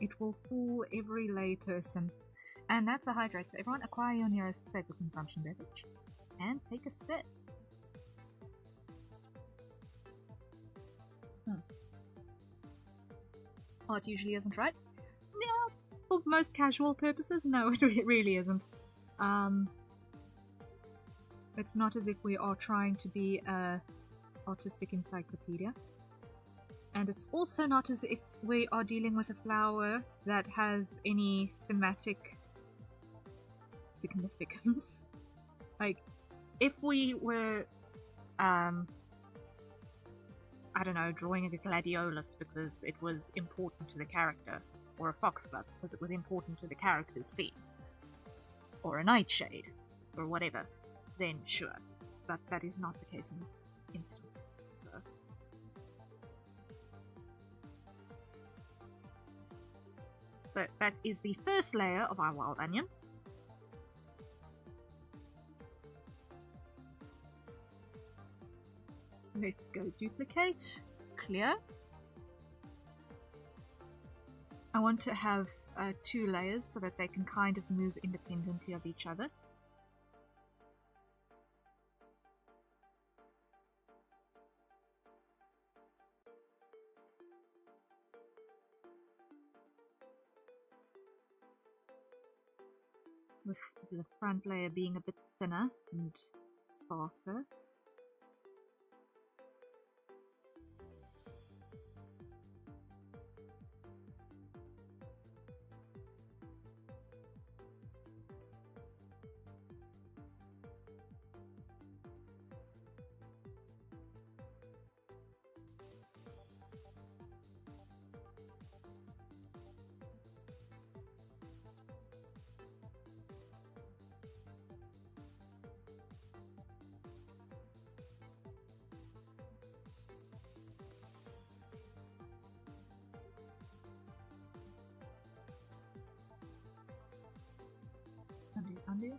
It will fool every lay person. And that's a hydrate. So everyone acquire your nearest staple consumption beverage and take a sip. Oh, it usually isn't, right? Yeah, for most casual purposes, no, it really isn't. It's not as if we are trying to be a artistic encyclopedia. And it's also not as if we are dealing with a flower that has any thematic significance. Like, if we were, I don't know, drawing a gladiolus because it was important to the character, or a foxglove because it was important to the character's theme, or a nightshade, or whatever, then sure. But that is not the case in this instance, So that is the first layer of our wild onion. Let's go duplicate, clear. I want to have 2 layers so that they can kind of move independently of each other. With the front layer being a bit thinner and sparser. Undo.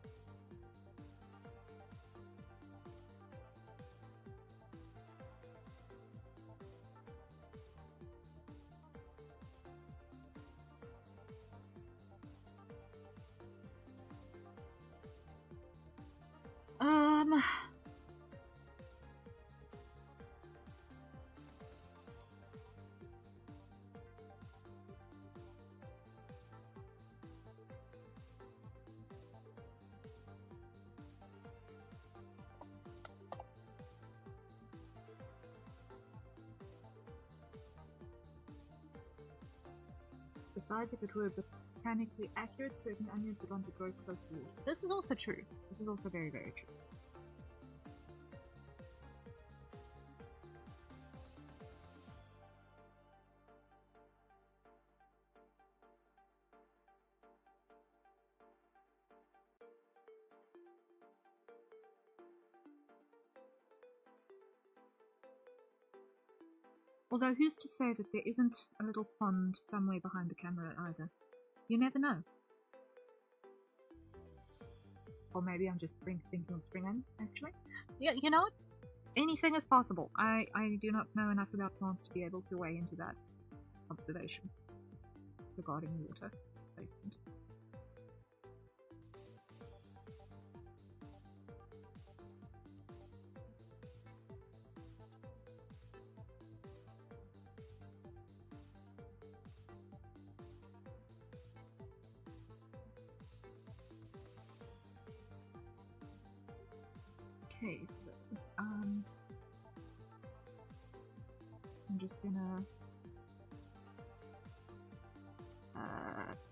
Besides, if it were botanically accurate, certain onions would want to grow close to water. This is also true. This is also very, very true. Although who's to say that there isn't a little pond somewhere behind the camera either? You never know. Or maybe I'm just thinking of spring onions, actually. Yeah, you know what? Anything is possible. I do not know enough about plants to be able to weigh into that observation regarding water placement. Okay, so I'm just gonna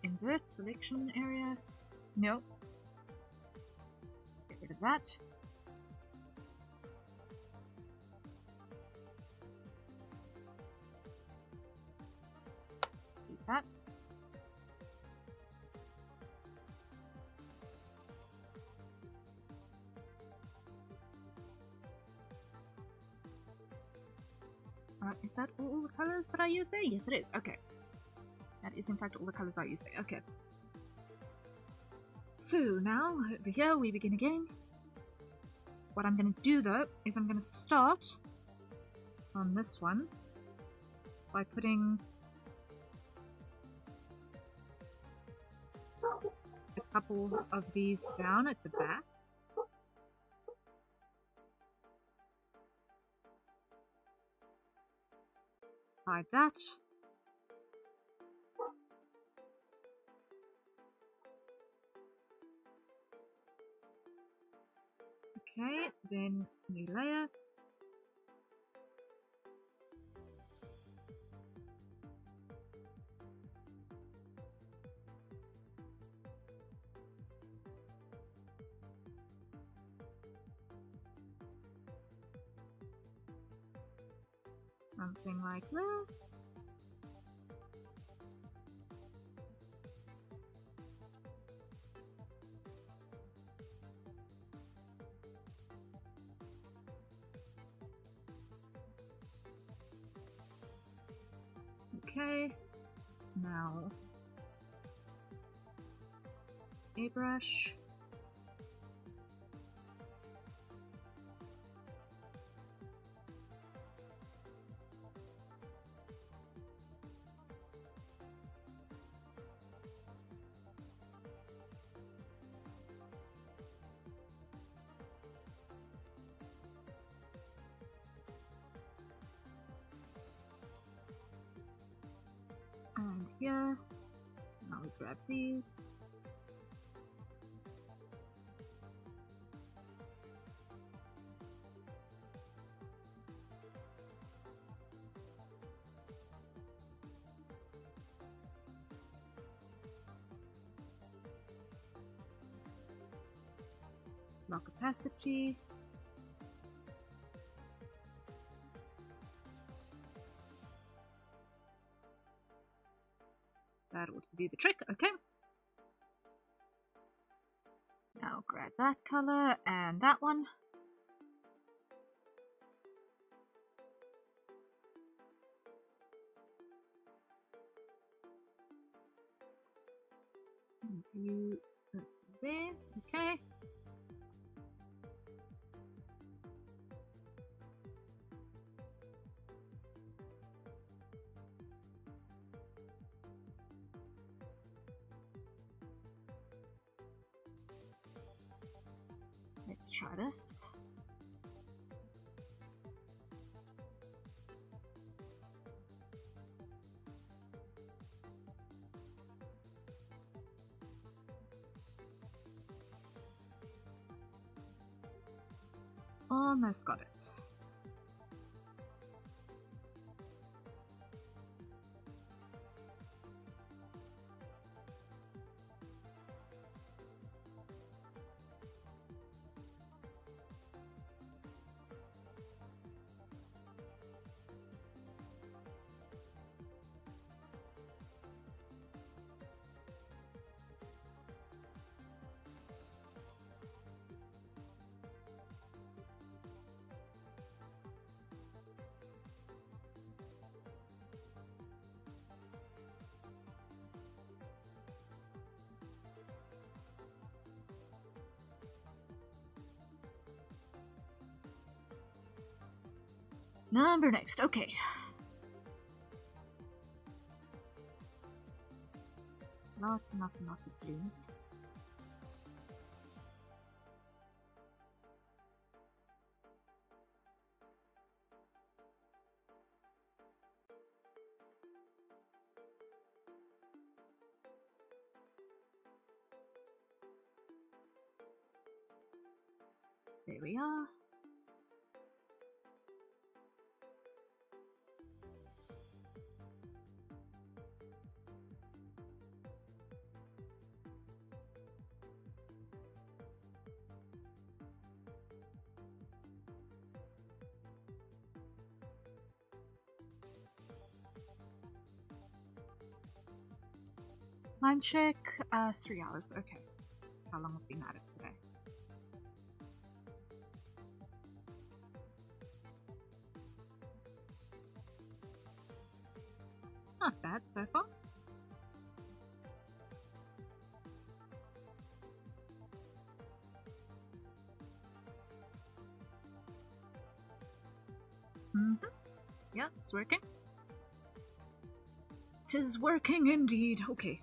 invert selection area. Nope. Get rid of that. Keep that. Is that all the colors that I use there? Yes, it is. Okay. That is in fact all the colors I use there. Okay. So now, over here, we begin again. What I'm going to do, though, is I'm going to start on this one by putting a couple of these down at the back. Like that. Okay, then new layer. something like this. Okay, now a brush. And here, now we grab these. Lock opacity. That ought to do the trick, okay. Now grab that color and that one. You there, okay. Let's try this. Almost got it. Number next, okay. Lots and lots and lots of balloons. There we are. Line check, 3 hours. Okay, that's how long I've been at it today. Not bad so far. Yeah, it's working. Tis working indeed. Okay.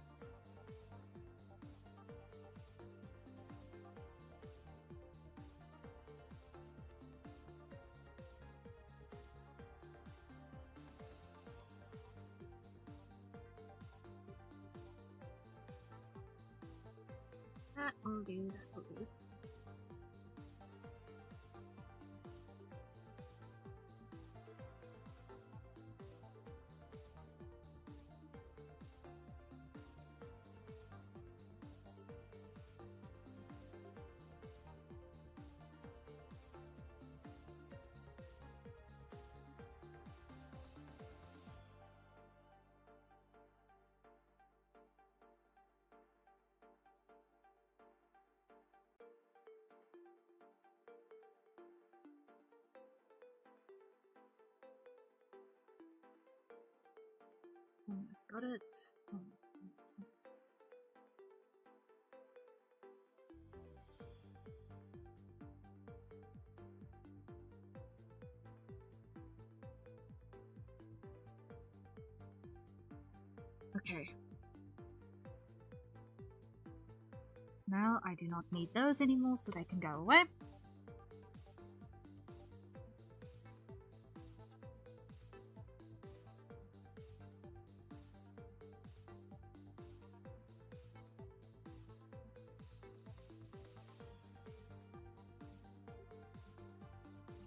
That will do, that will do. Almost got it. Almost. Okay. Now I do not need those anymore, so they can go away.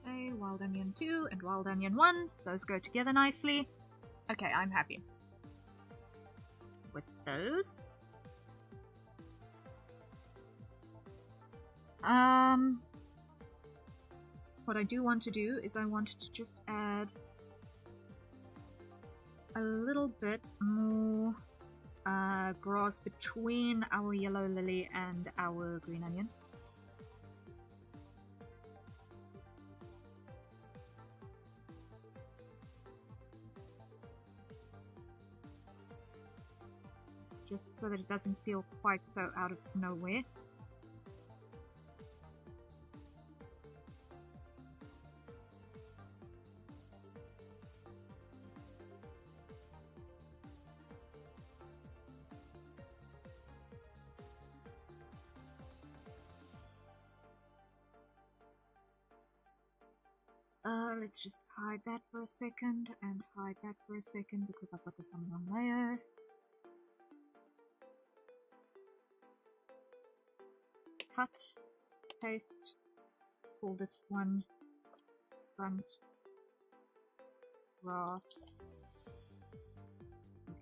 Okay, wild onion 2 and wild onion 1. Those go together nicely. Okay, I'm happy with those. What I do want to do is I want to just add a little bit more grass between our yellow lily and our green onion. Just so that it doesn't feel quite so out of nowhere. Let's just hide that for a second and hide that for a second because I've got this on one layer. Cut, paste, pull this one, front, grass.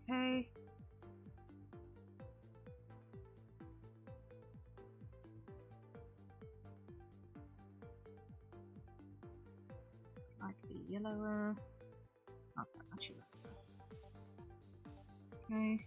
Okay. Slightly yellower, not that much yellower. Okay.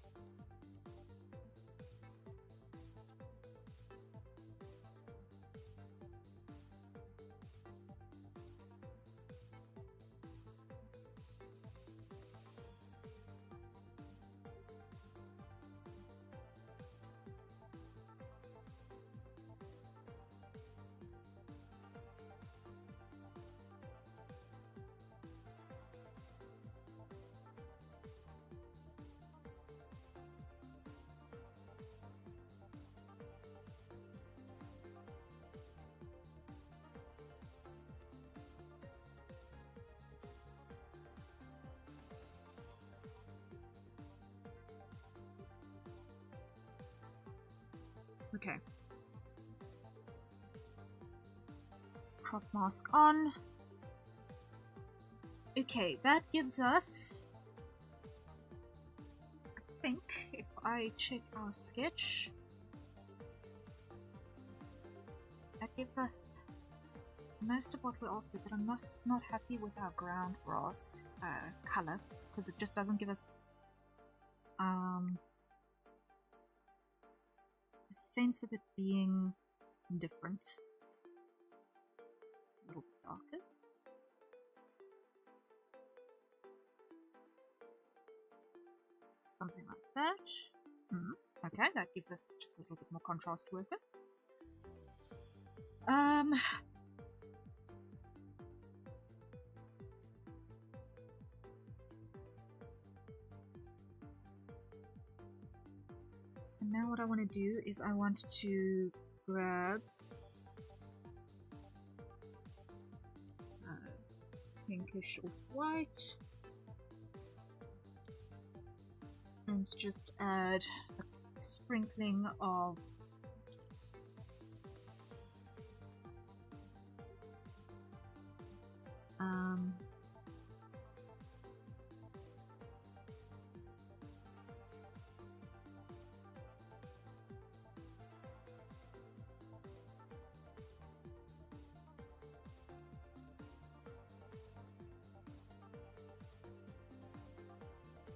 Okay. Crop mask on. Okay, that gives us, I think, if I check our sketch, that gives us most of what we're after, but I'm not happy with our ground grass color, because it just doesn't give us a sense of it being different. A little bit darker. Something like that. Okay, that gives us just a little bit more contrast to work with. And now what I want to do is I want to grab pinkish or white and just add a sprinkling of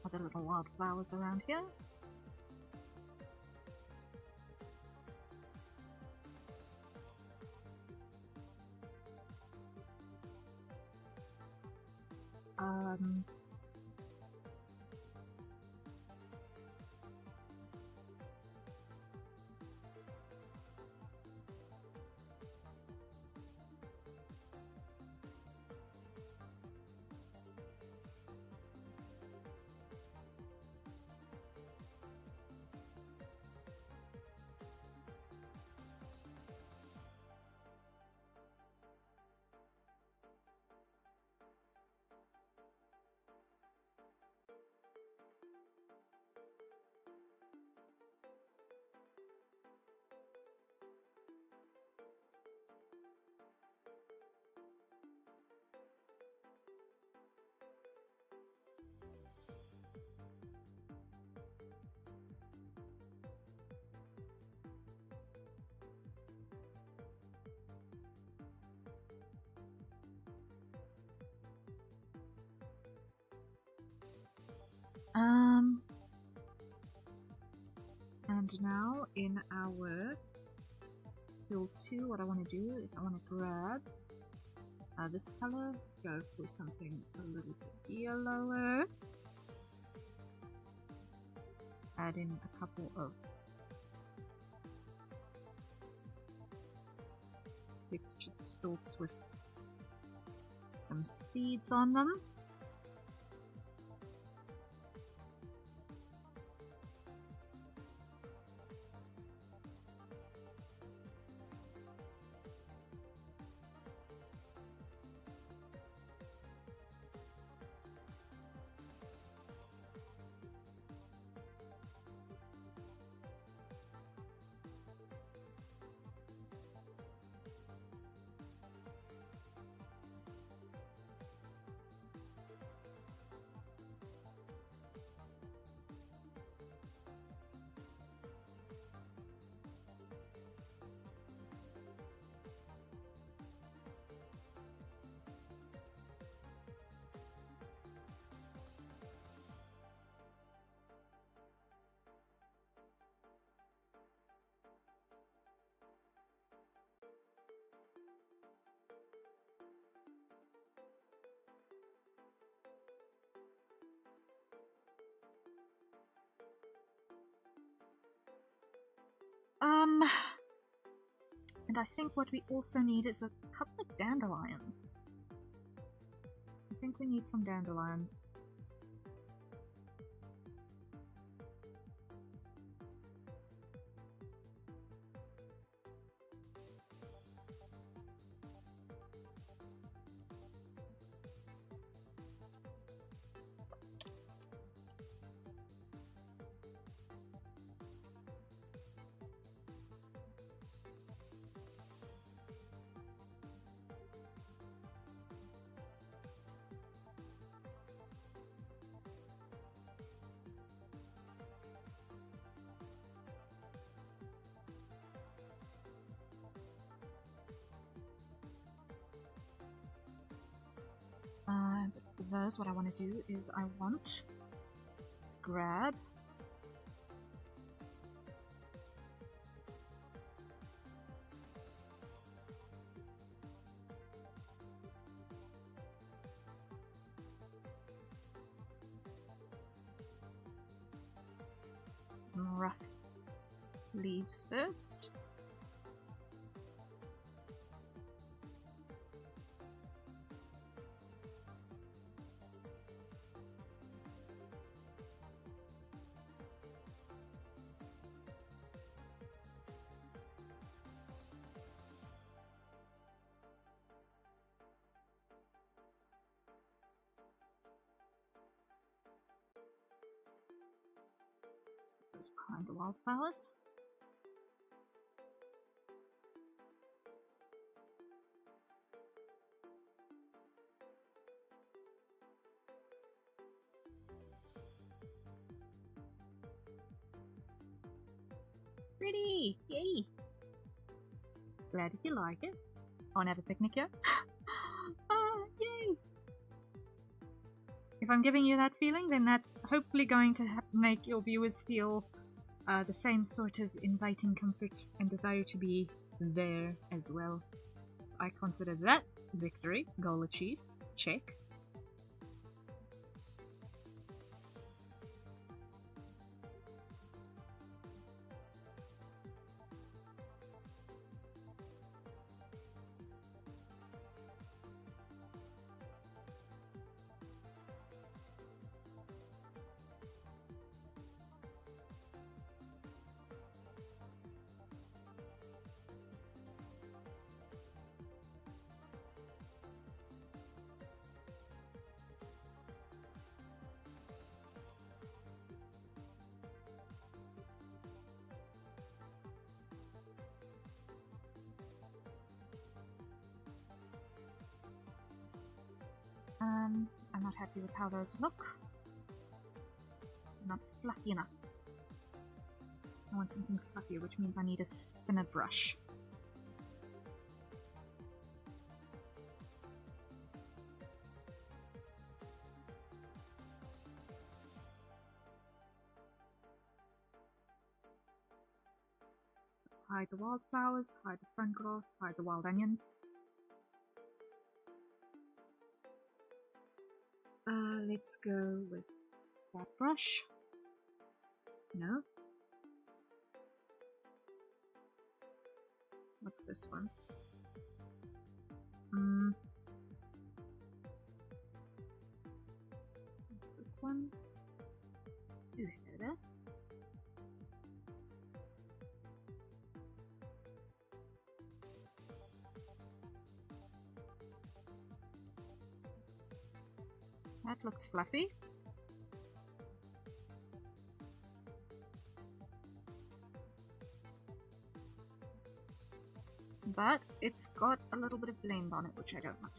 other little wildflowers around here. And now in our fill 2, what I want to do is I want to grab this color, go for something a little bit yellower, add in a couple of textured stalks with some seeds on them. And I think what we also need is a couple of dandelions. I think we need some dandelions. But for those, what I want to do is I want to grab some rough leaves first. Those behind the wildflowers. Pretty! Yay! Glad if you like it. I want to have a picnic here. Yay! If I'm giving you that feeling, then that's hopefully going to make your viewers feel the same sort of inviting comfort and desire to be there as well. So I consider that victory, goal achieved, check. I'm not happy with how those look. They're not fluffy enough. I want something fluffier, which means I need a thinner brush. hide the wildflowers, hide the front grass, hide the wild onions. Let's go with that brush. No. What's this one? What's this one? Ooh, there. That looks fluffy. But it's got a little bit of blend on it, which I don't want.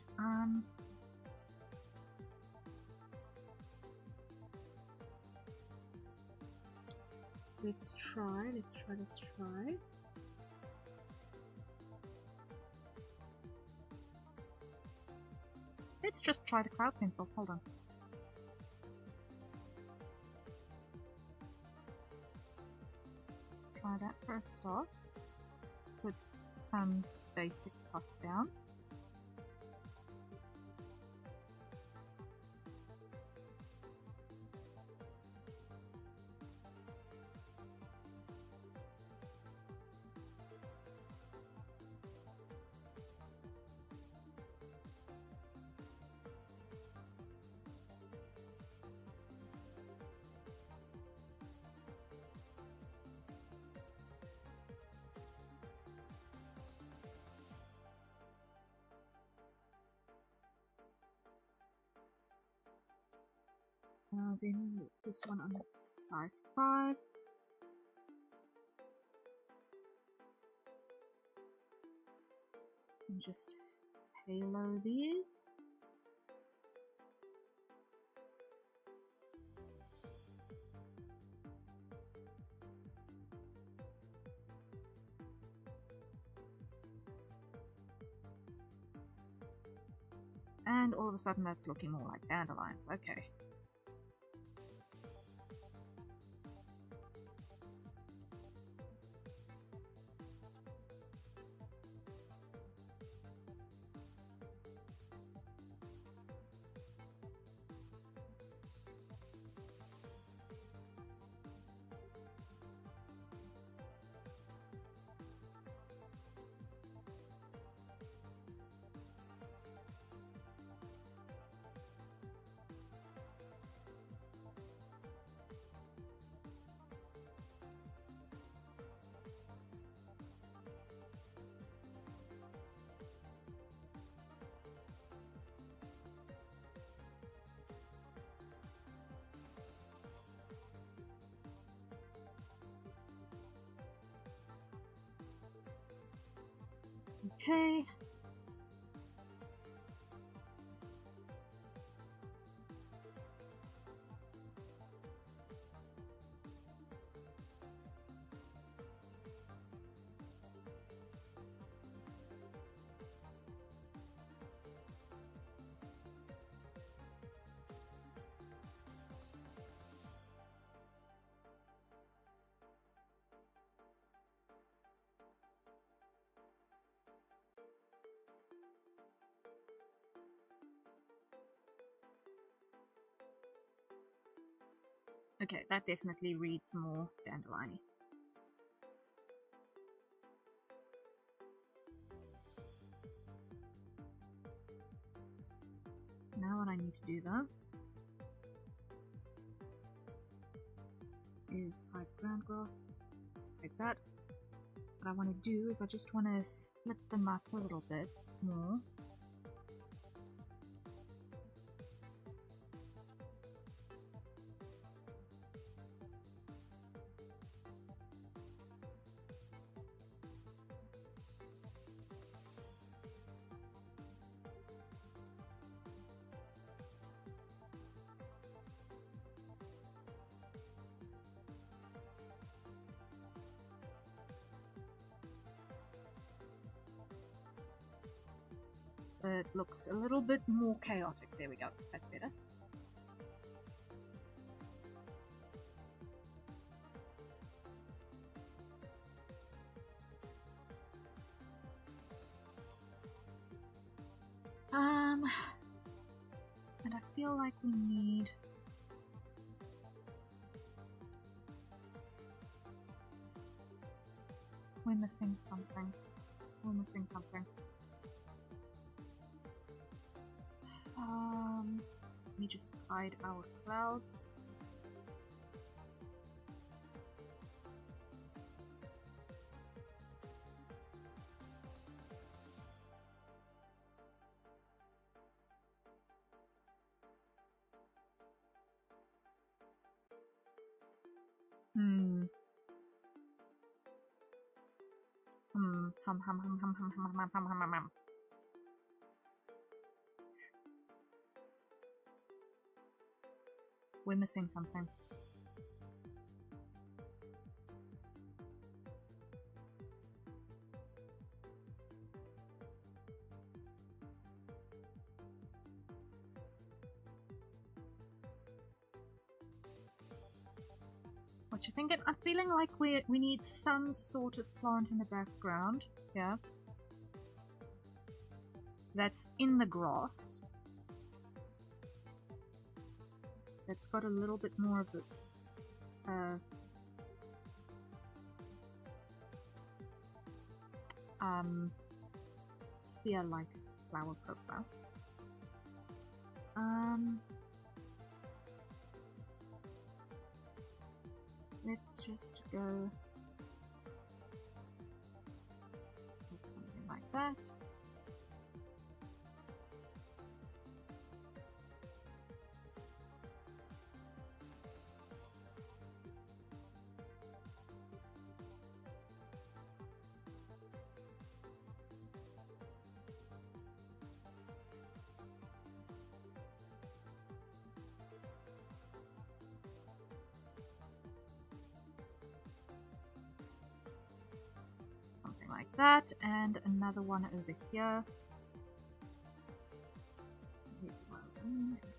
Let's try. Let's just try the cloud pencil. Hold on. Try that for a start. Put some basic puff down. Then this one on size 5. And just halo these. And all of a sudden that's looking more like dandelions. Okay. Okay. Okay, that definitely reads more dandelion-y. Now what I need to do though is hide ground glass like that. What I want to do is I just want to split them up a little bit more. It looks a little bit more chaotic. There we go. That's better. feel like we need... We're missing something. We're missing something. Let me just hide our clouds. We're missing something. What you thinking? I'm feeling like we need some sort of plant in the background. Yeah. That's in the grass. That's got a little bit more of the spear-like flower profile. Let's just go with something like that. Like that, and another one over here.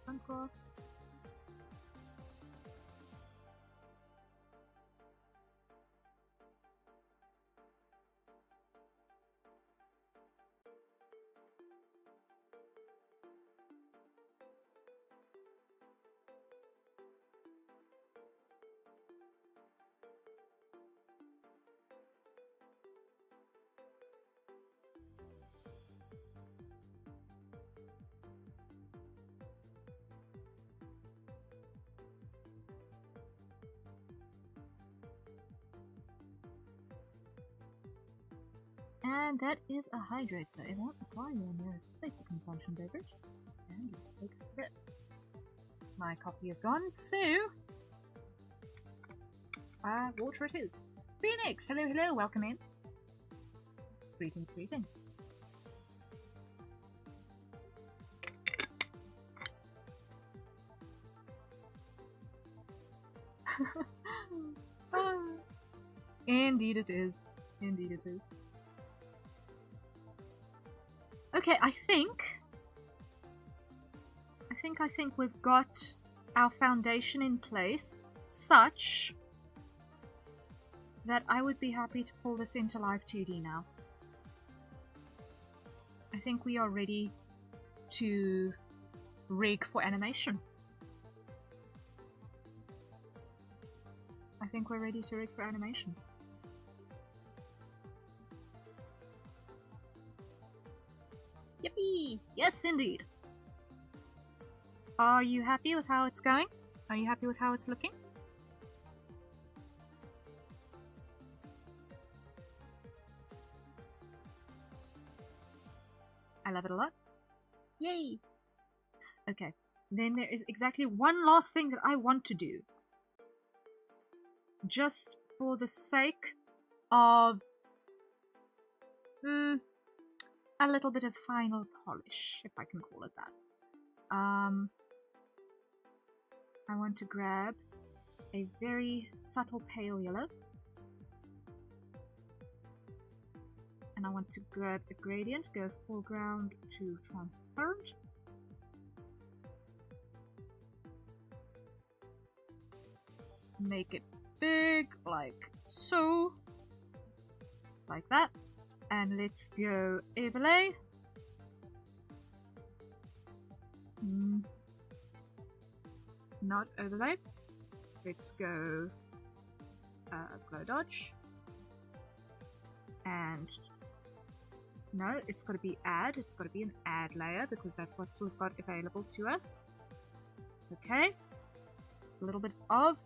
Front cross. And that is a hydrate, so it won't apply your nearest safety consumption beverage. And let's take a sip. My coffee is gone, so water it is. Phoenix, hello, hello, welcome in. Greetings, greetings. Indeed it is. Indeed it is. Okay, I think we've got our foundation in place such that I would be happy to pull this into live 2D now. I think we are ready to rig for animation. I think we're ready to rig for animation. Yippee! Yes, indeed. Are you happy with how it's going? Are you happy with how it's looking? I love it a lot. Yay! Okay, then there is exactly one last thing that I want to do. Just for the sake of a little bit of final polish, if I can call it that. I want to grab a very subtle pale yellow, and I want to grab a gradient, go foreground to transparent, make it big like so, like that, and let's go overlay. not overlay. Let's go glow dodge. And no, it's got to be add. It's got to be an add layer because that's what we've got available to us. Okay. A little bit of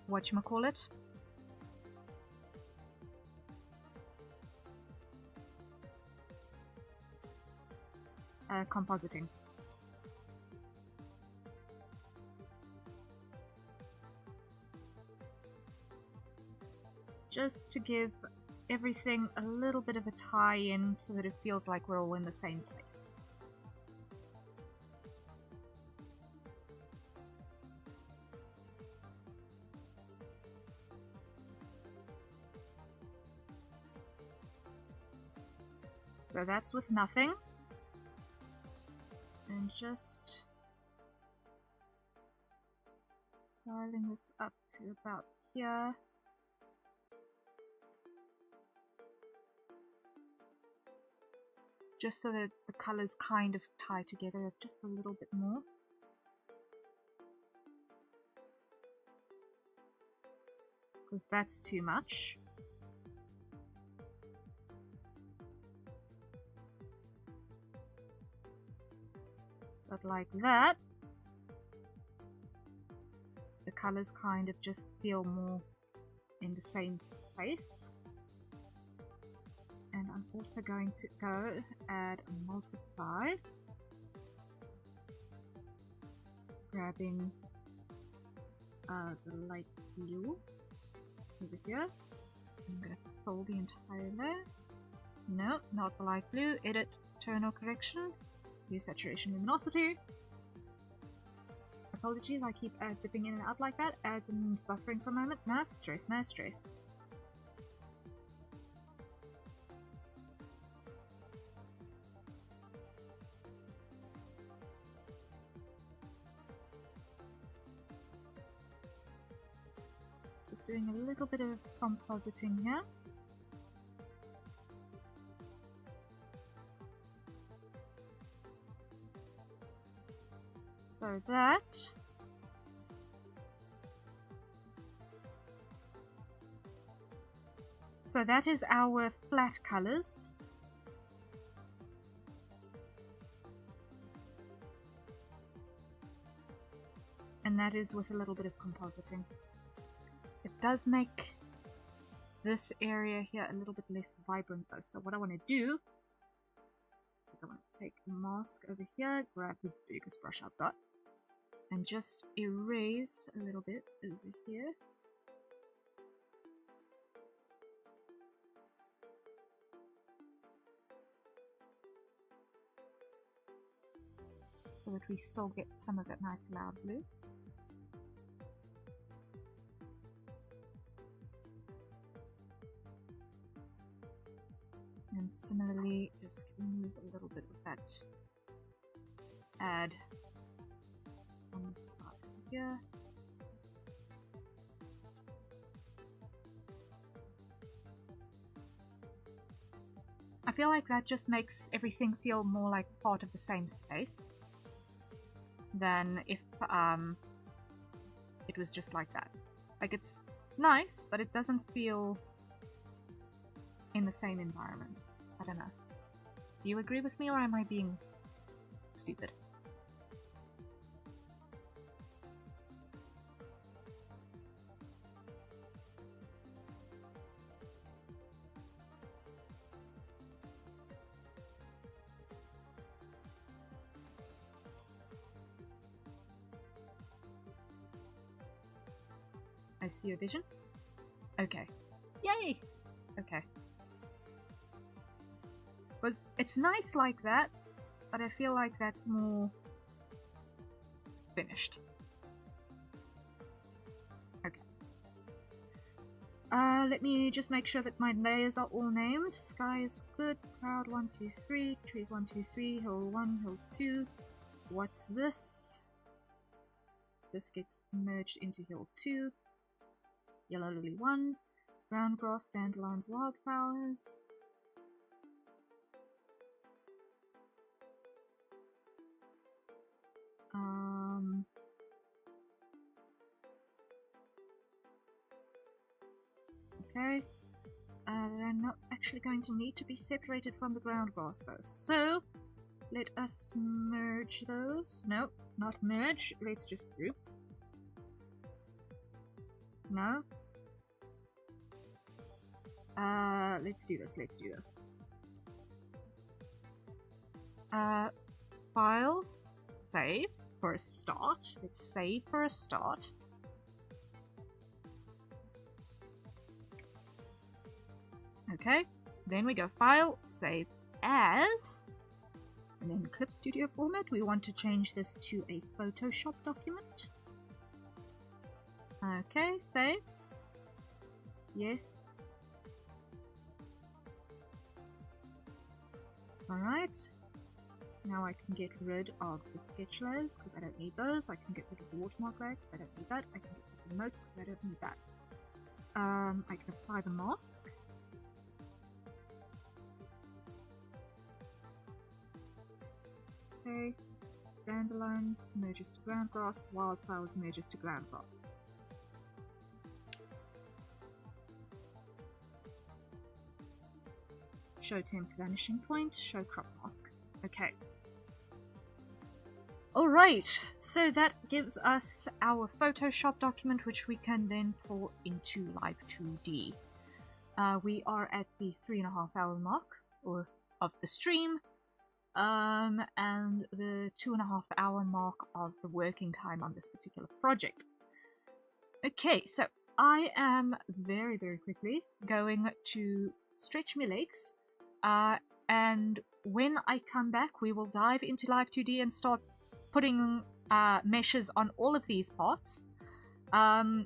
whatchamacallit? Compositing. Just to give everything a little bit of a tie-in so that it feels like we're all in the same place. So that's with nothing. And just dialing this up to about here. Just so that the colors kind of tie together just a little bit more. Because that's too much. But like that, the colors kind of just feel more in the same place. And I'm also going to go add a multiply, grabbing the light blue over here. I'm going to fill the entire layer. No, not the light blue. Edit, tonal correction, use saturation luminosity. Apologies, I keep dipping in and out like that. Adds and buffering for a moment. No stress, no stress. Just doing a little bit of compositing here. So that is our flat colors. And that is with a little bit of compositing. It does make this area here a little bit less vibrant though. So what I want to do is I want to take a mask over here, grab the biggest brush I've got, and just erase a little bit over here. So that we still get some of that nice loud blue. And similarly, just remove a little bit of that add on the side here. I feel like that just makes everything feel more like part of the same space than if it was just like that. Like, it's nice, but it doesn't feel in the same environment. I don't know. Do you agree with me, or am I being stupid? I see your vision. Okay. Yay! Okay. Because it's nice like that, but I feel like that's more finished. Okay. Let me just make sure that my layers are all named. Sky is good. Cloud 1, 2, 3. Trees 1, 2, 3. Hill 1, hill 2. What's this? This gets merged into hill 2. Yellow lily 1. Brown grass, dandelions, wildflowers. Okay. They're not actually going to need to be separated from the ground glass though. So let us merge those. No, not merge. Let's just group. No. Let's do this. Let's do this. File, save for a start. Let's save for a start. Okay, then we go File, Save As, and then Clip Studio format. We want to change this to a Photoshop document. Okay, save. Yes. Alright. Now I can get rid of the sketch layers because I don't need those. I can get rid of the watermark layer because I don't need that. I can get rid of the notes because I don't need that. I can apply the mask. Okay. Dandelions merges to ground glass. Wildflowers merges to ground glass. Show temp vanishing point. Show crop mask. Okay. Alright, so that gives us our Photoshop document, which we can then pull into Live 2D. We are at the 3.5 hour mark of the stream, and the 2.5 hour mark of the working time on this particular project. Okay, so I am very, very quickly going to stretch my legs, and when I come back, we will dive into Live 2D and start putting meshes on all of these parts,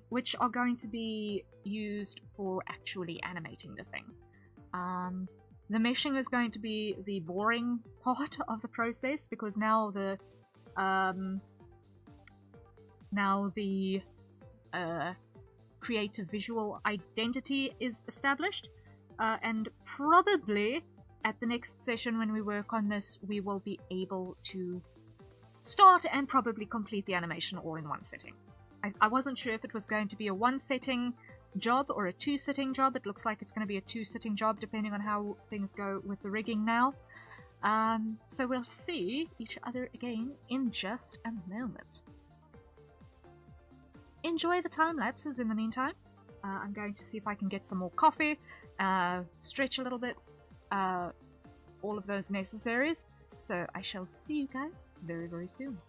which are going to be used for actually animating the thing. The meshing is going to be the boring part of the process because now the creative visual identity is established, and probably at the next session when we work on this, we will be able to start and probably complete the animation all in one sitting. I wasn't sure if it was going to be a one-sitting job or a two-sitting job. It looks like it's going to be a two-sitting job depending on how things go with the rigging now. So we'll see each other again in just a moment. Enjoy the time lapses in the meantime. I'm going to see if I can get some more coffee, stretch a little bit, all of those necessaries. So I shall see you guys very, very soon.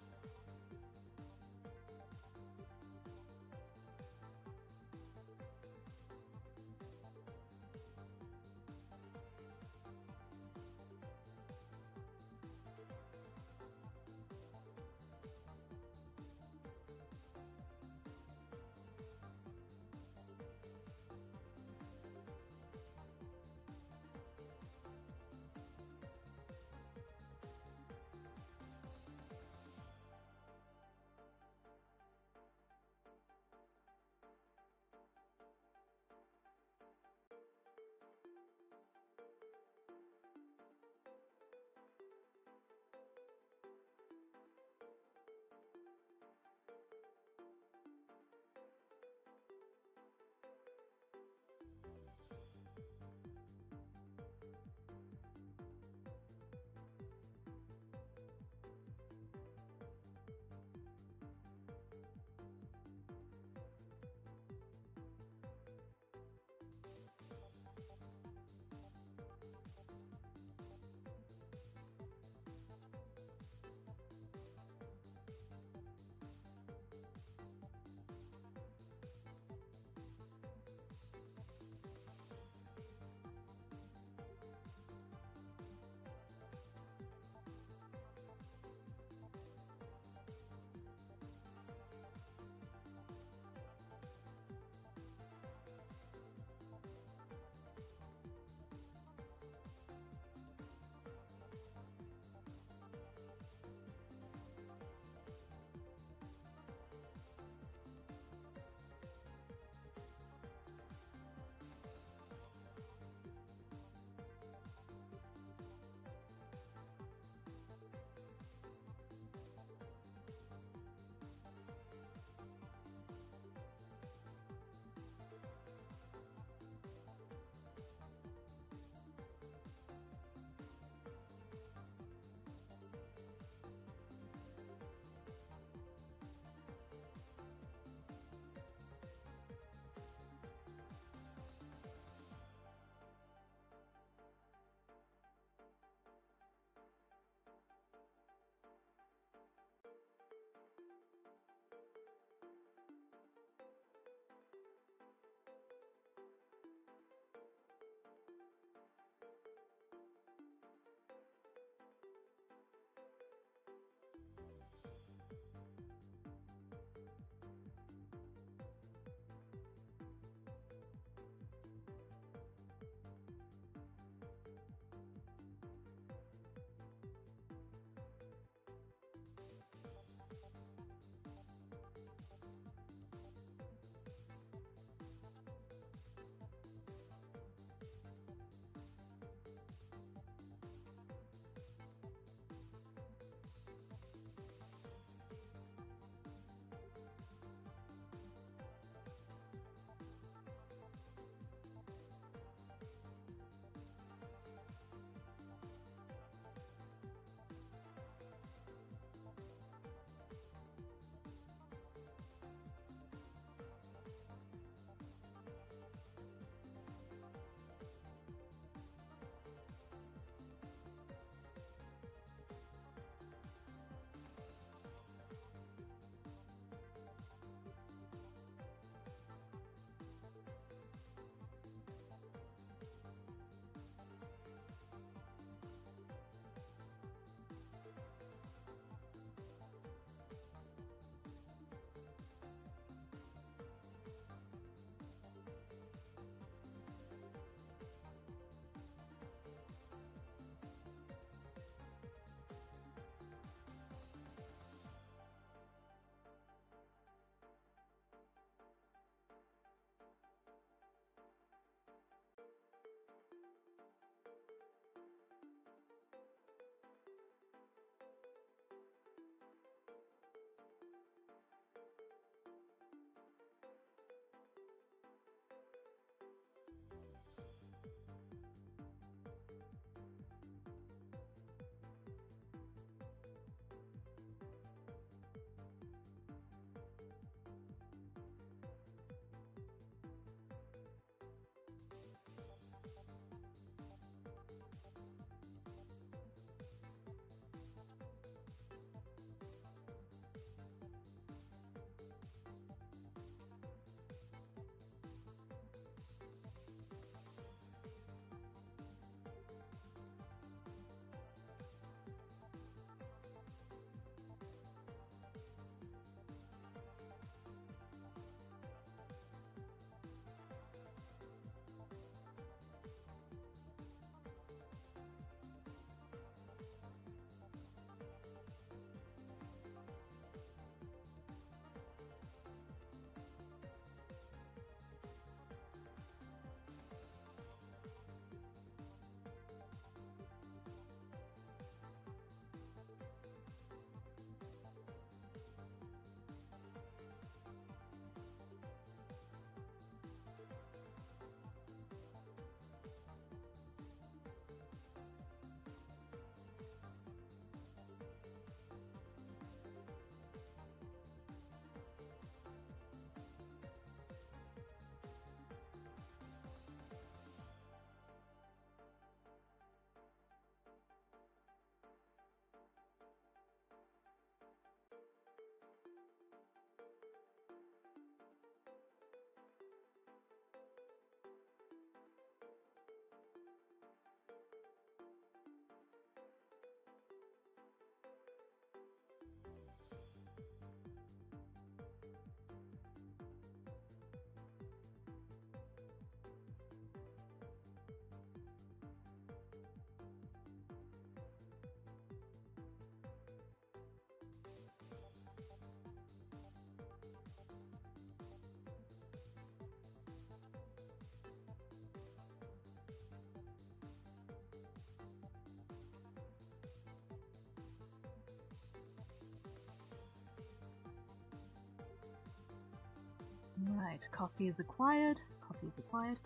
Right, copy is acquired. Copy is acquired.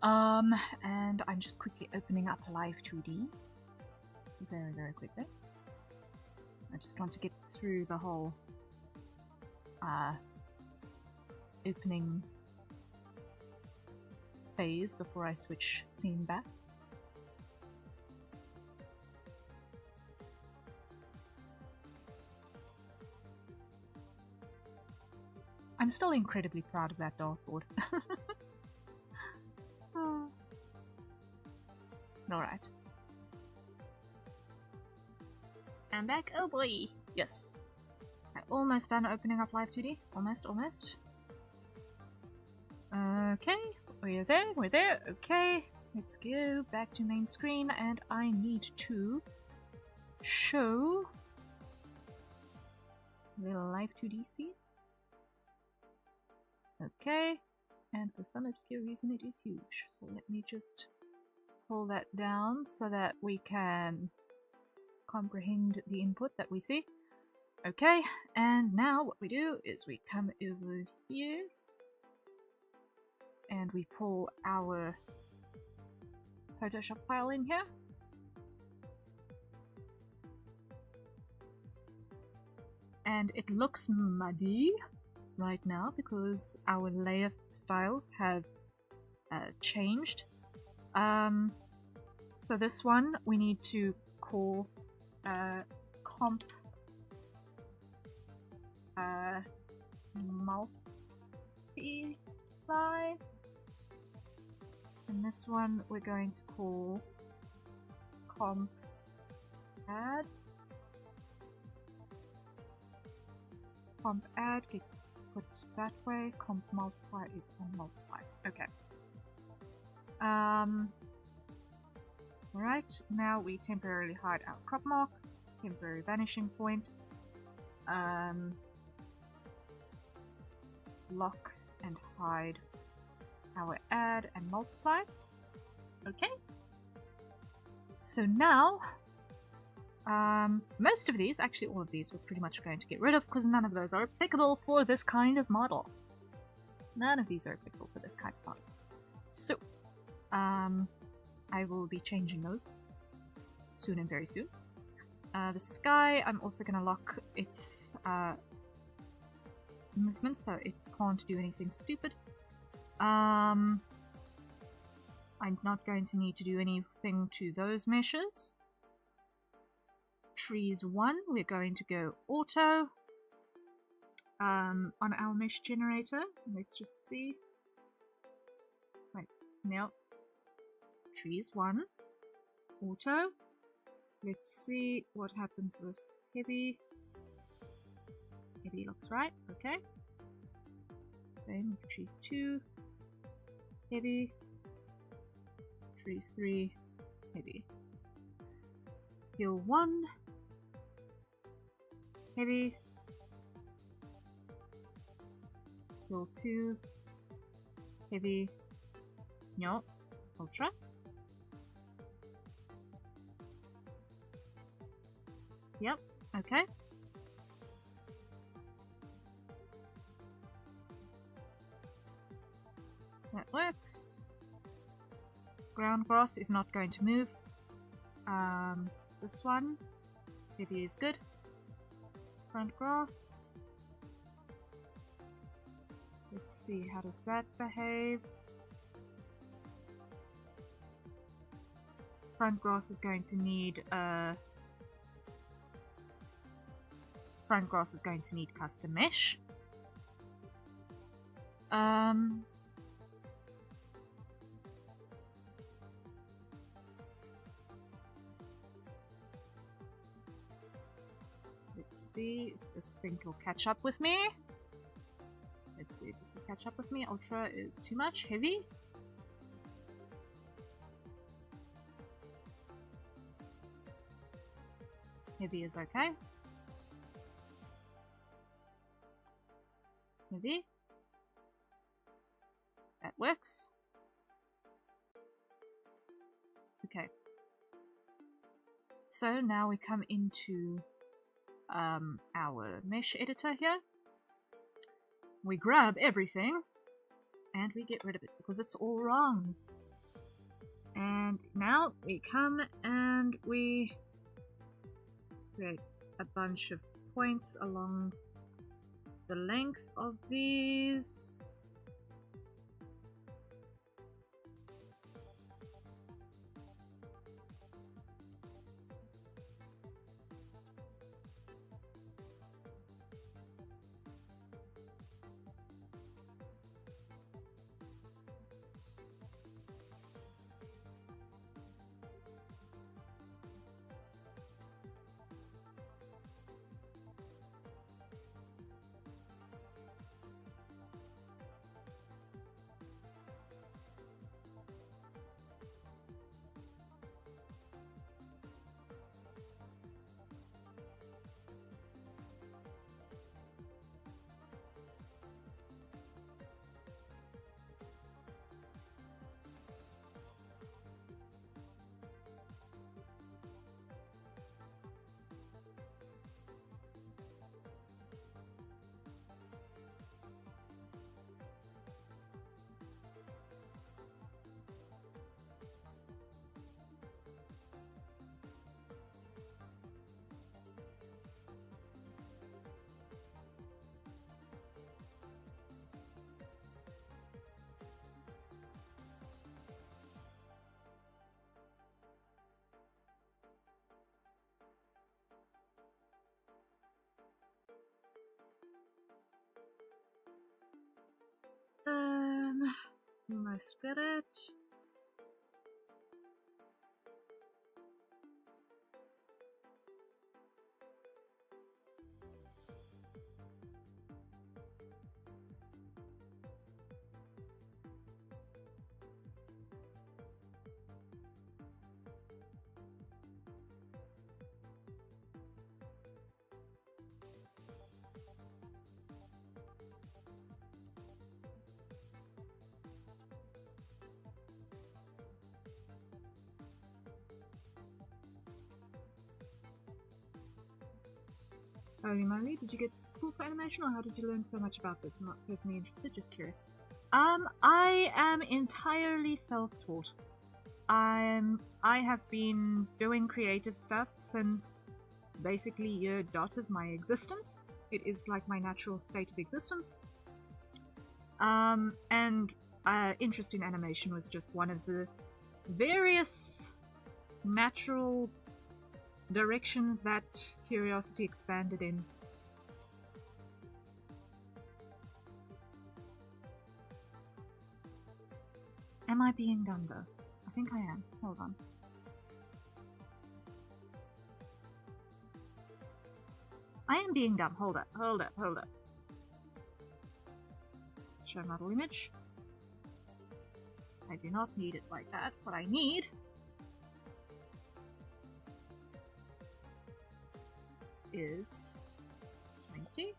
And I'm just quickly opening up Live 2D. Very, very quickly. I just want to get through the whole opening phase before I switch scene back. I'm still incredibly proud of that dartboard. Oh. Alright. I'm back. Oh boy! Yes. I'm almost done opening up Live 2D. Almost, almost. Okay. We're there. We're there. Okay. Let's go back to main screen, and I need to show the Live 2D scene. Okay. And for some obscure reason it is huge. So let me just pull that down so that we can comprehend the input that we see. Okay, and now what we do is we come over here and we pull our Photoshop file in here. And it looks muddy right now because our layer styles have changed. So this one we need to call comp multiply, and this one we're going to call comp add. Comp add gets put that way, comp multiply is unmultiply. Okay. Alright, now we temporarily hide our crop mark, temporary vanishing point, lock and hide our add and multiply. Okay. So now, most of these, actually all of these, we're pretty much going to get rid of because none of those are applicable for this kind of model. None of these are applicable for this kind of model. So, I will be changing those soon and very soon. The sky, I'm also going to lock its movement so it can't do anything stupid. I'm not going to need to do anything to those meshes. Trees 1, we're going to go auto on our mesh generator. Let's just see. Wait, no. Trees 1, auto. Let's see what happens with heavy. Heavy looks right, okay. Same with trees 2, heavy. Trees 3, heavy. Hill 1, heavy. Hill 2, heavy. No, ultra. Yep, okay. That works. Ground grass is not going to move. This one, heavy is good. Front grass. Let's see, how does that behave? Front grass is going to need front grass is going to need custom mesh. Let's see if this thing will catch up with me. Let's see if this will catch up with me. Ultra is too much. Heavy. Heavy is okay. Heavy. That works. Okay. So now we come into our mesh editor here. we grab everything and we get rid of it because it's all wrong. And now we come and we create a bunch of points along the length of these. Almost get it. Holy moly, did you get to school for animation, or how did you learn so much about this? I'm not personally interested, just curious. I am entirely self-taught. I have been doing creative stuff since basically year dot of my existence. It is like my natural state of existence. And interest in animation was just one of the various natural directions that curiosity expanded in. Am I being dumb though? I think I am. Hold on. I am being dumb. Hold up, hold up, hold up. Show model image. I do not need it like that. What I need is 20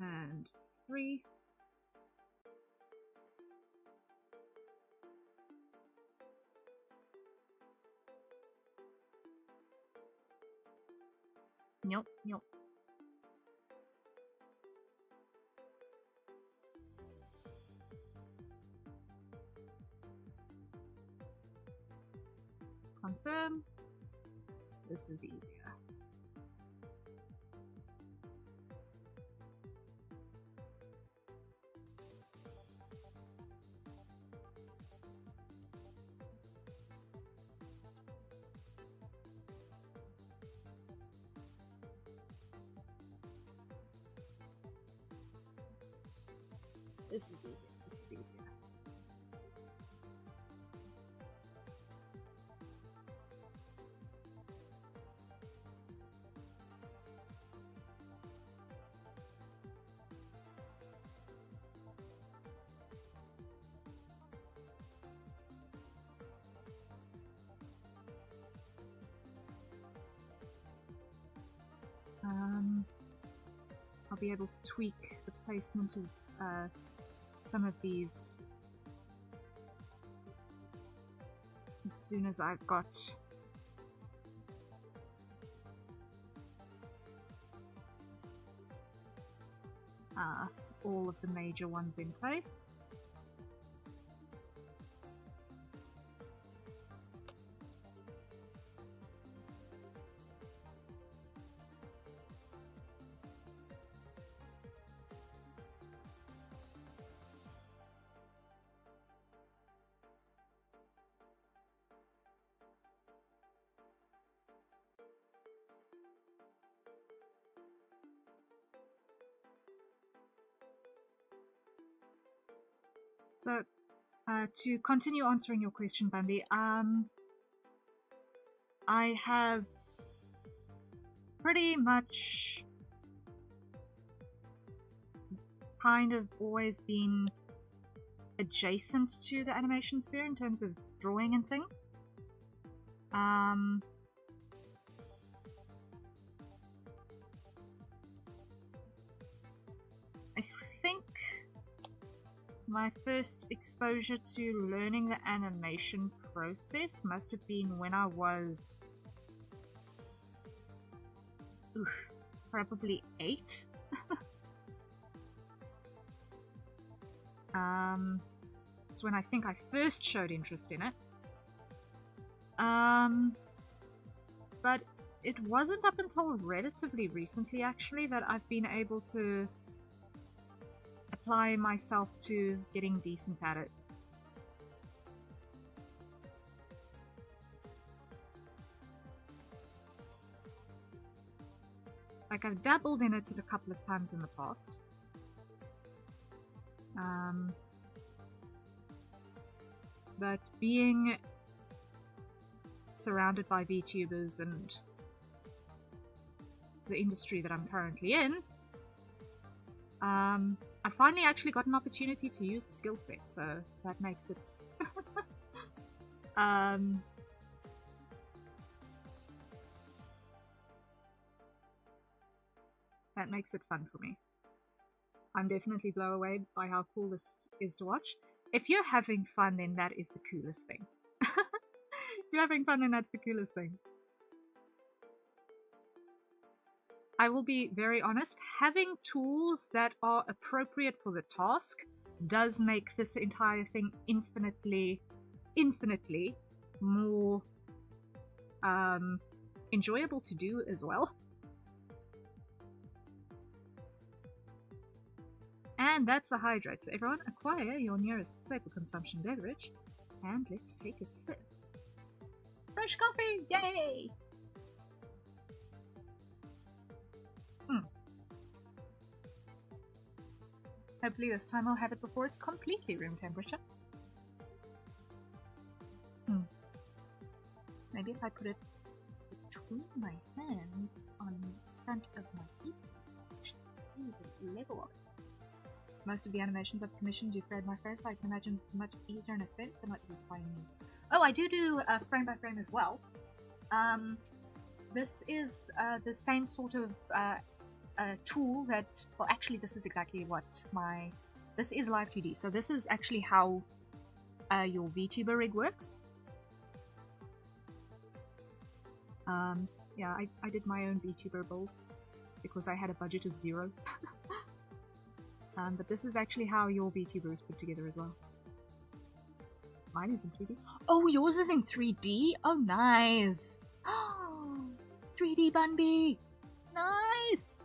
and 3. Nope, nope. Confirm. This is easier. This is easier. This is easier. I'll be able to tweak the placement of some of these as soon as I've got all of the major ones in place. So, to continue answering your question, Bambi, I have pretty much kind of always been adjacent to the animation sphere in terms of drawing and things. I think my first exposure to learning the animation process must have been when I was probably 8. It's when I think I first showed interest in it. But it wasn't up until relatively recently, actually, that I've been able to apply myself to getting decent at it. Like, I've dabbled in it a couple of times in the past. But being surrounded by VTubers and the industry that I'm currently in, I finally actually got an opportunity to use the skill set, so that makes it that makes it fun for me. I'm definitely blown away by how cool this is to watch. If you're having fun, then that is the coolest thing. If you're having fun, then that's the coolest thing. I will be very honest, having tools that are appropriate for the task does make this entire thing infinitely more enjoyable to do as well. And that's a hydrate. So everyone, acquire your nearest staple consumption beverage, and let's take a sip. Fresh coffee! Yay! Hopefully this time I'll have it before it's completely room temperature. Maybe if I put it between my hands on the front of my feet, I should see the level of it. Most of the animations I've commissioned do frame by frame, so I can imagine this is much easier in a sense than what is by music. Oh, I do frame by frame as well. This is the same sort of tool that, well, actually this is exactly what this is Live 2D, so this is actually how your VTuber rig works. Yeah, I did my own VTuber build because I had a budget of 0. But this is actually how your VTuber is put together as well. Mine is in 3D. Oh, yours is in 3D? Oh, nice! 3D Bunby! Nice!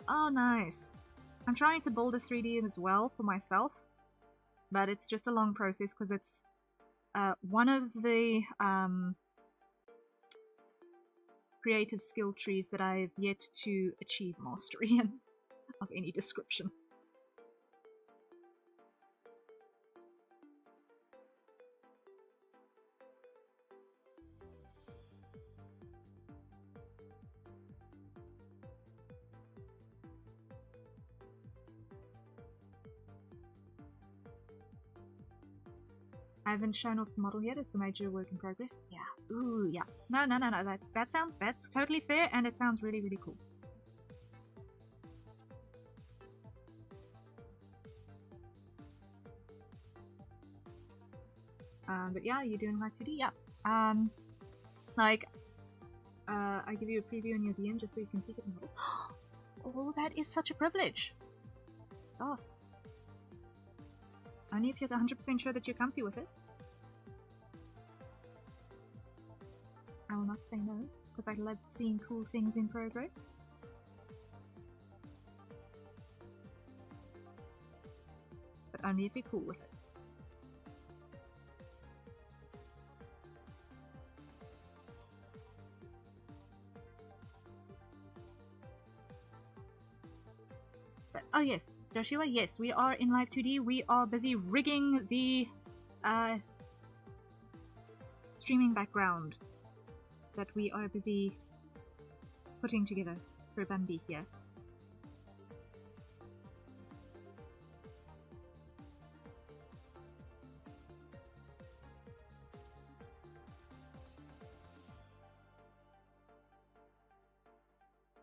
Oh, nice. I'm trying to build a 3D as well for myself, but it's just a long process because it's one of the creative skill trees that I've yet to achieve mastery in of any description. I haven't shown off the model yet, it's a major work in progress. Yeah. Ooh, yeah. No, that's totally fair, and it sounds really, really cool. But yeah, you're doing Live 2D? Yeah. I give you a preview in your DM just so you can peek at the model. Oh, that is such a privilege. Gasp. Only if you're 100% sure that you're comfy with it. I will not say no, because I love seeing cool things in progress. But only if you're cool with it. But, oh yes, Joshua, yes, we are in Live 2D. We are busy rigging the streaming background that we are busy putting together for Bambi here.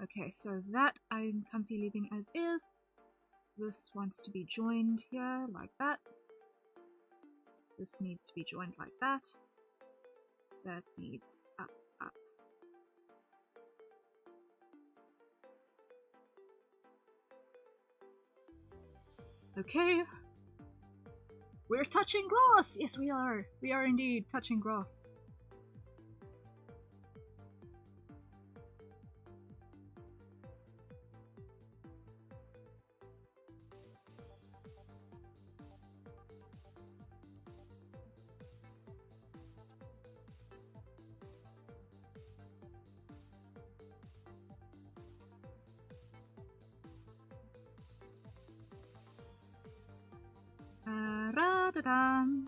Okay, so that I'm comfy leaving as is. This wants to be joined here, like that. This needs to be joined like that. That needs up, up. Okay. We're touching grass! Yes, we are. We are indeed touching grass. Ra-da-dam.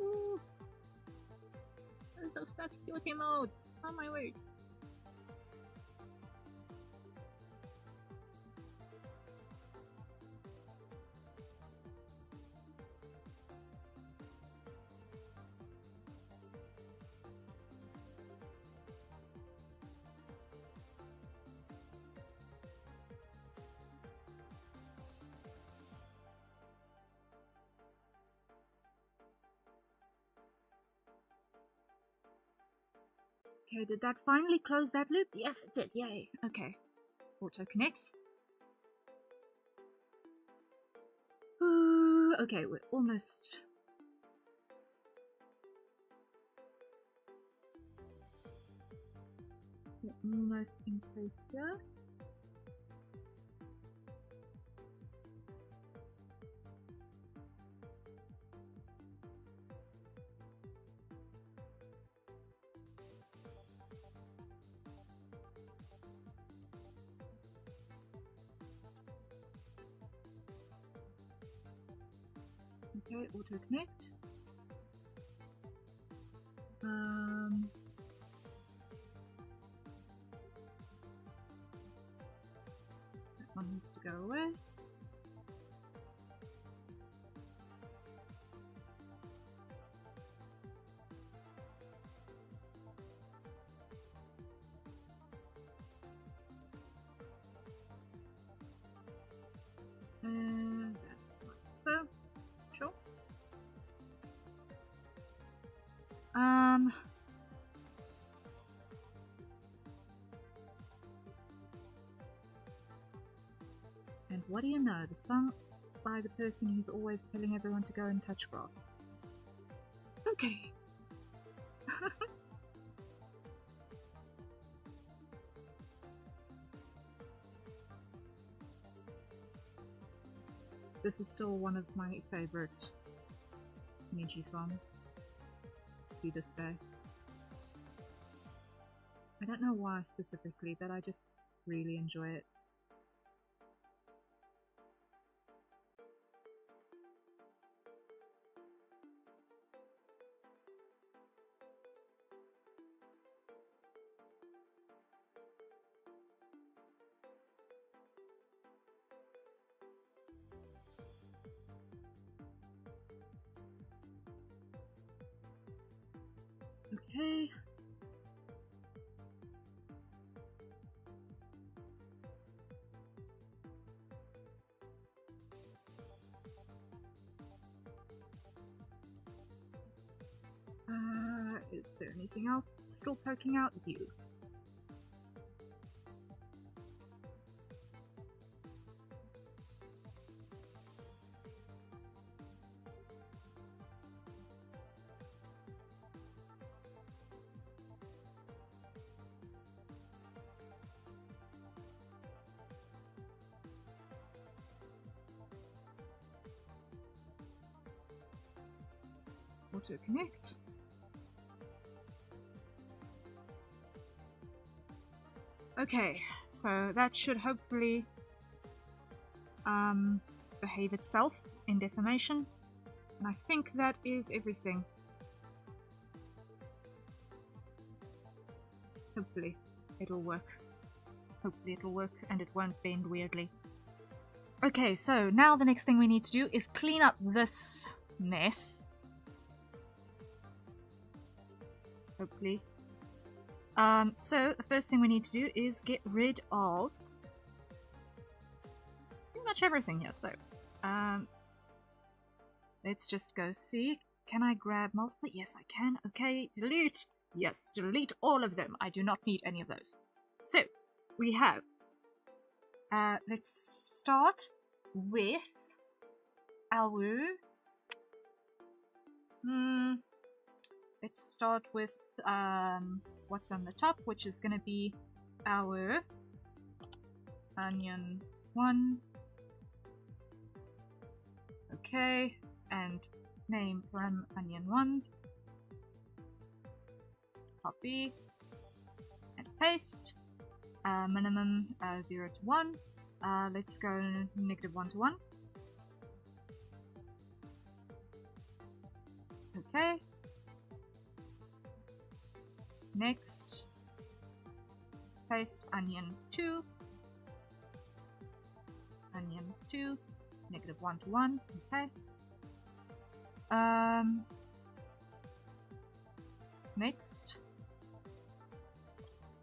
Ooh. Those are such cute emotes. Oh my word. Okay, did that finally close that loop? Yes, it did. Yay. Okay. Auto connect. Okay, we're almost. We're almost in place here. Okay, auto connect. That one needs to go away. And so, sure. And what do you know? The song by the person who's always telling everyone to go and touch grass. Okay. This is still one of my favorite Niji songs to this day. I don't know why specifically, but I just really enjoy it. Okay. Is there anything else still poking out? You. Auto connect. Okay, so that should hopefully behave itself in defamation, and I think that is everything. Hopefully it'll work. Hopefully it'll work and it won't bend weirdly. Okay, so now the next thing we need to do is clean up this mess. Hopefully. So the first thing we need to do is get rid of pretty much everything here. So, let's just go see. Can I grab multiple? Yes, I can. Okay, delete. Yes, delete all of them. I do not need any of those. So, we have, let's start with our, let's start with, what's on the top, which is going to be our onion 1. Okay, and name from onion 1. Copy and paste. Minimum 0 to 1. Let's go -1 to 1. Okay. Next, paste onion 2. Onion 2, -1 to 1. Okay. Next,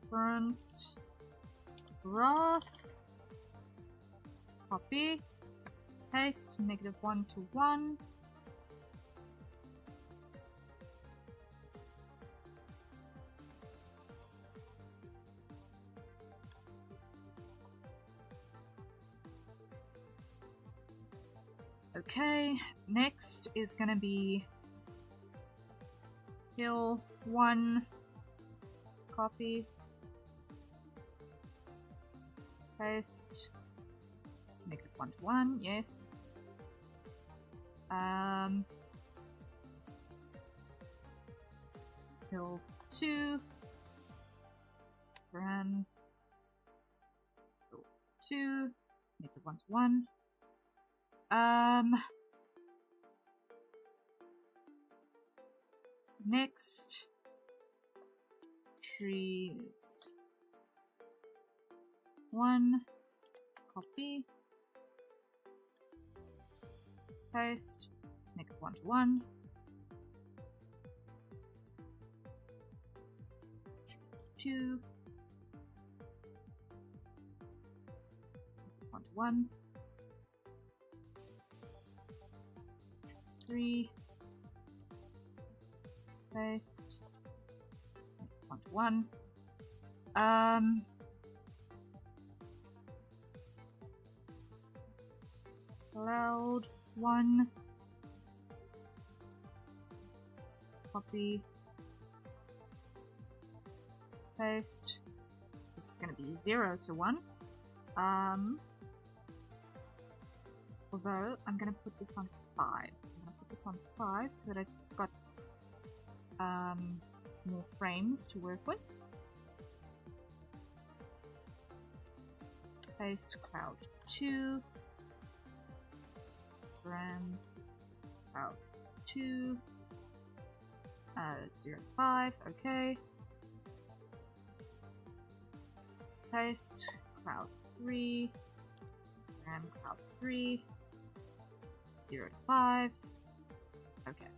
front grass. Copy, paste -1 to 1. Okay, next is gonna be hill 1, copy, paste, -1 to 1, yes. Hill 2, run, hill 2, -1 to 1. Next, trees 1, copy, paste, -1 to 1. Trees 2, 1 to 1. 3, paste, 1 to 1. Cloud 1, copy, paste. This is going to be 0 to 1. Although I'm going to put this on 5. This on 5 so that it's got more frames to work with. Paste cloud 2, brand cloud 2, 0 to 5, okay. Paste cloud 3, brand cloud 3, 0 to 5. Okay.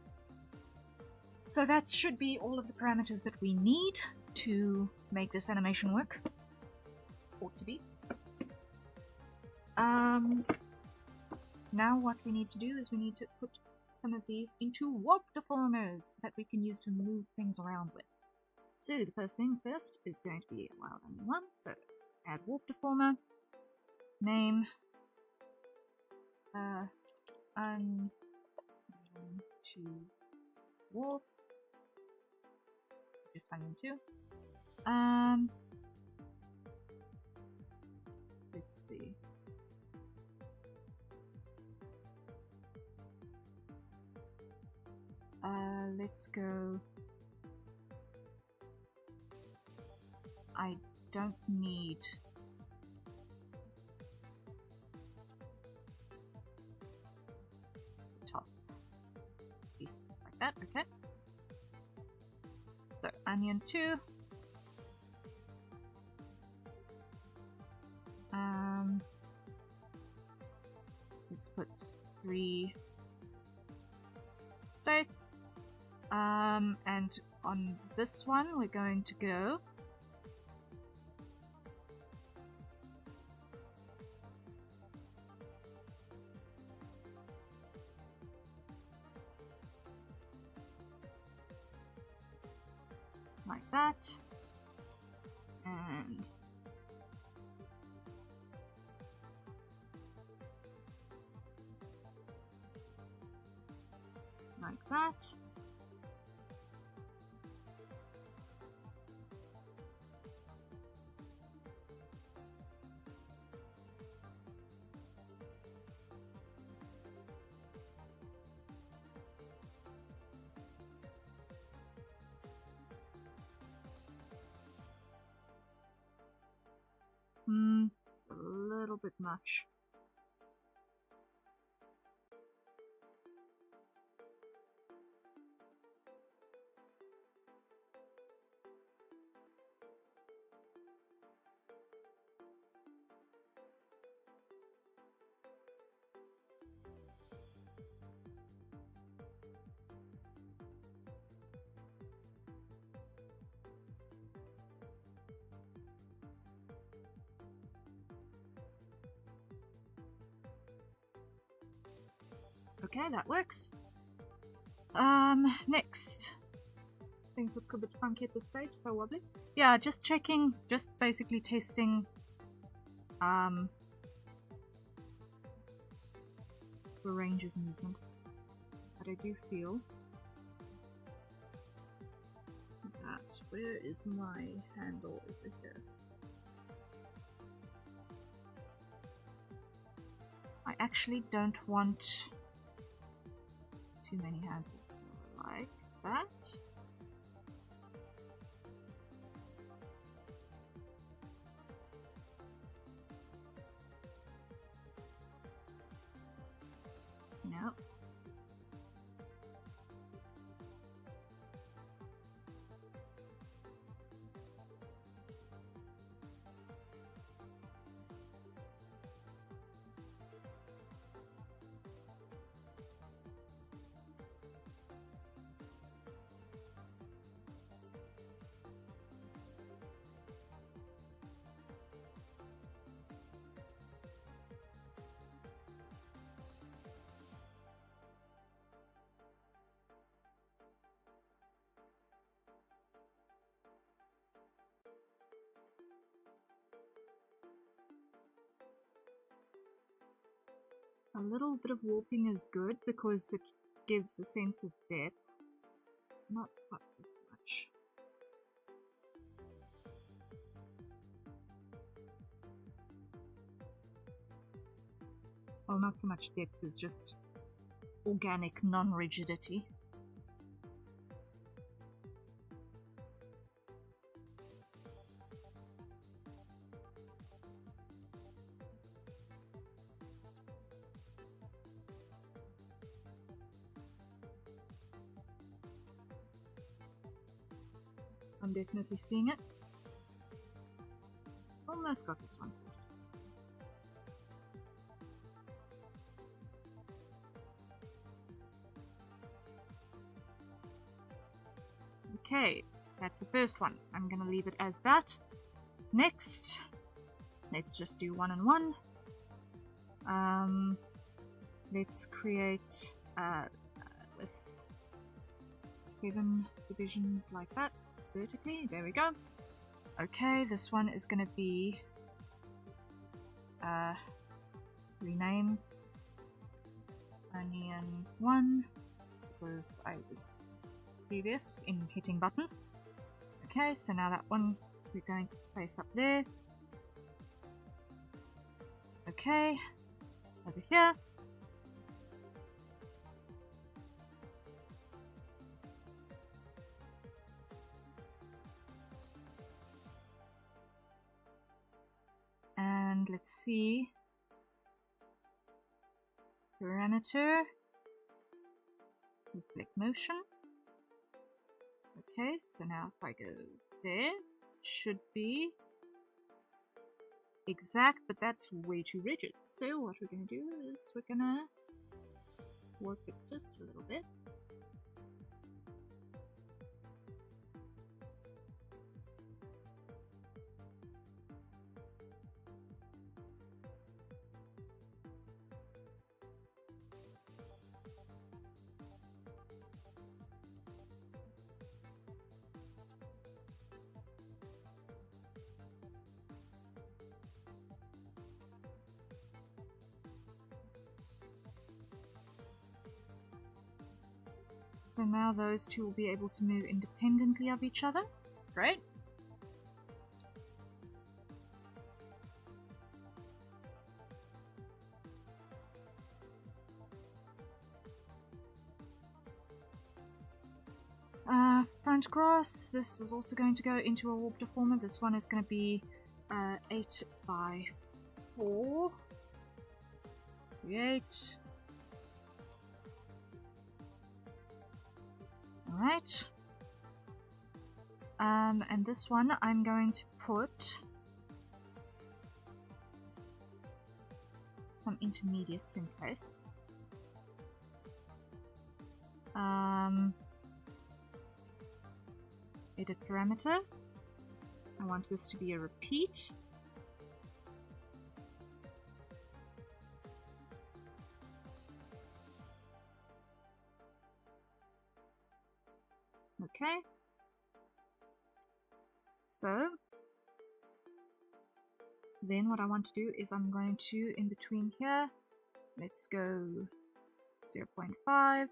So that should be all of the parameters that we need to make this animation work. Ought to be. Now what we need to do is we need to put some of these into warp deformers that we can use to move things around with. So the first thing first is going to be a wild animal one. So add warp deformer, name, to warp, just onion 2. Let's see. Let's go. I don't need top piece like that. Okay. So onion 2. Let's put 3 states. And on this one, we're going to go like that, and like that. It's a little bit much. Okay, that works. Next. Things look a bit funky at this stage, so wobbly. Yeah, just checking, just basically testing the range of movement. But I do feel is that where is my handle over here? I actually don't want too many handles like that. No. A little bit of warping is good because it gives a sense of depth. Not quite this much. Well, not so much depth, it's just organic non-rigidity. I'm definitely seeing it. Almost got this one sorted. Okay, that's the first one. I'm going to leave it as that. Next, let's just do 1 and 1. Let's create with 7 divisions like that, vertically. There we go. Okay, this one is going to be rename onion 1 because I was previous in hitting buttons. Okay, so now that one we're going to place up there. Okay, over here. And let's see. Parameter. Click motion. Okay, so now if I go there, should be exact, but that's way too rigid. So what we're going to do is we're going to work it just a little bit. So now those two will be able to move independently of each other. Great. Front cross, this is also going to go into a warp deformer. This one is going to be 8 by 4. Create. Alright. And this one I'm going to put some intermediates in place. Edit parameter. I want this to be a repeat. Okay. So then what I want to do is I'm going to, in between here, let's go 0.5,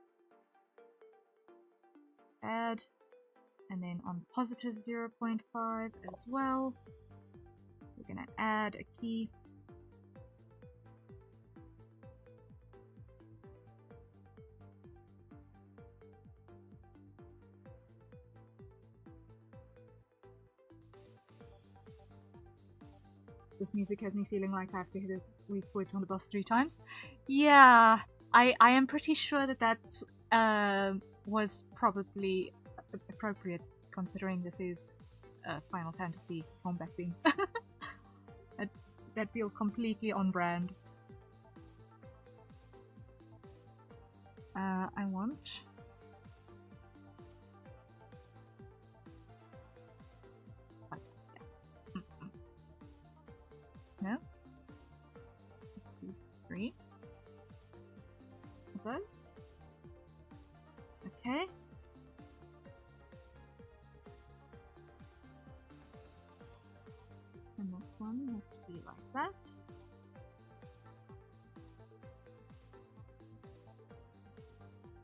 add, and then on positive 0.5 as well, we're going to add a key. This music has me feeling like I have to hit a weak point on the boss 3 times. Yeah, I am pretty sure that that was probably appropriate, considering this is Final Fantasy combat theme. That feels completely on brand. I want no. Let's do 3 of those. Okay. And this one has to be like that.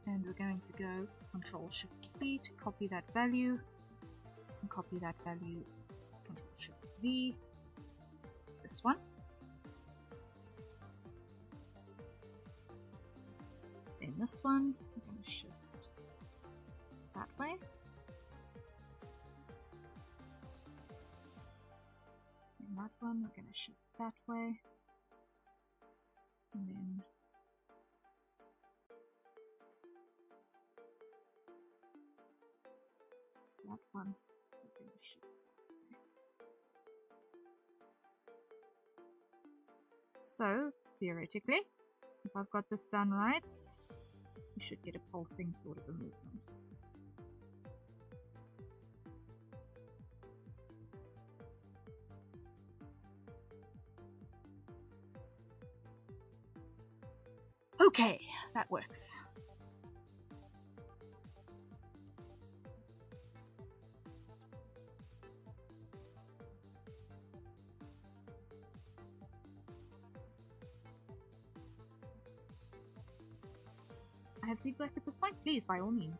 And we're going to go Ctrl-Shift-C to copy that value, and copy that value, Ctrl-Shift-V, this one. Then this one, we're going to shift that way. And that one, we're going to shift that way. And then that one, we're going to shift that way. So, theoretically, if I've got this done right, you should get a pulsing sort of a movement. Okay, that works. I have feedback at this point, please, by all means.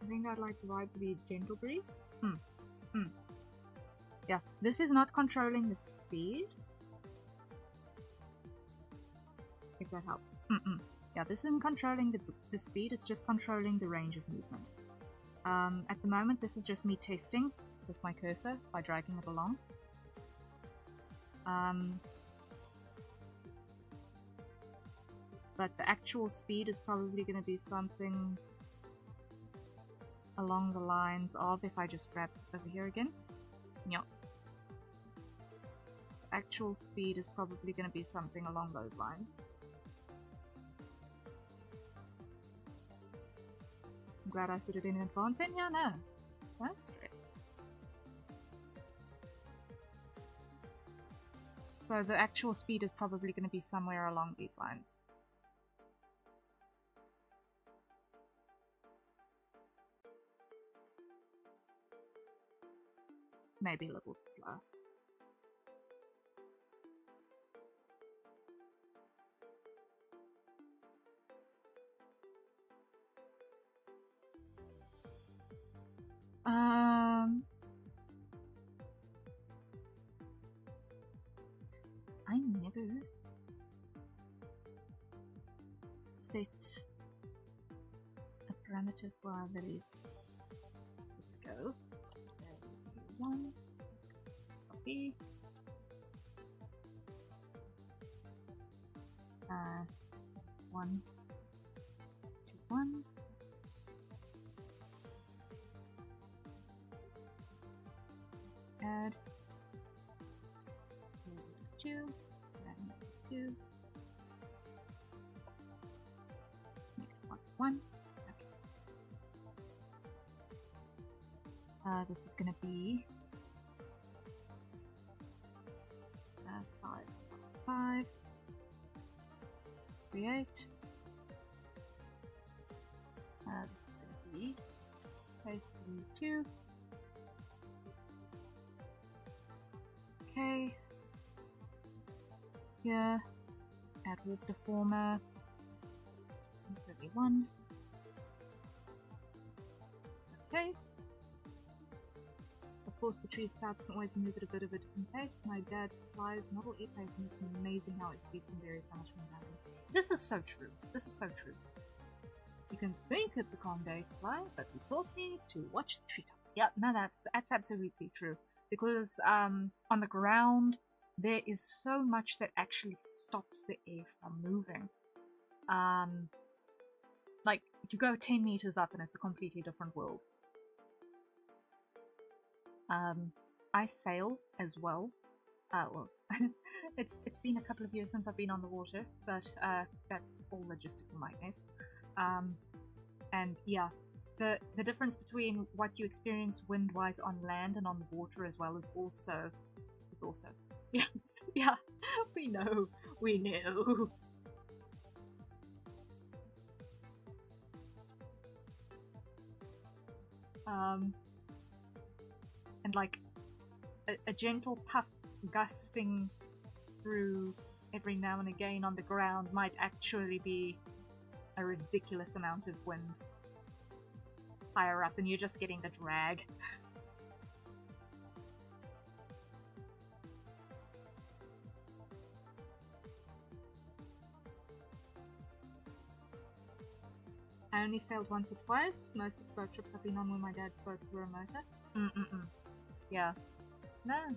I think I'd like the vibe to be gentle breeze. Yeah, this is not controlling the speed. If that helps. Yeah, this isn't controlling the speed, it's just controlling the range of movement. At the moment, this is just me testing with my cursor by dragging it along. But the actual speed is probably going to be something along the lines of, if I just grab over here again. Yeah. The actual speed is probably going to be something along those lines. I'm glad I said it in advance, and yeah, no stress. So the actual speed is probably going to be somewhere along these lines. Maybe a little bit slower. I never set a parameter for our values. Let's go. 1, copy. 1, 2, 1. Add 2, add 2. Make it 1. Okay. This is going to be 5, 5, create. This is going to be place 2. Okay. Here, add walk deformer. 31. Okay. Of course, the trees, clouds can always move at a bit of a different pace. My dad flies model airplanes, and it's amazing how his speeds can vary so much from balance. This is so true. This is so true. You can think it's a calm day to fly, but he taught me to watch the treetops. Yeah, no, that's absolutely true. Because on the ground, there is so much that actually stops the air from moving. Like, you go 10 meters up and it's a completely different world. I sail as well. Well, it's been a couple of years since I've been on the water, but that's all logistical nightmares. And yeah, the difference between what you experience wind-wise on land and on the water as well is also yeah, we know. And like a gentle puff gusting through every now and again on the ground might actually be a ridiculous amount of wind higher up, and you're just getting the drag. I only sailed once or twice. Most of the boat trips I've been on when my dad's boat were a motor. Yeah. No.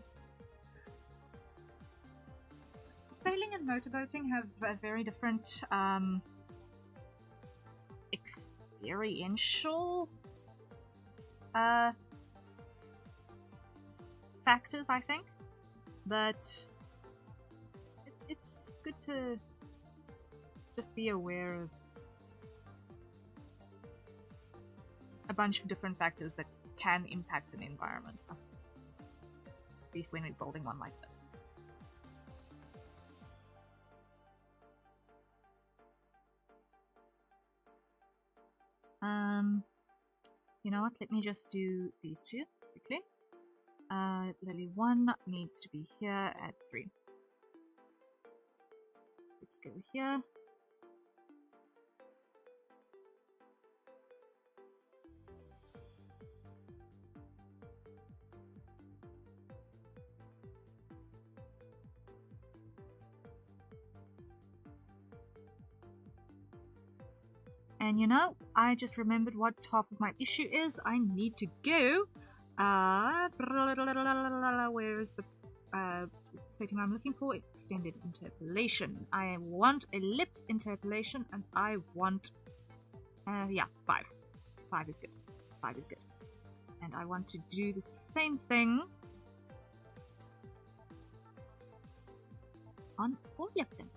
Sailing and motorboating have a very different experiential factors, I think. But it's good to just be aware of a bunch of different factors that can impact an environment. At least when we're building one like this. You know what? Let me just do these two quickly. Lily 1 needs to be here at 3. Let's go here. And you know, I just remembered what half of my issue is. I need to go. Where is the setting I'm looking for? Extended interpolation. I want ellipse interpolation, and I want, yeah, 5. 5 is good. 5 is good. And I want to do the same thing on all of them.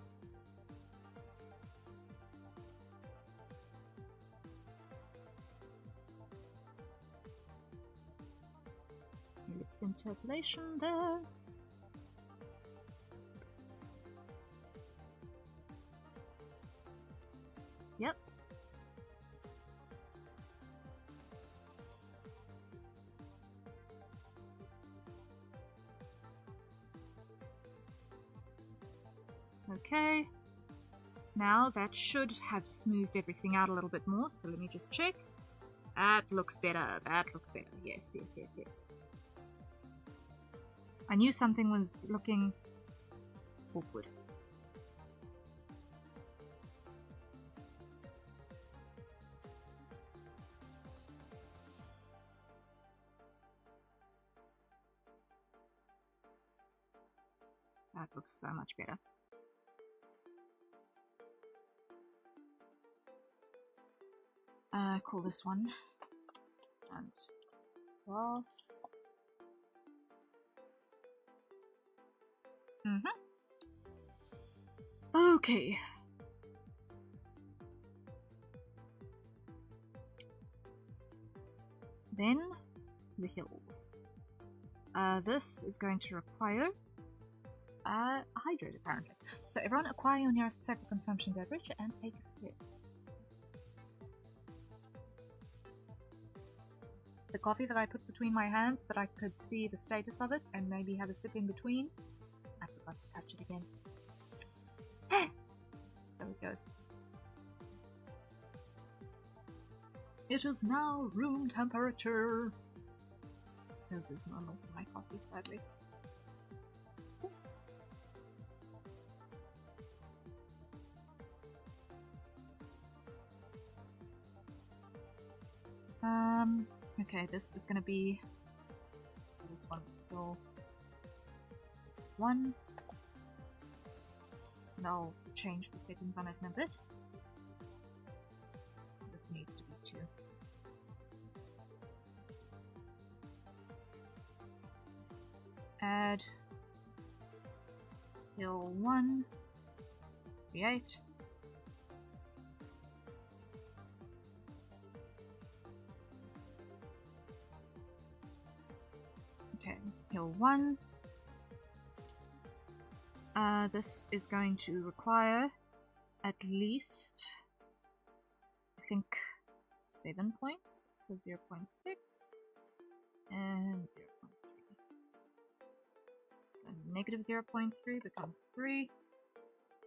Ellipse interpolation there. Yep. Okay. Now that should have smoothed everything out a little bit more, so let me just check. That looks better. That looks better. Yes, yes, yes, yes. I knew something was looking awkward. That looks so much better. Call this one and class. Okay. Then the hills. This is going to require hydrate apparently. So everyone acquire your nearest safe consumption beverage and take a sip. The coffee that I put between my hands that I could see the status of it and maybe have a sip in between. I forgot to touch it again. So it goes. It is now room temperature. This is normal for my coffee, sadly. Okay, this is gonna be this one. So 1. And I'll change the settings on it in a bit. This needs to be 2. Add hill 1, create. Okay, hill 1. This is going to require at least, I think, 7 points. So 0.6 and 0.3. So negative 0.3 becomes 3,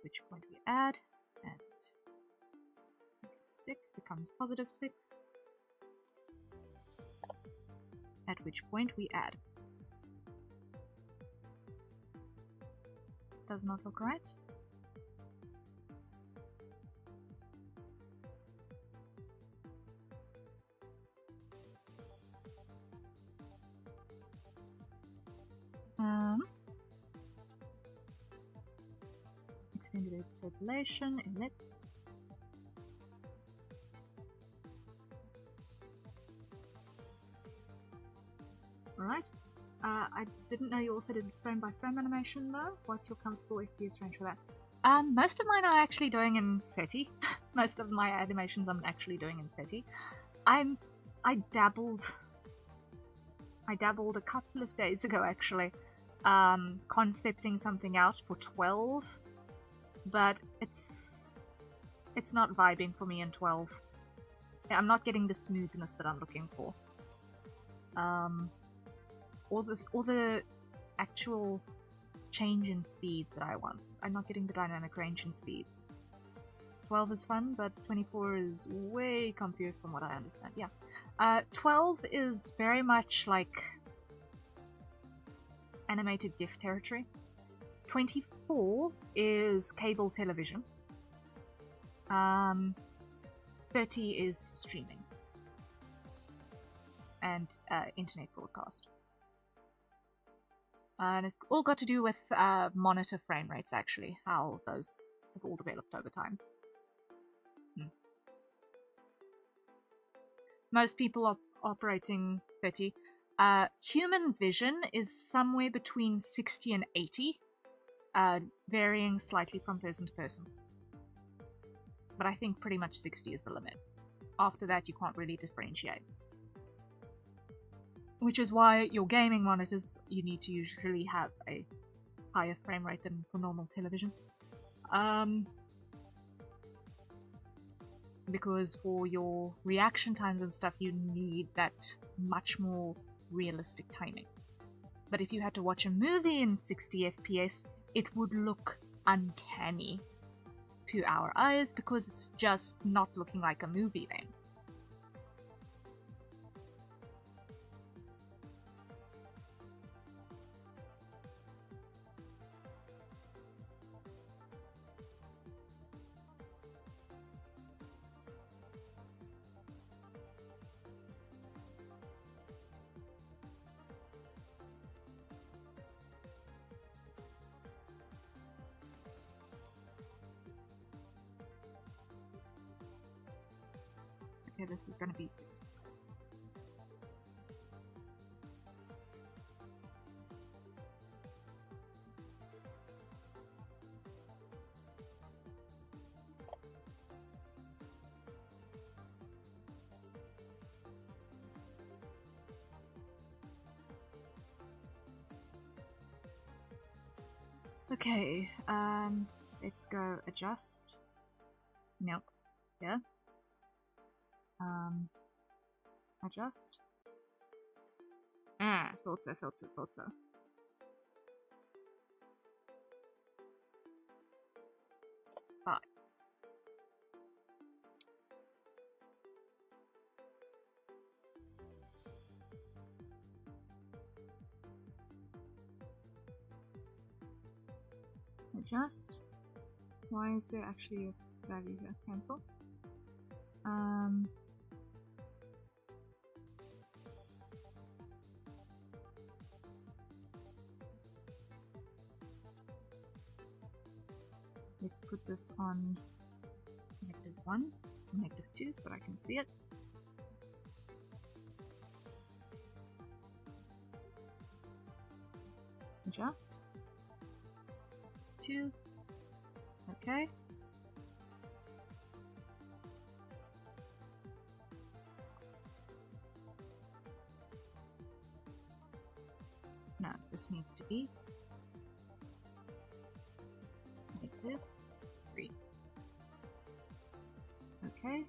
which point we add, and 6 becomes positive 6, at which point we add. Does not look right. Extended interpolation, ellipse. Alright. I didn't know you also did frame by frame animation though. What's your comfortable FPS range for that? Most of mine are actually doing in 30. Most of my animations I'm actually doing in 30. I dabbled a couple of days ago actually, concepting something out for 12, but it's not vibing for me in 12. Yeah, I'm not getting the smoothness that I'm looking for. Or the actual change in speeds that I want. I'm not getting the dynamic range in speeds. 12 is fun, but 24 is way comfier from what I understand. Yeah. 12 is very much like animated GIF territory. 24 is cable television. 30 is streaming. And internet broadcast. And it's all got to do with monitor frame rates, actually, how those have all developed over time. Most people are operating 30. Human vision is somewhere between 60 and 80, varying slightly from person to person. But I think pretty much 60 is the limit. After that, you can't really differentiate. Which is why your gaming monitors, you need to usually have a higher frame rate than for normal television. Because for your reaction times and stuff, you need that much more realistic timing. But if you had to watch a movie in 60 FPS, it would look uncanny to our eyes because it's just not looking like a movie then. Okay, this is going to be 6. Okay, let's go adjust. Nope. Yeah. Adjust. Thought so. Fine. Adjust. Why is there actually a value here? Cancel. Let's put this on -1, -2 so that I can see it. Adjust. 2. Okay. No, this needs to be -3. Okay.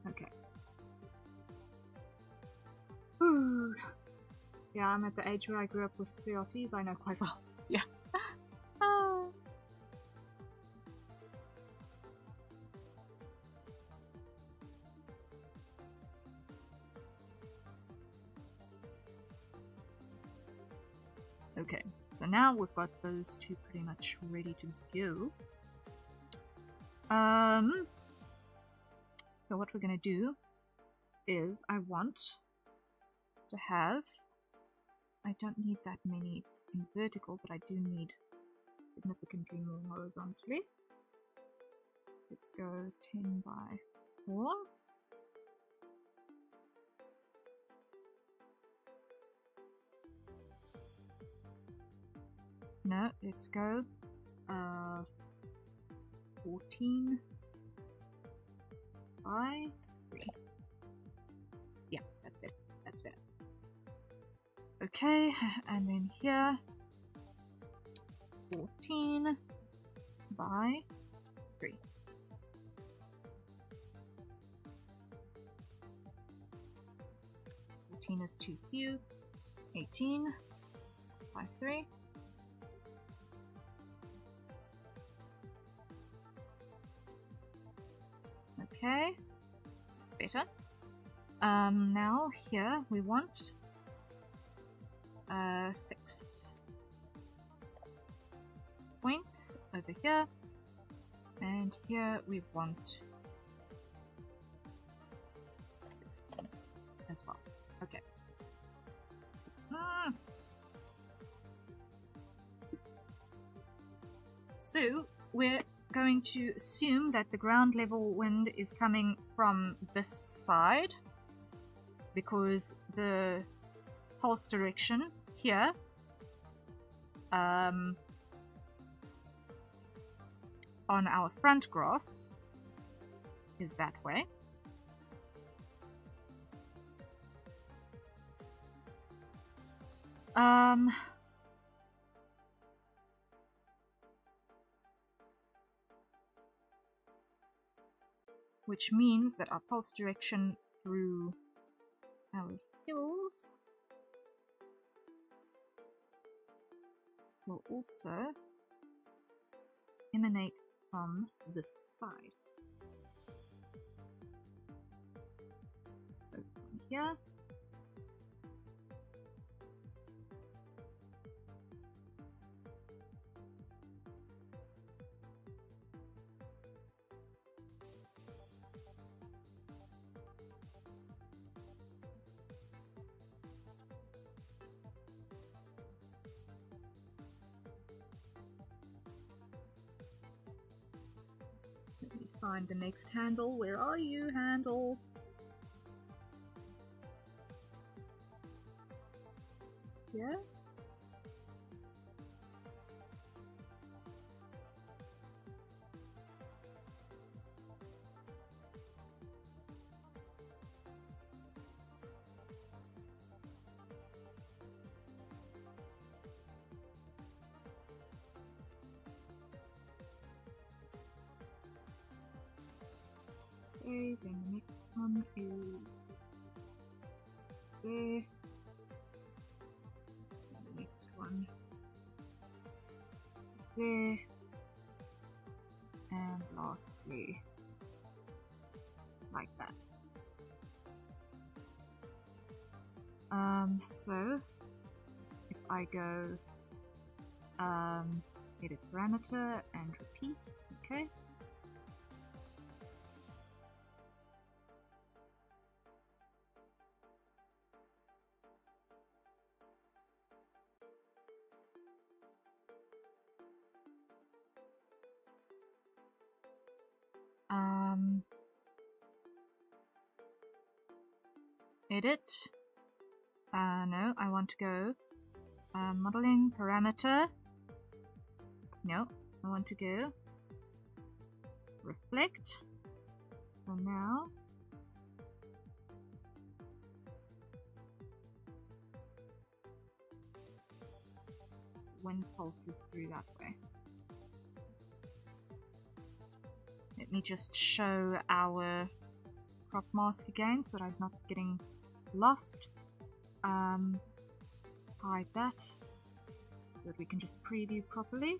Okay. Ooh. Yeah, I'm at the age where I grew up with CRTs, I know quite well. Yeah. Okay, so now we've got those two pretty much ready to go. So what we're gonna do is I want to have, I don't need that many in vertical, but I do need significantly more horizontally. Let's go 10 by 4. No, let's go 14 by 3. Yeah, that's better. That's better. Okay, and then here 14 by 3. Is too few. 18 by 3. Okay, that's better. Now here we want 6 points over here, and here we want 6 points as well. Okay. So we're going to assume that the ground level wind is coming from this side, because the pulse direction here on our front grass is that way. Which means that our pulse direction through our hills will also emanate from this side. So from here, let me find the next handle. Where are you, handle? Yeah? Okay, then the next one is there. And the next one is there. And lastly, like that. So if I go edit parameter and repeat, okay. Edit. No, I want to go modeling parameter. No, I want to go reflect. So now wind pulses through that way. Let me just show our crop mask again so that I'm not getting lost. Hide that so that we can just preview properly.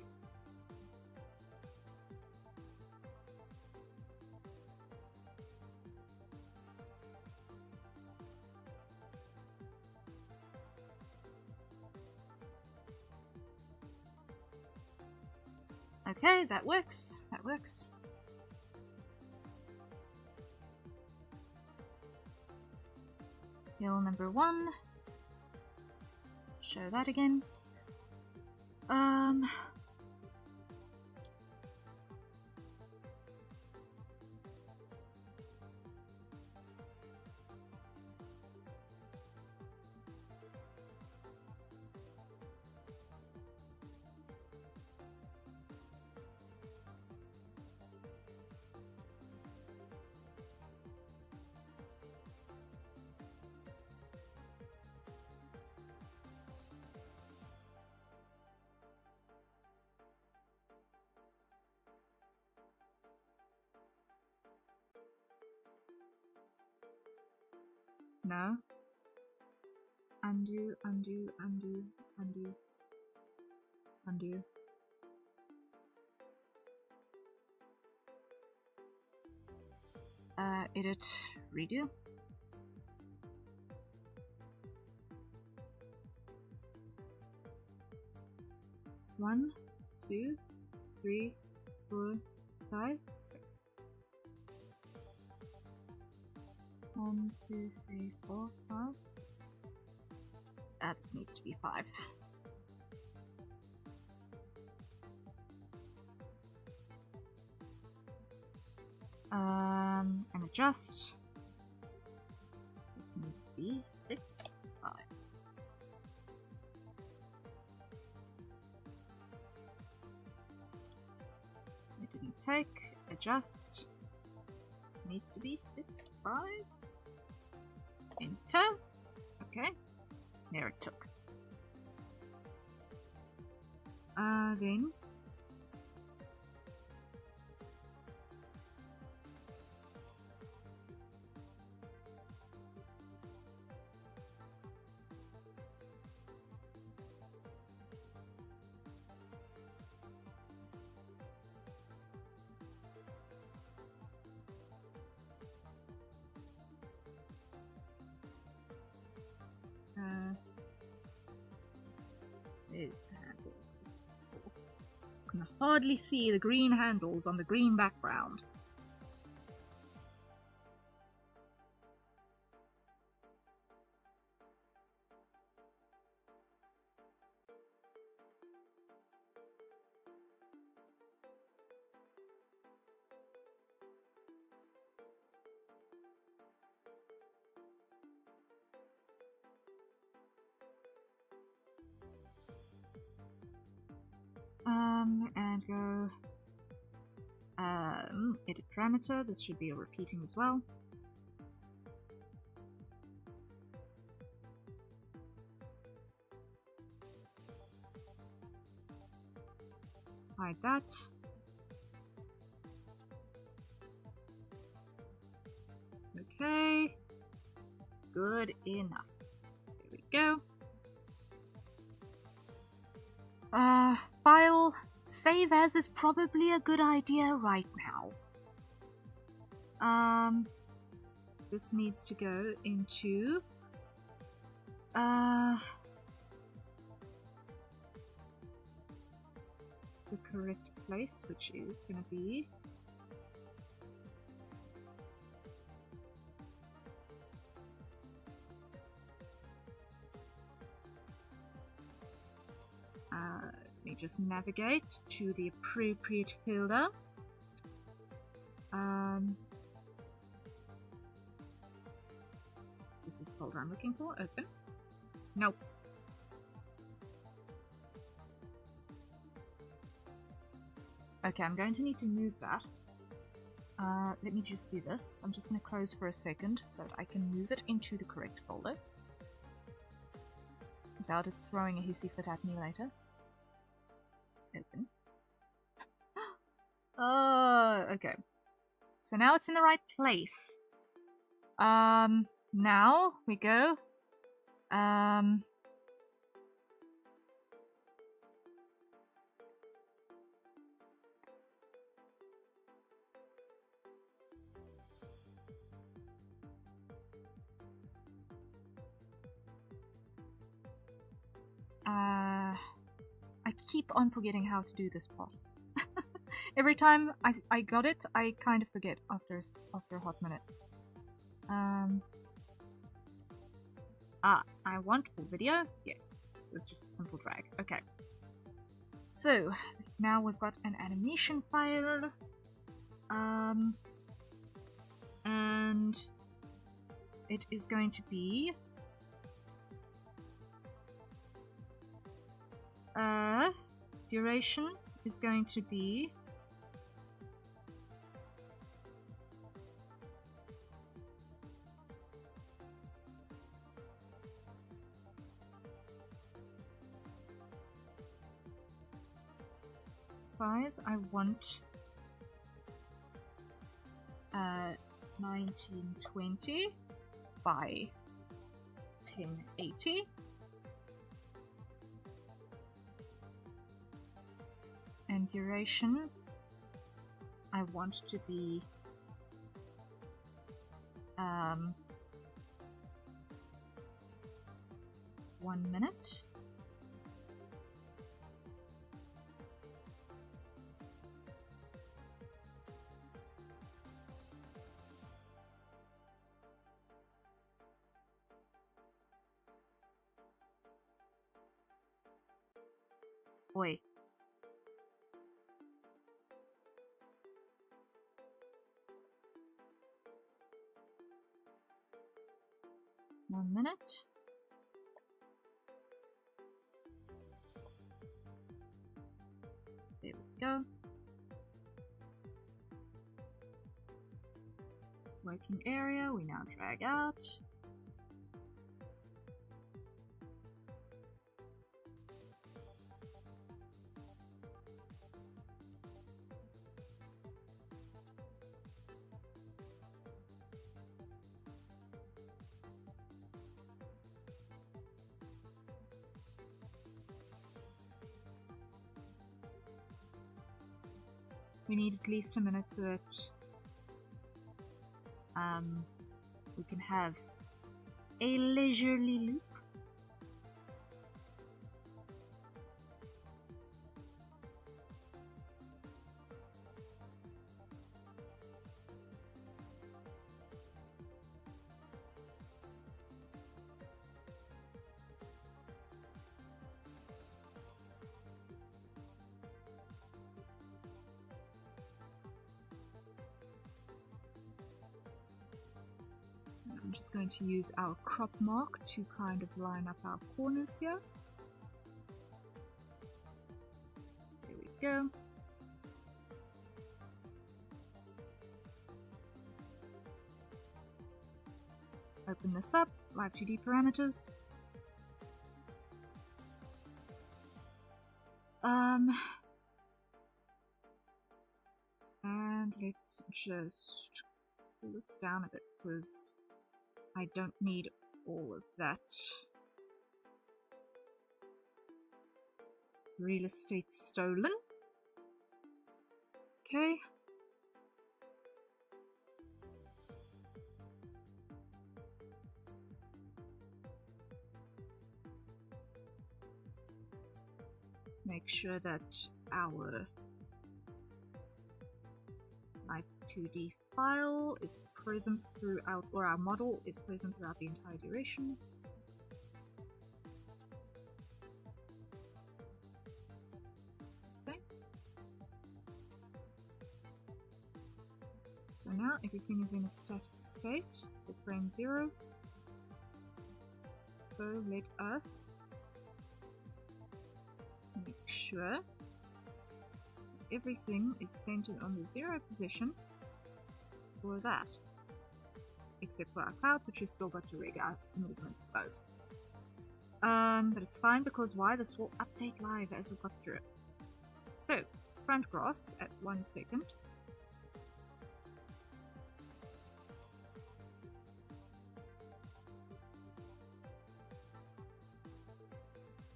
Okay, that works. That works. Hill number 1. Show that again. No. Undo, undo, undo, undo, undo. Edit, redo. One, 2, 3, 4, 5, 6. 1, 2, 3, 4, 5, 6. This needs to be 5. And adjust. This needs to be 6, 5. It didn't take. Adjust. This needs to be 6, 5. Enter. Okay. There it took. Then there's the handles. I can hardly see the green handles on the green background. And go edit parameter. This should be a repeating as well. Hide that. Okay. Good enough. There we go. File save as is probably a good idea right now. This needs to go into the correct place, which is going to be let me just navigate to the appropriate folder. This is the folder I'm looking for. Open. Nope. Okay, I'm going to need to move that. Let me just do this. I'm just going to close for a second so that I can move it into the correct folder without it throwing a hissy fit at me later. Open. Oh, okay. So now it's in the right place. Now we go. I keep on forgetting how to do this part. Every time I got it, I kind of forget after a hot minute. I want full video. Yes, it was just a simple drag. Okay. So now we've got an animation file, and it is going to be duration is going to be size. I want 1920 by 1080. And duration, I want to be 1 minute. Oi. One minute. There we go. Working area, we now drag out. We need at least a minute so that we can have a leisurely loop. I'm just going to use our crop mark to kind of line up our corners here. There we go. Open this up, live 2D parameters. And let's just pull this down a bit because I don't need all of that real estate stolen. Okay. Make sure that our live 2D file is present throughout, or our model is present throughout the entire duration. Okay. So now everything is in a static state for frame 0. So let us make sure everything is centered on the 0 position for that, except for our clouds, which you've still got to rig out movements of those. But it's fine because why? This will update live as we got through it. So, front grass at 1 second.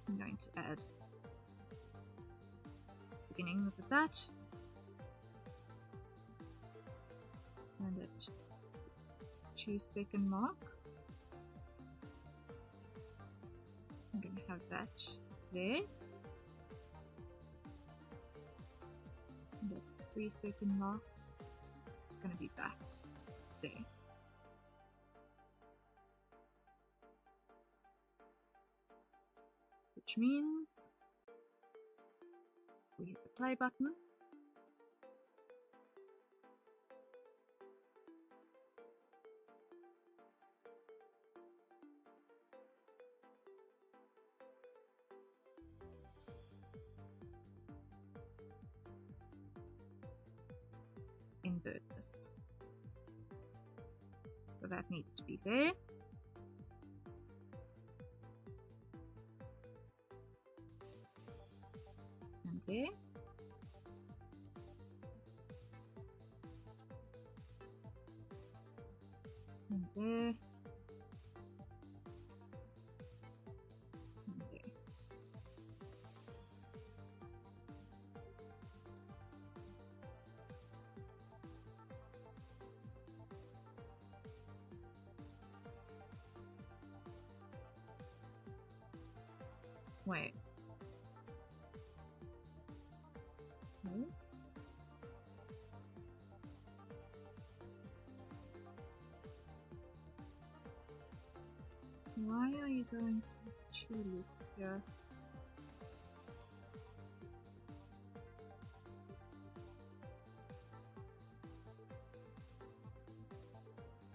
I'm going to add beginnings of that. And at 2 second mark, I'm going to have that there. And at 3 second mark, it's going to be back there. Which means we hit the play button. Invert this. So that needs to be there. And there. And there. Wait. No? Why are you going to 2 loops here?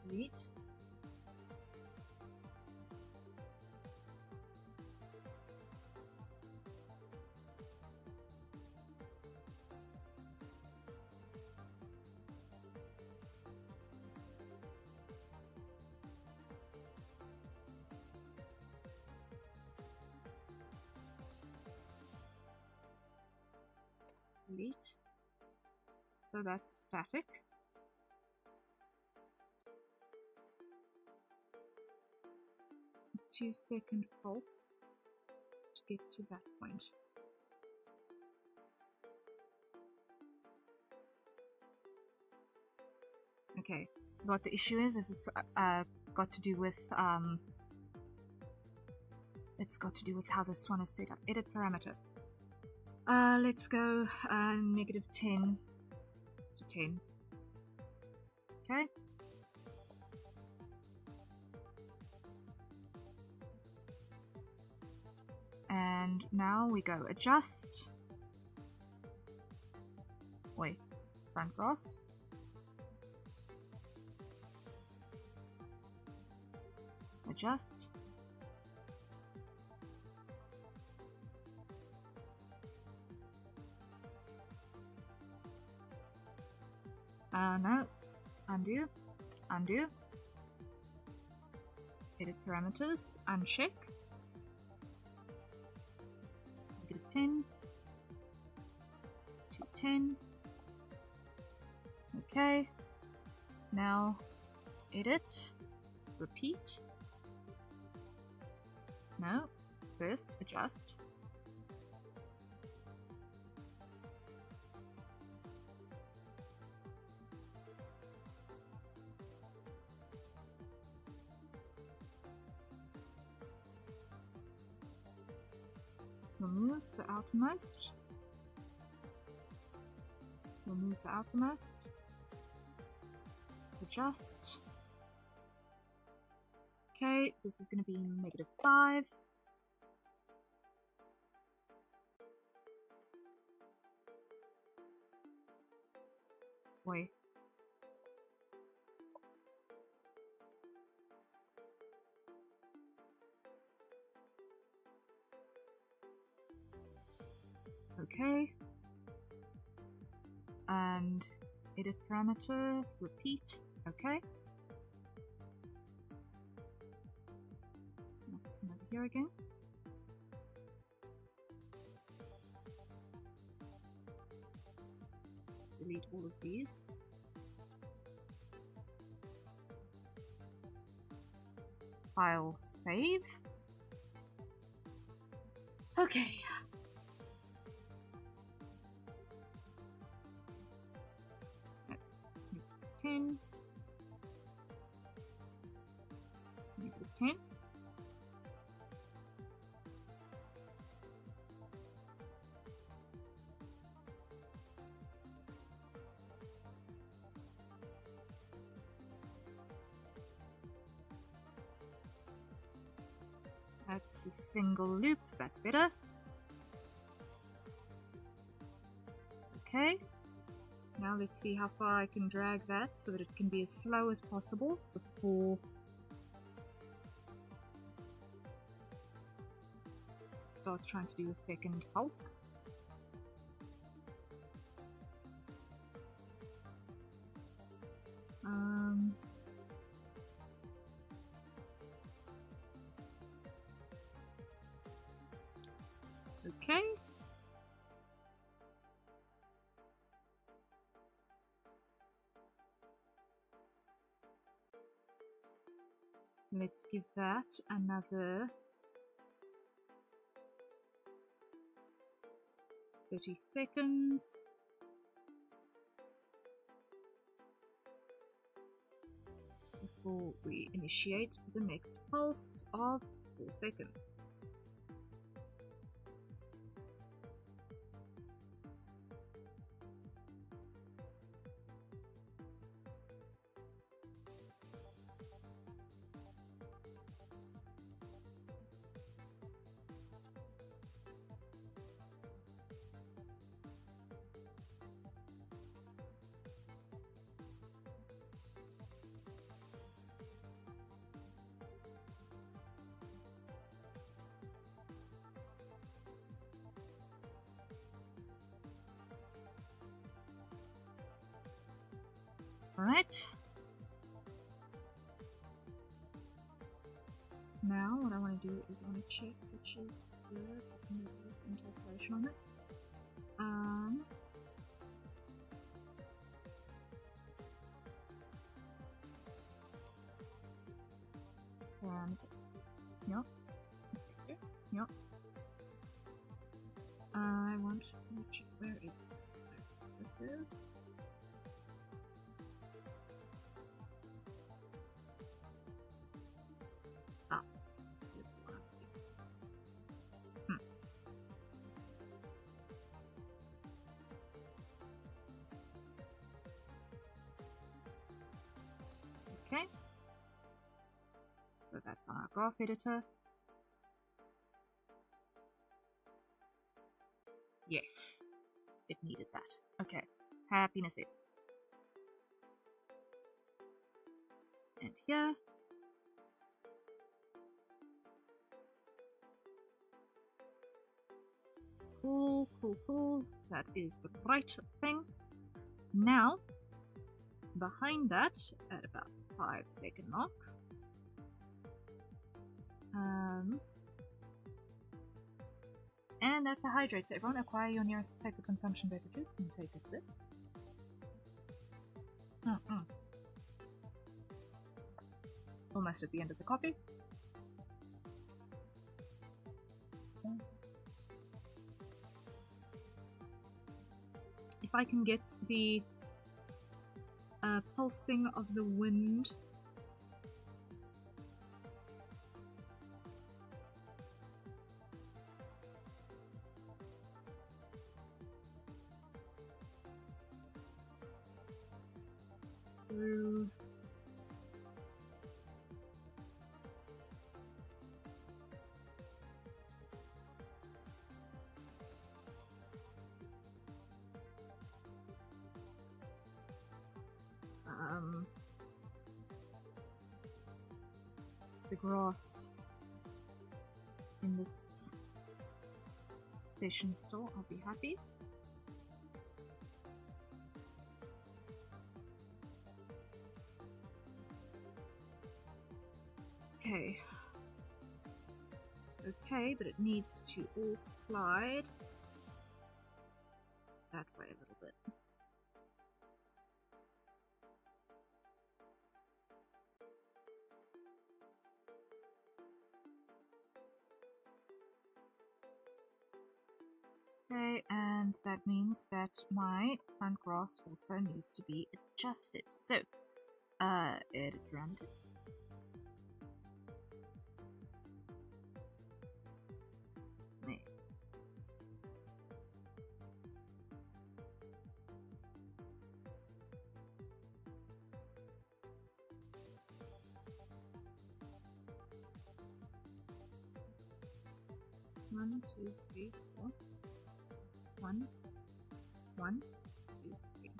Delete. Delete. So that's static. A 2-second pulse to get to that point. Okay, what the issue is it's got to do with how this one is set up. Edit parameter. Let's go -10 to 10. Okay. And now we go adjust. Wait, front cross. Adjust. No. Undo. Undo. Edit parameters. Uncheck. -10 to 10. Okay. Now edit. Repeat. No. First adjust. Remove the outermost. Remove the outermost. Adjust. Okay, this is going to be -5. Wait. Okay. And edit parameter, repeat. Okay. Come over here again. Delete all of these. File save. Okay. That's -10. -10. That's a single loop, that's better. Okay, now let's see how far I can drag that so that it can be as slow as possible before it starts trying to do a second pulse. Okay. Let's give that another 30 seconds. Before we initiate the next pulse of 4 seconds. Alright. Now what I want to do is I want to check which is the interpolation on it. And yep. Yep. I want to check where is it? This is here's the one. Okay. So that's on our graph editor. Yes, it needed that. Okay, happinesses. And here. Cool, cool, cool. That is the right thing. Now, behind that, at about 5-second mark, and that's a hydrate. So everyone acquire your nearest safe for consumption beverages and take a sip. Almost at the end of the copy. If I can get the pulsing of the wind through the grass in this session store, I'll be happy. Okay. It's okay, but it needs to all slide that way a little bit. Okay, and that means that my front grass also needs to be adjusted. So, edit random. There. One, two, three, four. 1, 1, 2, 3.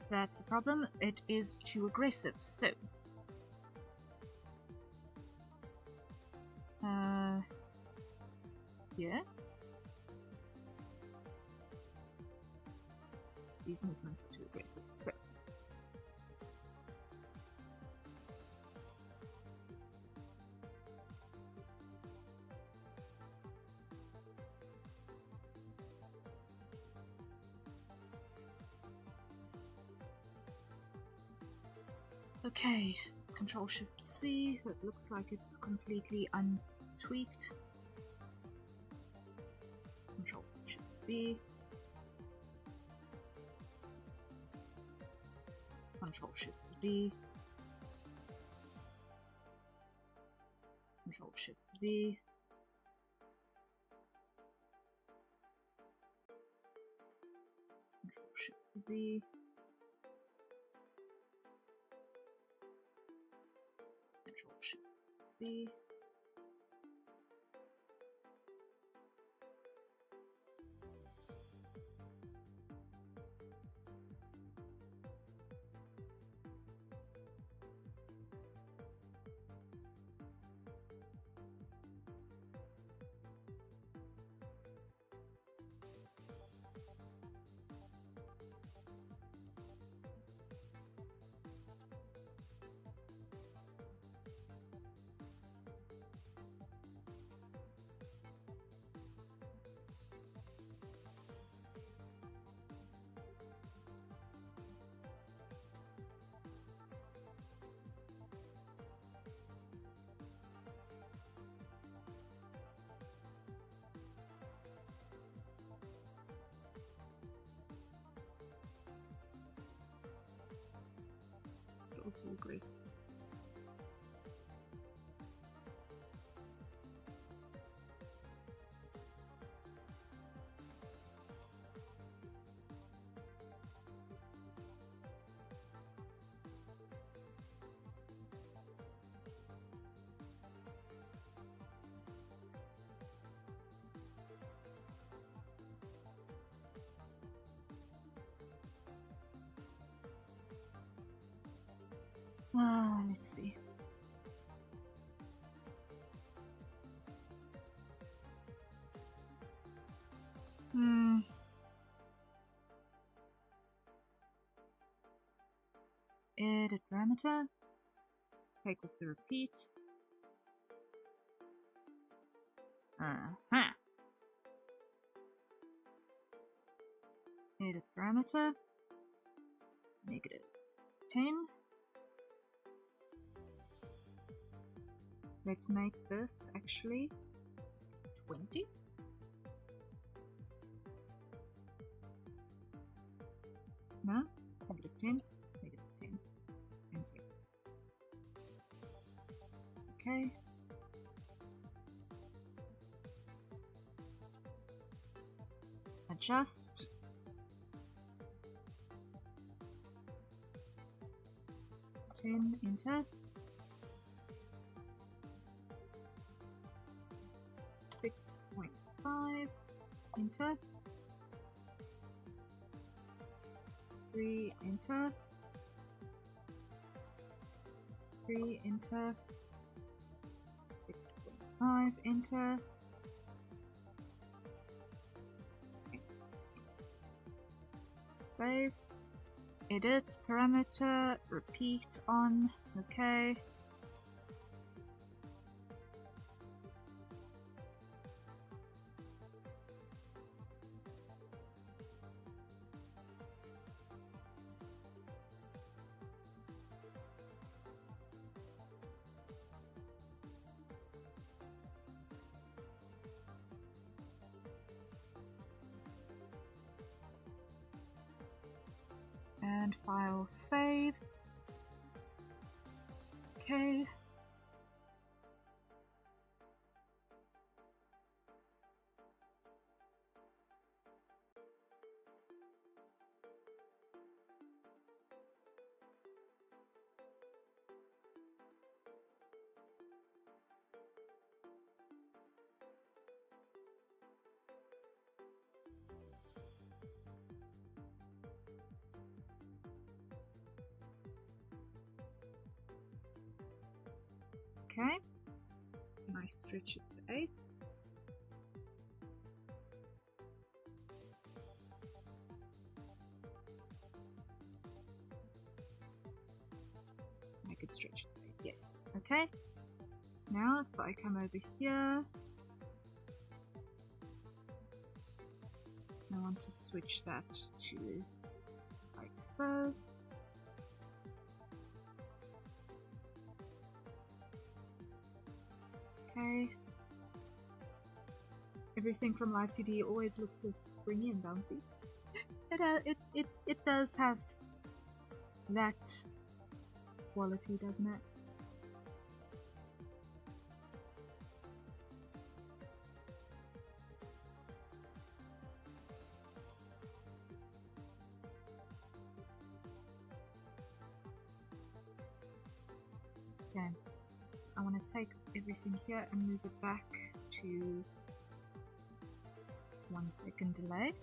That's the problem. It is too aggressive. So, here. These movements are too aggressive. So, okay, Control Shift C. It looks like it's completely untweaked. Control Shift B. Control Shift D. Control Shift V. Control Shift V. Control Shift V. table grease. Let's see. Edit parameter. Take with the repeat. Edit parameter. -10. Let's make this actually 20. No? -10. -10. And 10. Okay. Adjust. Enter. 6.5. Enter. 3. Enter. 3. Enter. 6.5. Enter. Save. Edit parameter. Repeat on. Okay. And file save. Okay. Okay, and I stretch it to 8. I could stretch it to 8, yes. Okay, now if I come over here, I want to switch that to like so. Okay. Everything from Live 2D always looks so springy and bouncy. It does have that quality, doesn't it? Okay. I want to take everything here and move it back to 1 second delay.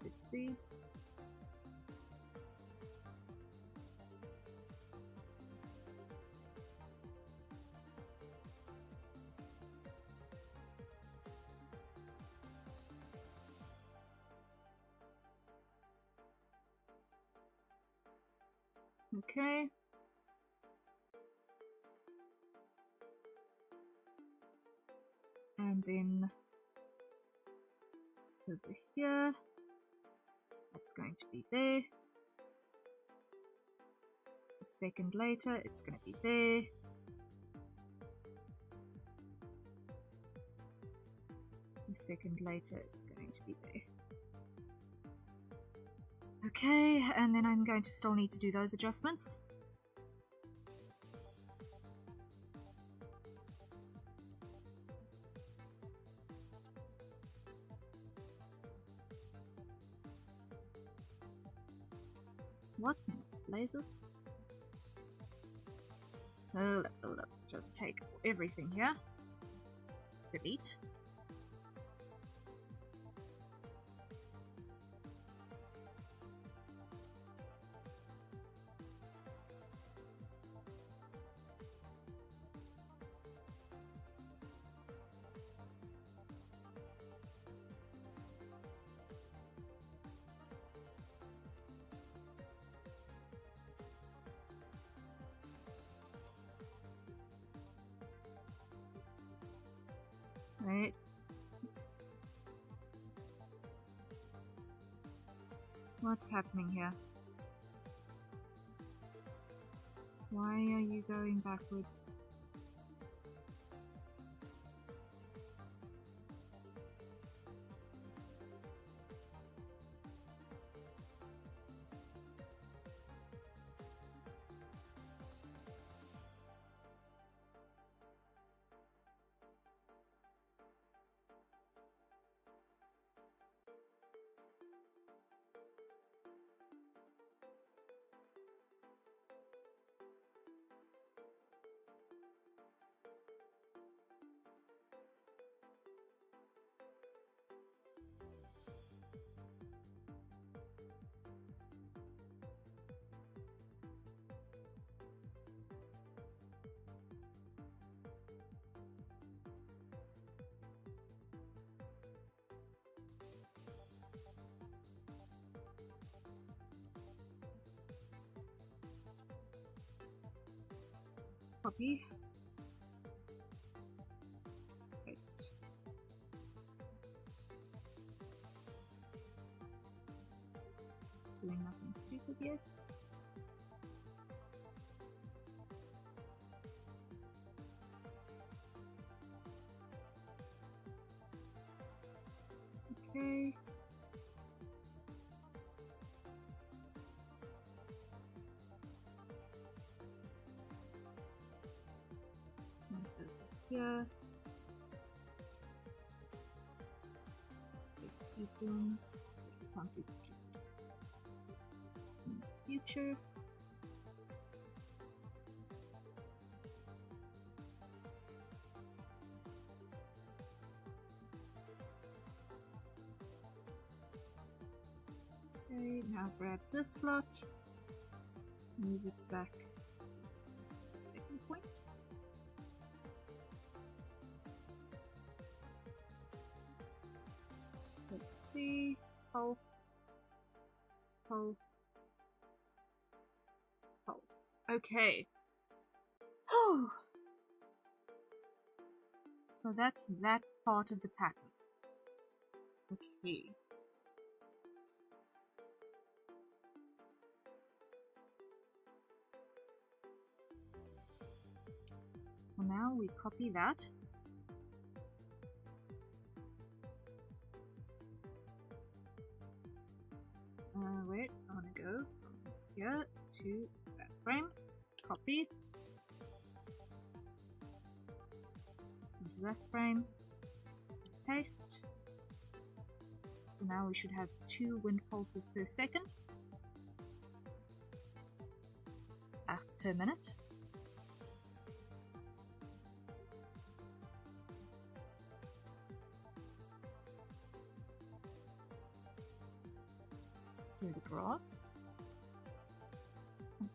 Let's see. Okay. And then over here, that's going to be there. A second later, it's going to be there. A second later, it's going to be there. Okay, and then I'm going to still need to do those adjustments. blazes. Hold up. Just take everything here. Delete. Right. What's happening here? Why are you going backwards? Copy. Paste. Doing nothing stupid yet. Okay. Here. Sequence. Can't do this in the future. Okay, now grab this slot, move it back to the second point. Let's see, pulse, pulse, pulse. Okay. Oh. So that's that part of the pattern. Okay. So now we copy that. Wait, I want to go from here to that frame. Copy. Into this frame. Paste. So now we should have 2 wind pulses per second. Per minute. Through the grass.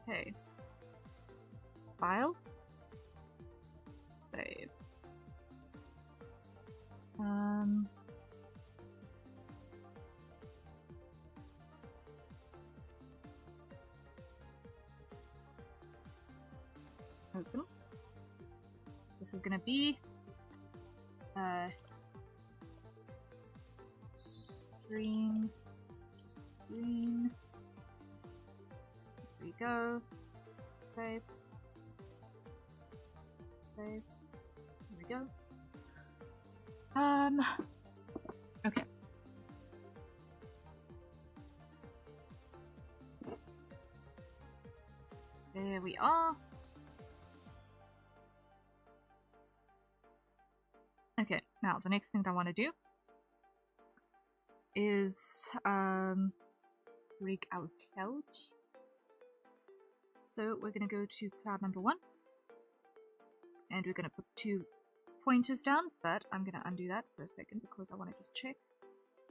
Okay. File. Save. Open. This is going to be stream. There we go. Save. Save. There we go. Okay. There we are. Okay, now the next thing I want to do is rig our couch. So we're going to go to cloud number 1. And we're going to put 2 pointers down, but I'm going to undo that for a second because I want to just check.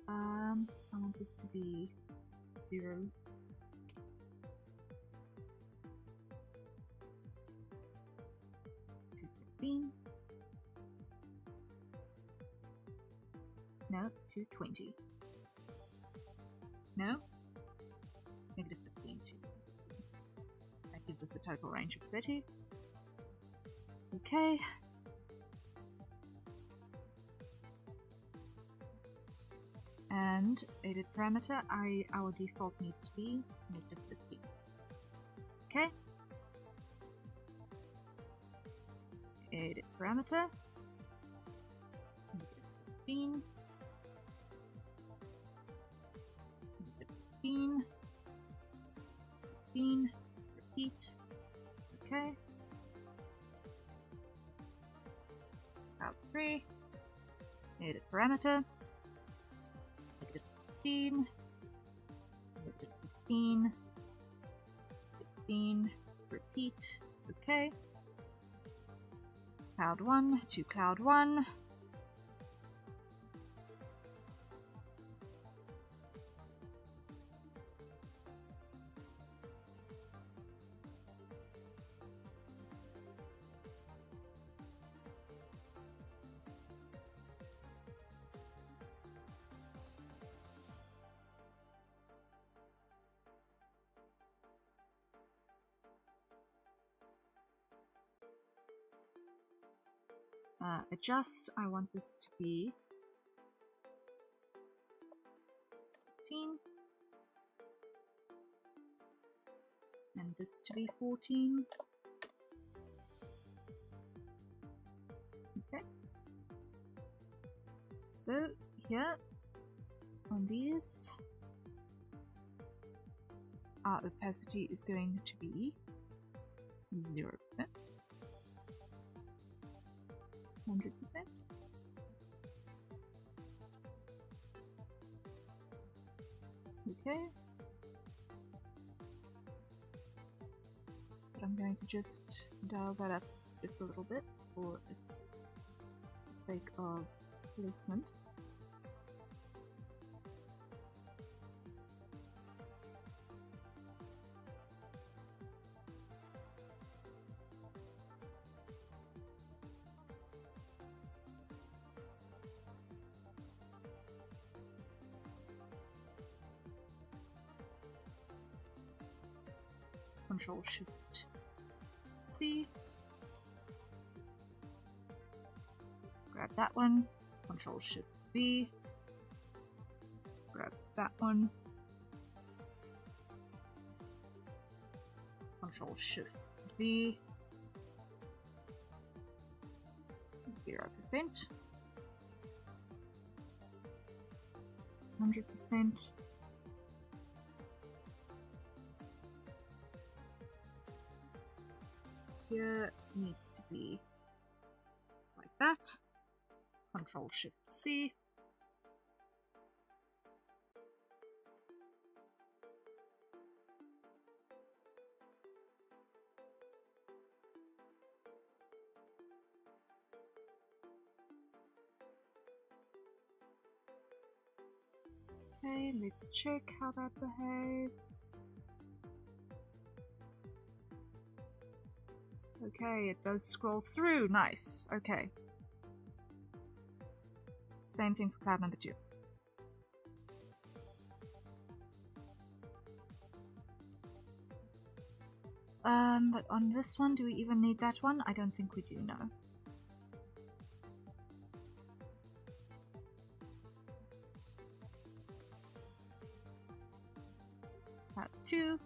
I want this to be 0. No, 220. No? Negative 15. That gives us a total range of 30. Okay. And edit parameter, our default needs to be negative 15. Okay. Edit parameter, negative 15. 15, 15, repeat, okay, cloud 3, edit parameter, negative 15, negative 15, 15, repeat, okay, cloud 1 to cloud 1, adjust, I want this to be 15 and this to be 14. Okay. So here on these, our opacity is going to be 0%. 100%. Okay. But I'm going to just dial that up just a little bit for the sake of placement. Control Shift C, grab that one, Control Shift V, grab that one, Control Shift V, 0%, 100%. Here needs to be like that. Control Shift C. Okay, let's check how that behaves. Okay, it does scroll through. Nice. Okay. Same thing for cloud number 2. But on this one, do we even need that one? I don't think we do, no. Cloud 2.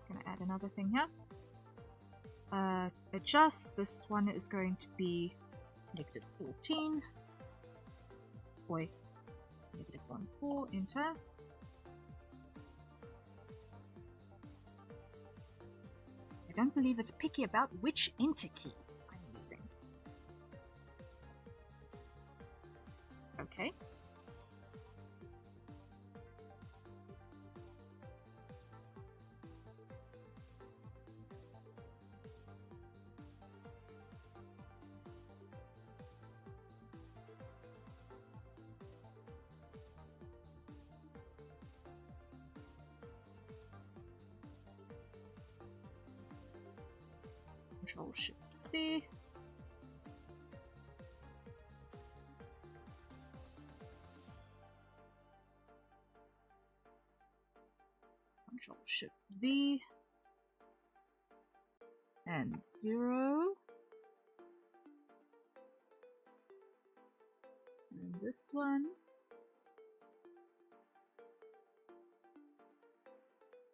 Gonna add another thing here. Adjust. This one is going to be negative 14. Boy, negative 14. Enter. I don't believe it's picky about which enter key I'm using. Okay. Control Shift C. Control Shift V. And 0. And this one.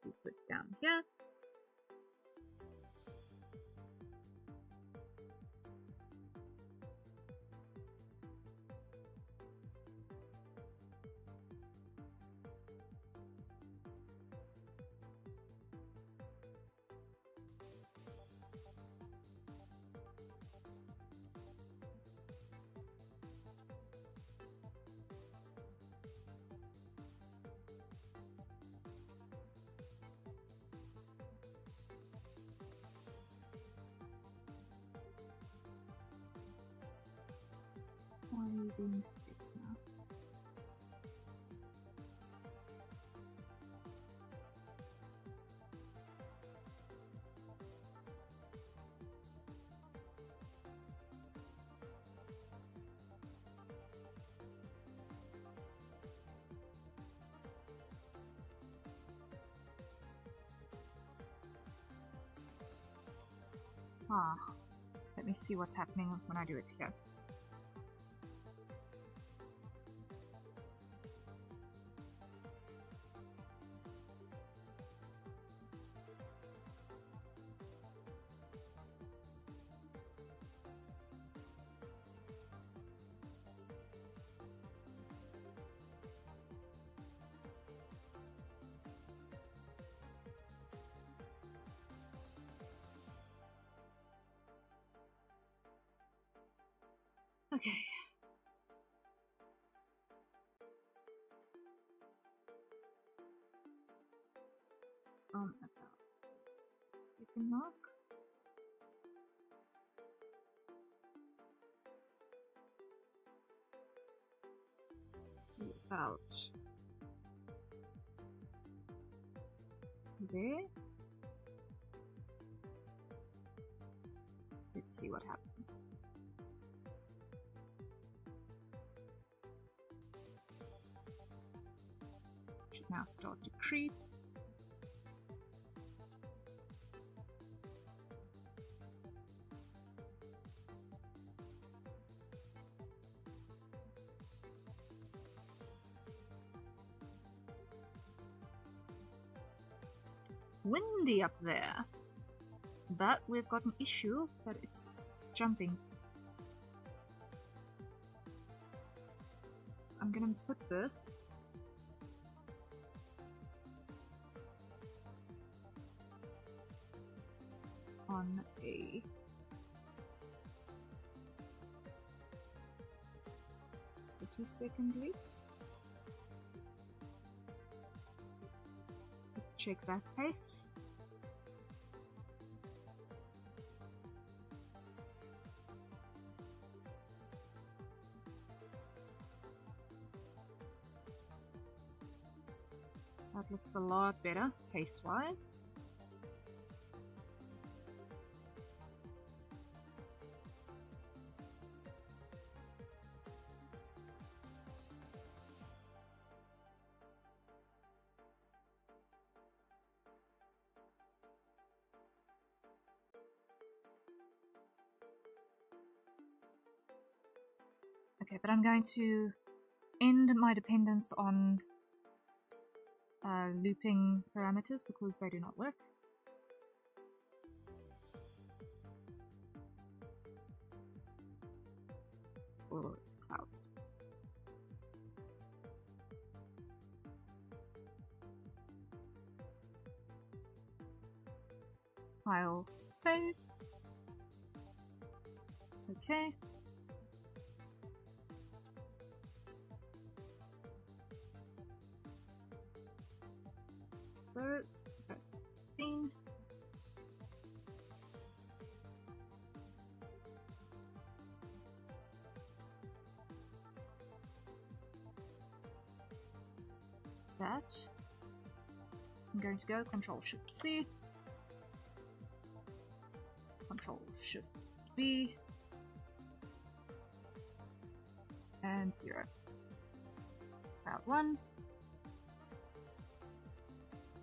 We put down here. Why are you being stupid now? Let me see what's happening when I do it here. Okay. About second mark. About there. Let's see what happens. Should now start to creep. Windy up there, but we've got an issue that it's jumping. So I'm gonna put this on a second leap. Let's check that pace. That looks a lot better pace-wise. Okay, but I'm going to end my dependence on looping parameters because they do not work. Or clouds. File save. Okay. So that's 15. That. I'm going to go Control Shift C, Control Shift B, and 0. Cloud 1,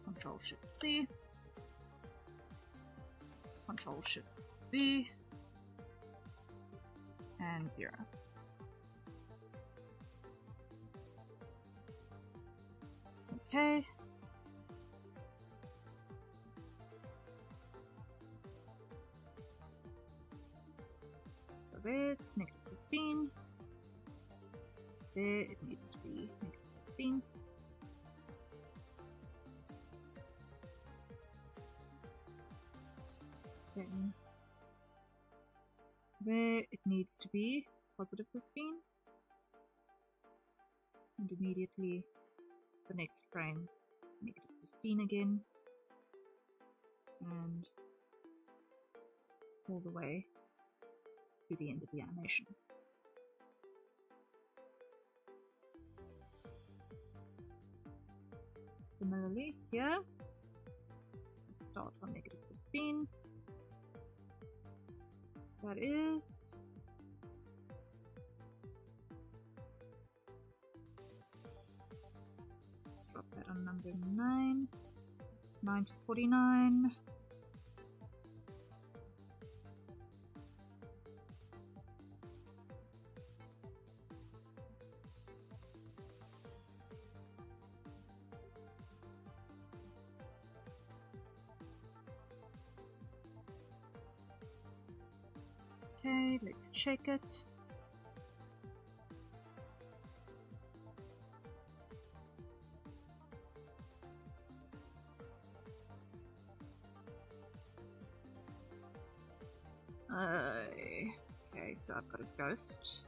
Control Shift C, Control Shift B, and 0. Okay. So there it's -15. There it needs to be -15. Then there it needs to be +15. And immediately the next frame, -15 again. And all the way to the end of the animation. Similarly here, start on -15. That is let's drop that on number 9. 9 to 49. Okay, let's check it. Okay, so I've got a ghost.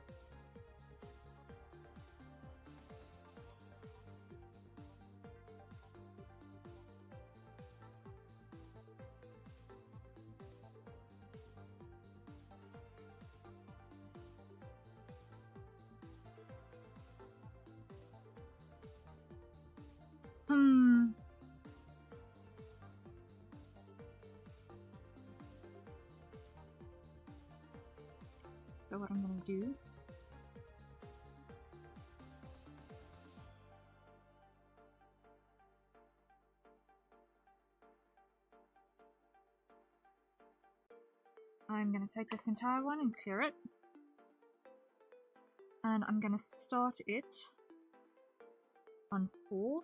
So what I'm going to do I'm going to take this entire one and clear it. And I'm going to start it on 4.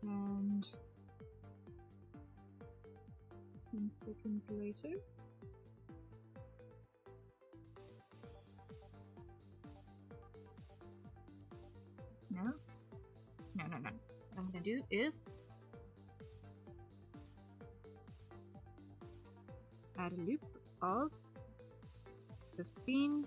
And 10 seconds later, no. What I'm going to do is add a loop of 15.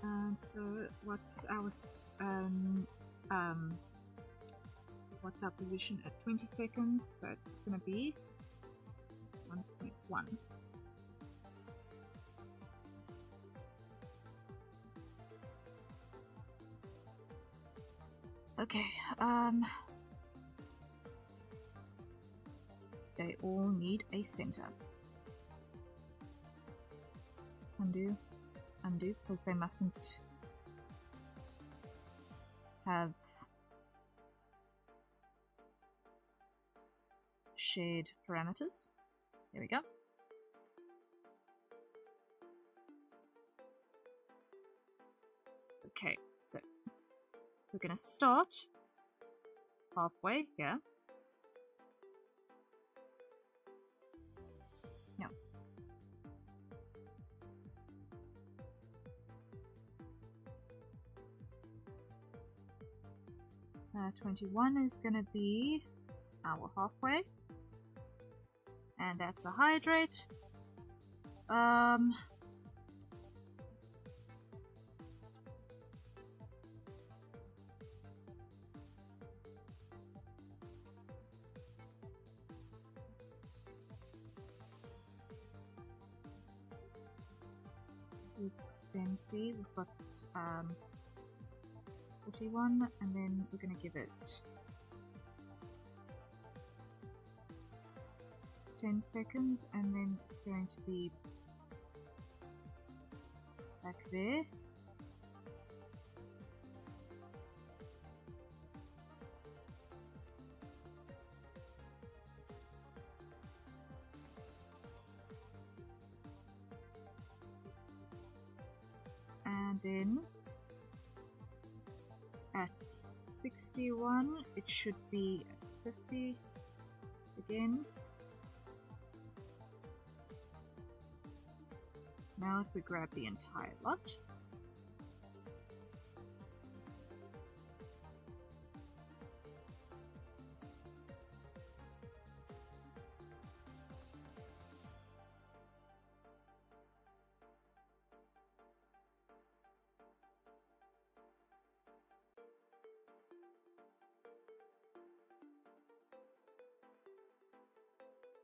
And so what's our position at 20 seconds? That's going to be 1.1. Okay, they all need a center. Undo, because they mustn't have shared parameters. There we go. Okay, so we're going to start halfway here. No. 21 is going to be our halfway. And that's a hydrate. Let's then see, we've got 41, and then we're going to give it 10 seconds, and then it's going to be back there. And then at 61 it should be at 50 again. Now if we grab the entire lot,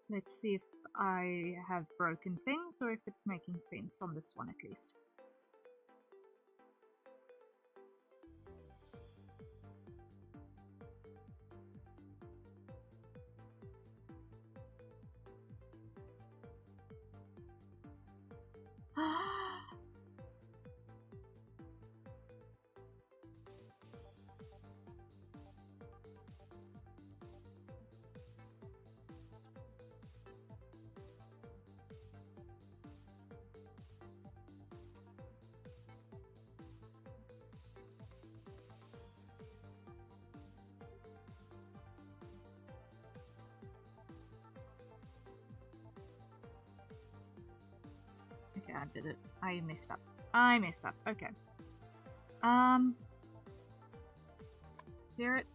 let's see if I have broken things or if it's making sense on this one at least. Okay, I did it. I messed up. Okay. Clear it.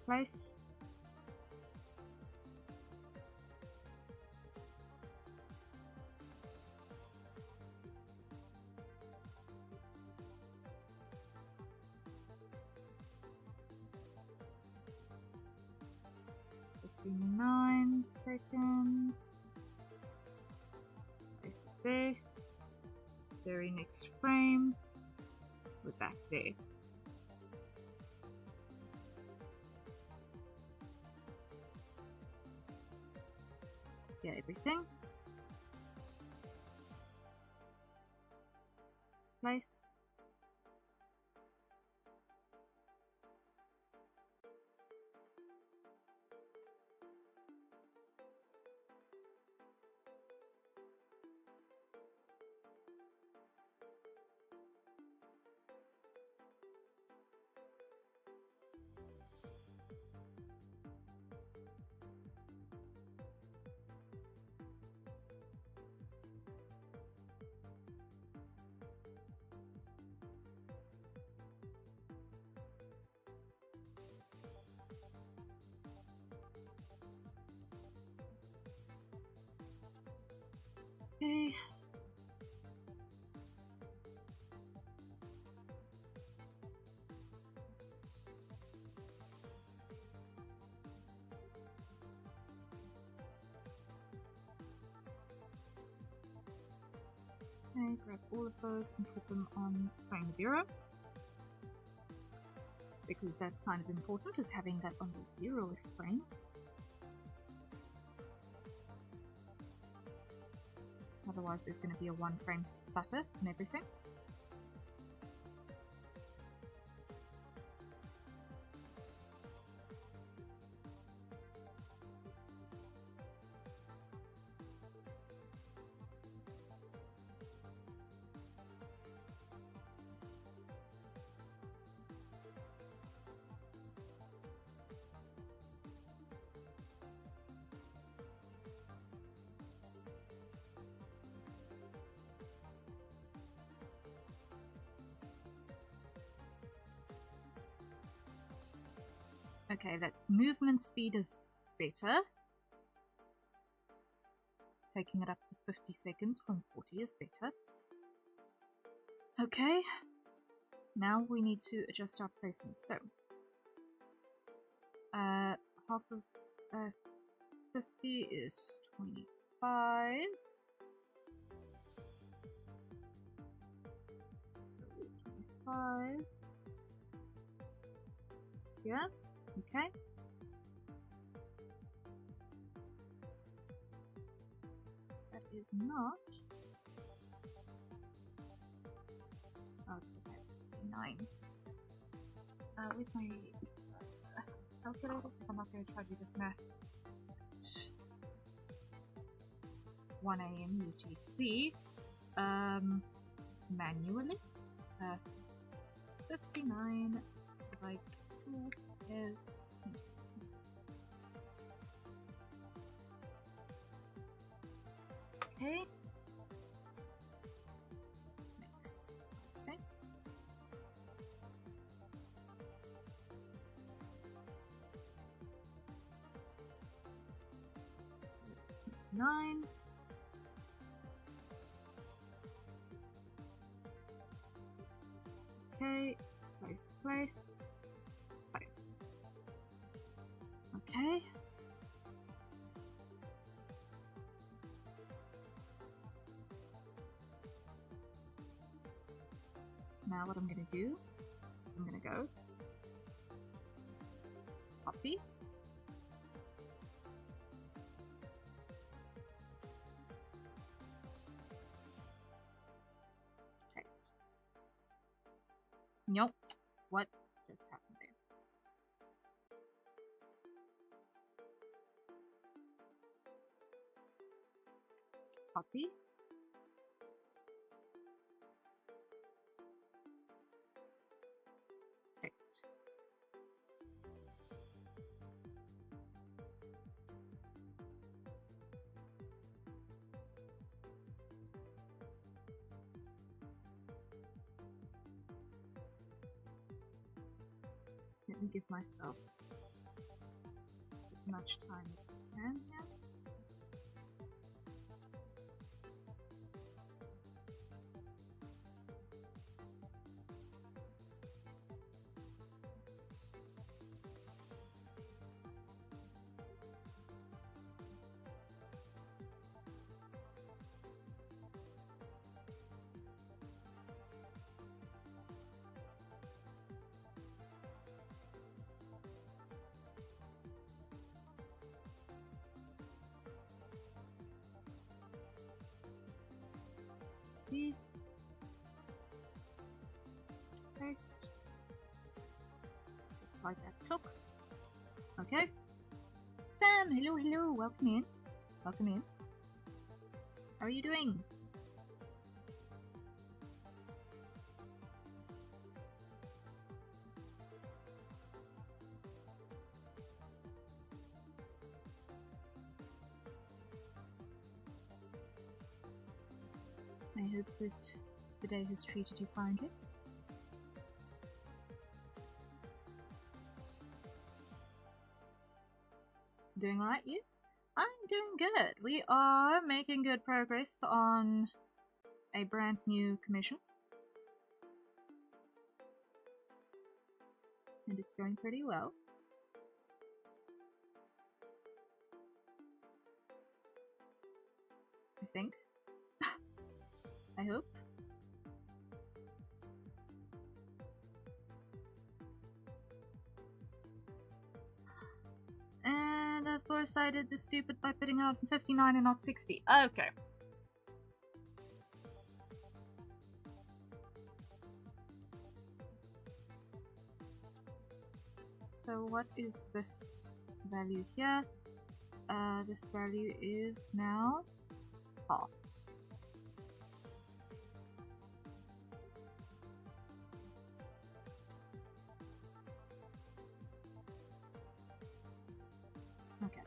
Place. Nine seconds. Place it there. Very next frame. We're back there. Get everything. Place. Okay. Okay, grab all of those and put them on frame 0. Because that's kind of important, is having that on the 0th frame. Otherwise there's going to be a 1 frame stutter and everything. Okay, that movement speed is better. Taking it up to 50 seconds from 40 is better. Okay, now we need to adjust our placement. So, half of 50 is 25. So it's 25. Yeah, okay. That is not. Oh, it's okay. 9. Where's my calculator? I'm not going to try to do this math. 1 AM UTC. Manually. 59 divided by 2 is 20. Okay. Next. Thanks. Nine. Okay. Place. Okay. Now what I'm going to do is I'm going to go copy, paste. Nope. What just happened there? Copy. Paste. Let me give myself as much time as I can here. Paste. Looks like that took. Okay. Sam, hello, welcome in. Welcome in. How are you doing? I hope that the day has treated you kindly. Doing alright, you? I'm doing good. We are making good progress on a brand new commission. And it's going pretty well. I think. I hope. And of course I did the stupid by putting out 59 and not 60. Okay. So what is this value here? This value is now half. Okay.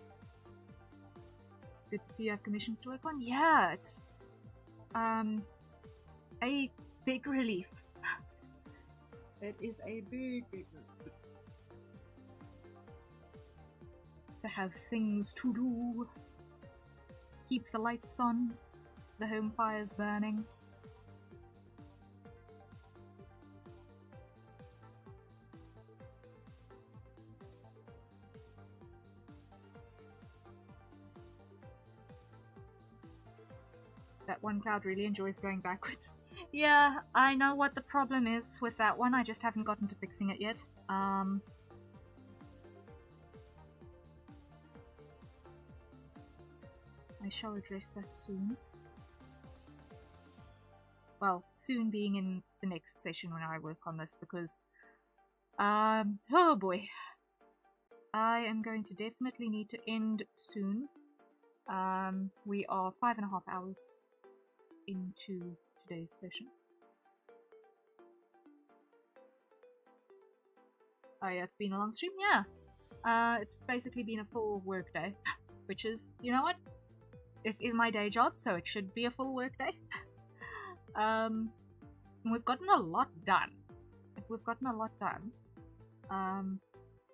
Good to see you have commissions to work on. Yeah, it's a big relief. It is a big relief. to have things to do. Keep the lights on, the home fire's burning. That one cloud really enjoys going backwards. Yeah, I know what the problem is with that one, I just haven't gotten to fixing it yet. I shall address that soon. Well, soon being in the next session when I work on this, because oh boy, I am going to definitely need to end soon. We are 5.5 hours into today's session. Oh yeah, it's been a long stream, yeah. It's basically been a full work day, which is, you know what? This is my day job, so it should be a full work day. We've gotten a lot done.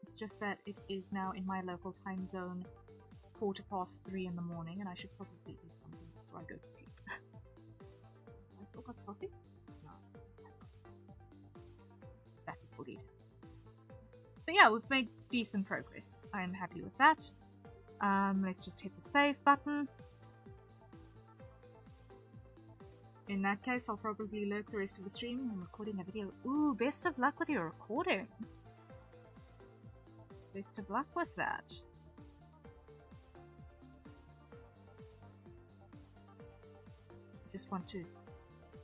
It's just that it is now in my local time zone 3:15 in the morning, and I should probably eat something before I go to sleep. I still got coffee? No. That will eat. But yeah, we've made decent progress. I'm happy with that. Let's just hit the save button. In that case, I'll probably lurk the rest of the stream. I'm recording a video. Ooh, best of luck with your recording. Best of luck with that. I just want to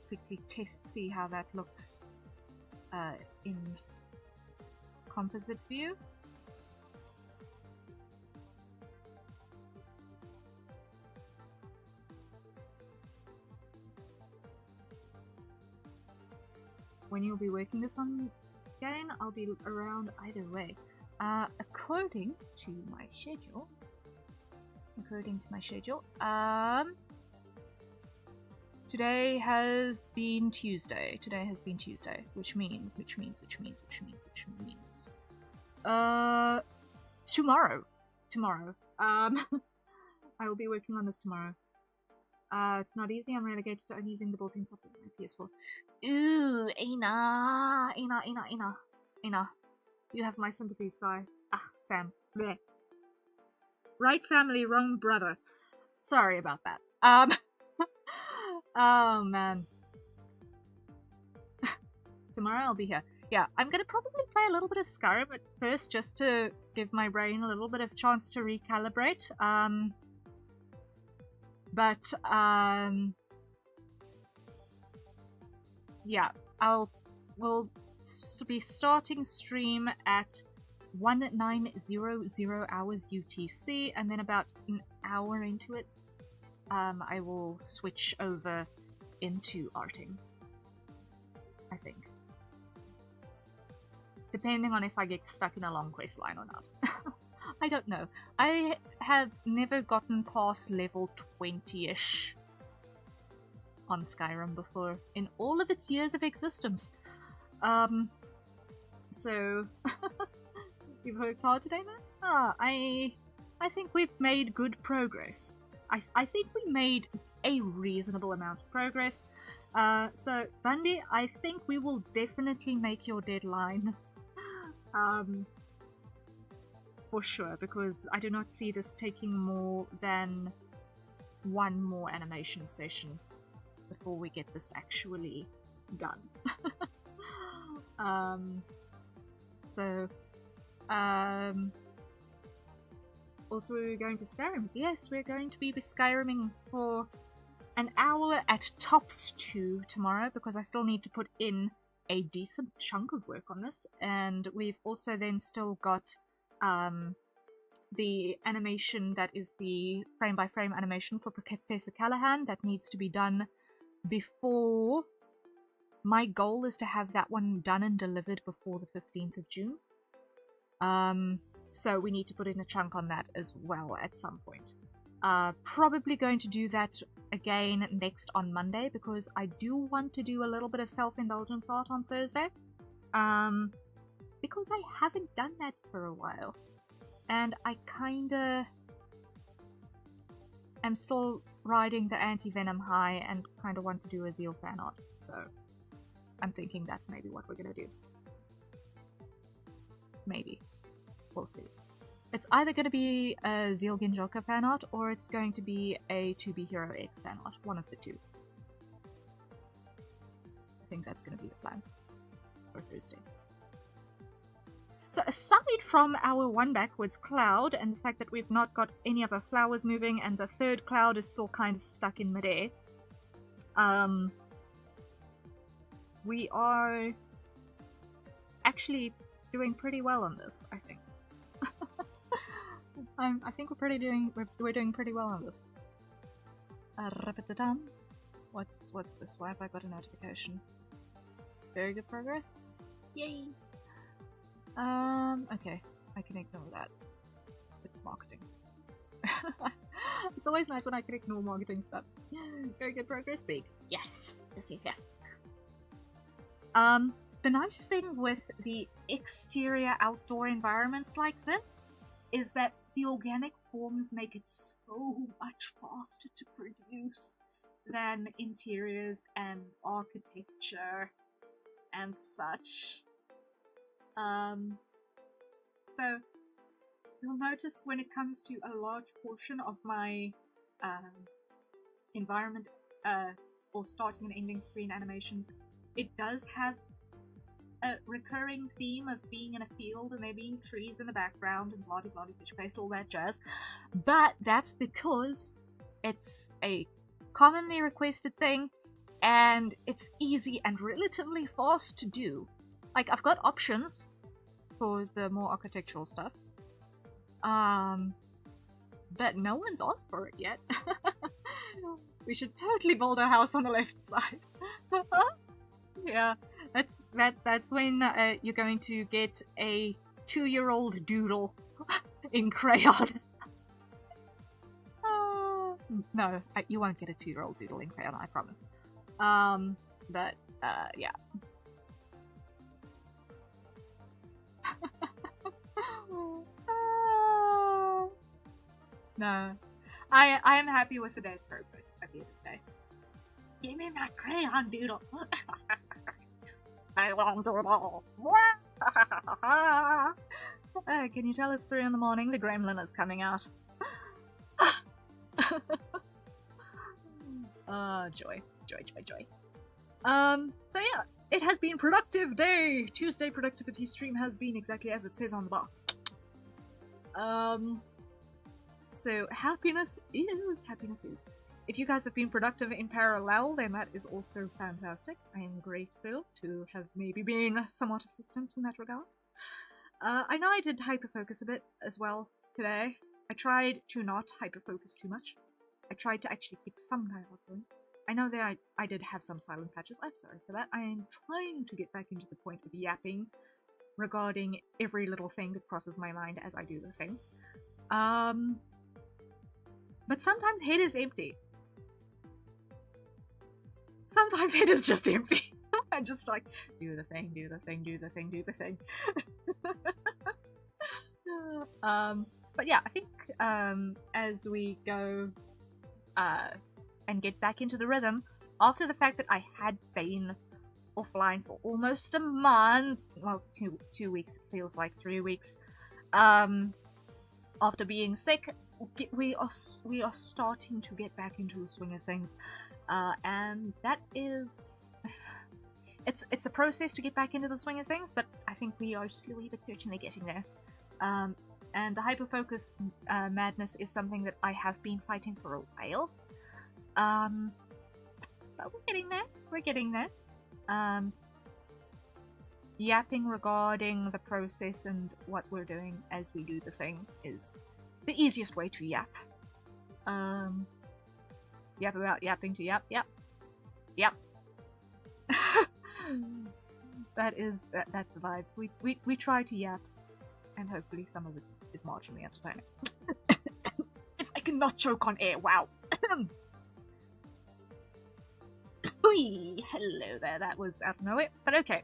quickly see how that looks in composite view. When you'll be working this on again, I'll be around either way. According to my schedule, today has been Tuesday. Which means, tomorrow. I will be working on this tomorrow. It's not easy. I'm relegated to only using the built-in software on my PS4. Ooh, Ina. You have my sympathy, Sai. Ah, Sam. Blech. Right family, wrong brother. Sorry about that. Oh man. Tomorrow I'll be here. Yeah, I'm gonna probably play a little bit of Skyrim at first, just to give my brain a little bit of chance to recalibrate. Yeah, we'll be starting stream at 1900 hours UTC, and then about an hour into it, I will switch over into arting, I think. Depending on if I get stuck in a long quest line or not. I don't know. I have never gotten past level 20-ish on Skyrim before, in all of its years of existence. So... You've worked hard today, man? I think we've made good progress. I think we made a reasonable amount of progress. So, Bundy, I think we will definitely make your deadline. For sure, because I do not see this taking more than one more animation session before we get this actually done. Also, we're going to Skyrim. Yes, we're going to be Skyriming for an hour at tops 2 tomorrow, because I still need to put in a decent chunk of work on this, and we've also then still got the animation that is the frame-by-frame animation for Professor Callahan that needs to be done before... My goal is to have that one done and delivered before the 15th of June. So we need to put in a chunk on that as well at some point. Probably going to do that again next on Monday, because I do want to do a little bit of self-indulgence art on Thursday. Because I haven't done that for a while. and I kinda am still riding the anti-venom high and kinda want to do a Zeal fan art, so I'm thinking that's maybe what we're gonna do. Maybe. We'll see. It's either going to be a Zeal Ginjoka fan art, or it's going to be a 2B Hero X fan art. One of the two. I think that's going to be the plan for Thursday. So aside from our one backwards cloud, and the fact that we've not got any of our flowers moving, and the third cloud is still kind of stuck in midair, we are actually doing pretty well on this, I think. I think we're doing pretty well on this. What's this? Why have I got a notification? Very good progress. Yay! Okay, I can ignore that. It's marketing. It's always nice when I can ignore marketing stuff. Very good progress, big. Yes! Yes. The nice thing with the exterior outdoor environments like this is that the organic forms make it so much faster to produce than interiors and architecture and such. So you'll notice when it comes to a large portion of my environment or starting and ending screen animations, it does have a recurring theme of being in a field and there being trees in the background and blah-de-blah-de fish paste, all that jazz. But that's because it's a commonly requested thing and it's easy and relatively fast to do. Like, I've got options for the more architectural stuff. But no one's asked for it yet. We should totally build a house on the left side. Yeah. That's when you're going to get a 2-year-old doodle in crayon. No, you won't get a 2-year-old doodle in crayon, I promise. But yeah. No, I am happy with the day's progress at the end of the day. Give me my crayon doodle. I won't do it all. Can you tell it's 3 in the morning? The gremlin is coming out. Joy. So yeah, it has been productive day. Tuesday productivity stream has been exactly as it says on the box. So happiness is. If you guys have been productive in parallel, then that is also fantastic. I am grateful to have maybe been somewhat assistant in that regard. I know I did hyperfocus a bit as well today. I tried to not hyperfocus too much. I tried to actually keep some dialogue going. I know that I did have some silent patches. I'm sorry for that. I am trying to get back into the point of yapping regarding every little thing that crosses my mind as I do the thing. But sometimes head is empty. Sometimes it is just empty. I just like, do the thing. But yeah, I think as we go and get back into the rhythm, after the fact that I had been offline for almost a month, well, two weeks, it feels like 3 weeks, after being sick, we are starting to get back into the swing of things. And that is, it's a process to get back into the swing of things, but I think we are slowly but certainly getting there. And the hyperfocus madness is something that I have been fighting for a while. But we're getting there. Yapping regarding the process and what we're doing as we do the thing is the easiest way to yap. Yap about yapping to yap. That's the vibe. We try to yap, and hopefully some of it is marginally entertaining. If I cannot choke on air, wow. Hello there, that was out of nowhere, but okay.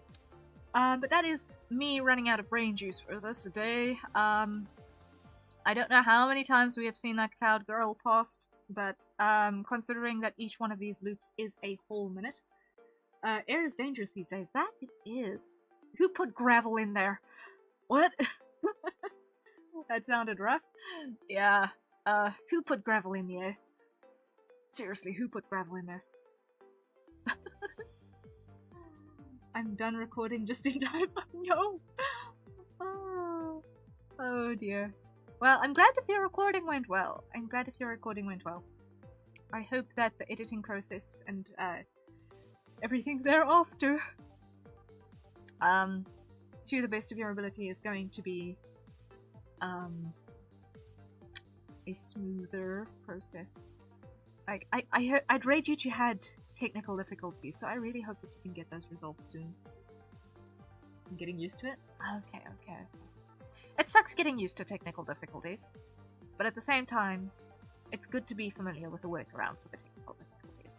But that is me running out of brain juice for this day. I don't know how many times we have seen that cloud girl past, but considering that each one of these loops is a whole minute, air is dangerous these days. That it is. Who put gravel in there? What? That sounded rough. Yeah. Who put gravel in the air? Seriously, who put gravel in there? I'm done recording just in time. No. Oh dear. Well, I'm glad if your recording went well. I'm glad if your recording went well. I hope that the editing process and everything thereafter, to the best of your ability, is going to be a smoother process. Like I'd rate you had technical difficulties, so I really hope that you can get those resolved soon. I'm getting used to it. Okay. It sucks getting used to technical difficulties, but at the same time, it's good to be familiar with the workarounds for the technical difficulties.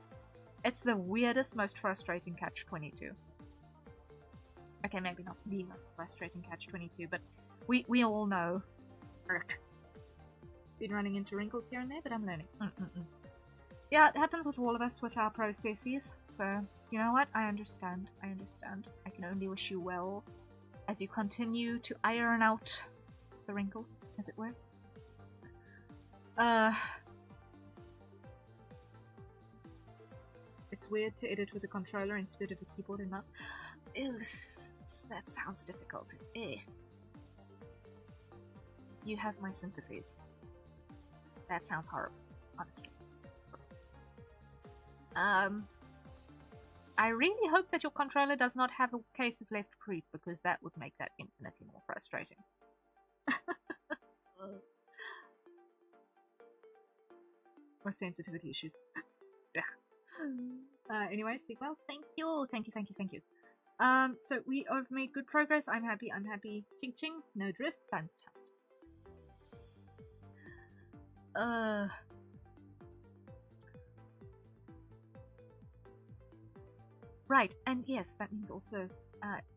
It's the weirdest, most frustrating catch-22. Okay, maybe not the most frustrating catch-22, but we all know. Been running into wrinkles here and there, but I'm learning. Yeah, it happens with all of us with our processes, so you know what? I understand. I can only wish you well as you continue to iron out the wrinkles, as it were. It's weird to edit with a controller instead of a keyboard and mouse. Ew, that sounds difficult. You have my sympathies. That sounds horrible, honestly. I really hope that your controller does not have a case of left creep, because that would make that infinitely more frustrating. Or sensitivity issues. Anyway, sleep well. Thank you. So we have made good progress. I'm happy. Ching ching. No drift. Fantastic. Right, and yes, that means also,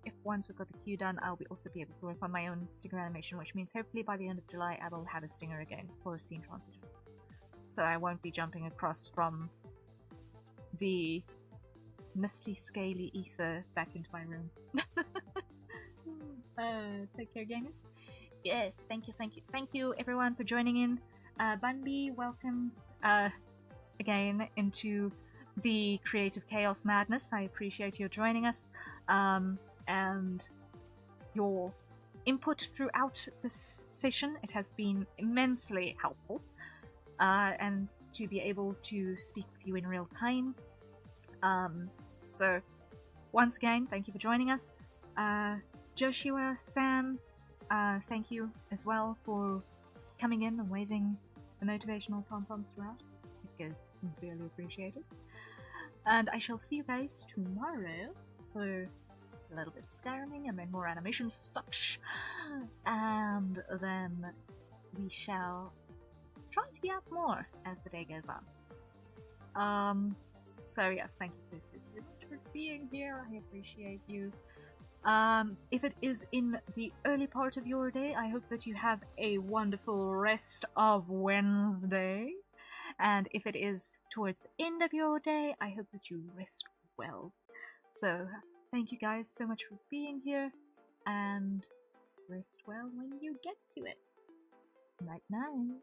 if once we've got the queue done, I'll also be able to work on my own stinger animation, which means hopefully by the end of July I will have a stinger again for scene transitions. So I won't be jumping across from the misty, scaly ether back into my room. Take care, gamers. Yes, thank you everyone for joining in. Bunby, welcome again into the creative chaos madness. I appreciate you joining us, and your input throughout this session. It has been immensely helpful, and to be able to speak with you in real time. So once again, thank you for joining us. Joshua, Sam, thank you as well for coming in and waving the motivational pom-poms throughout. It goes sincerely appreciated. And I shall see you guys tomorrow for a little bit of Skyriming and then more animation stuff. And then we shall try to be out more as the day goes on. So yes, thank you so much for being here. I appreciate you. If it is in the early part of your day, I hope that you have a wonderful rest of Wednesday. And if it is towards the end of your day, I hope that you rest well. So, thank you guys so much for being here, and rest well when you get to it. Night night.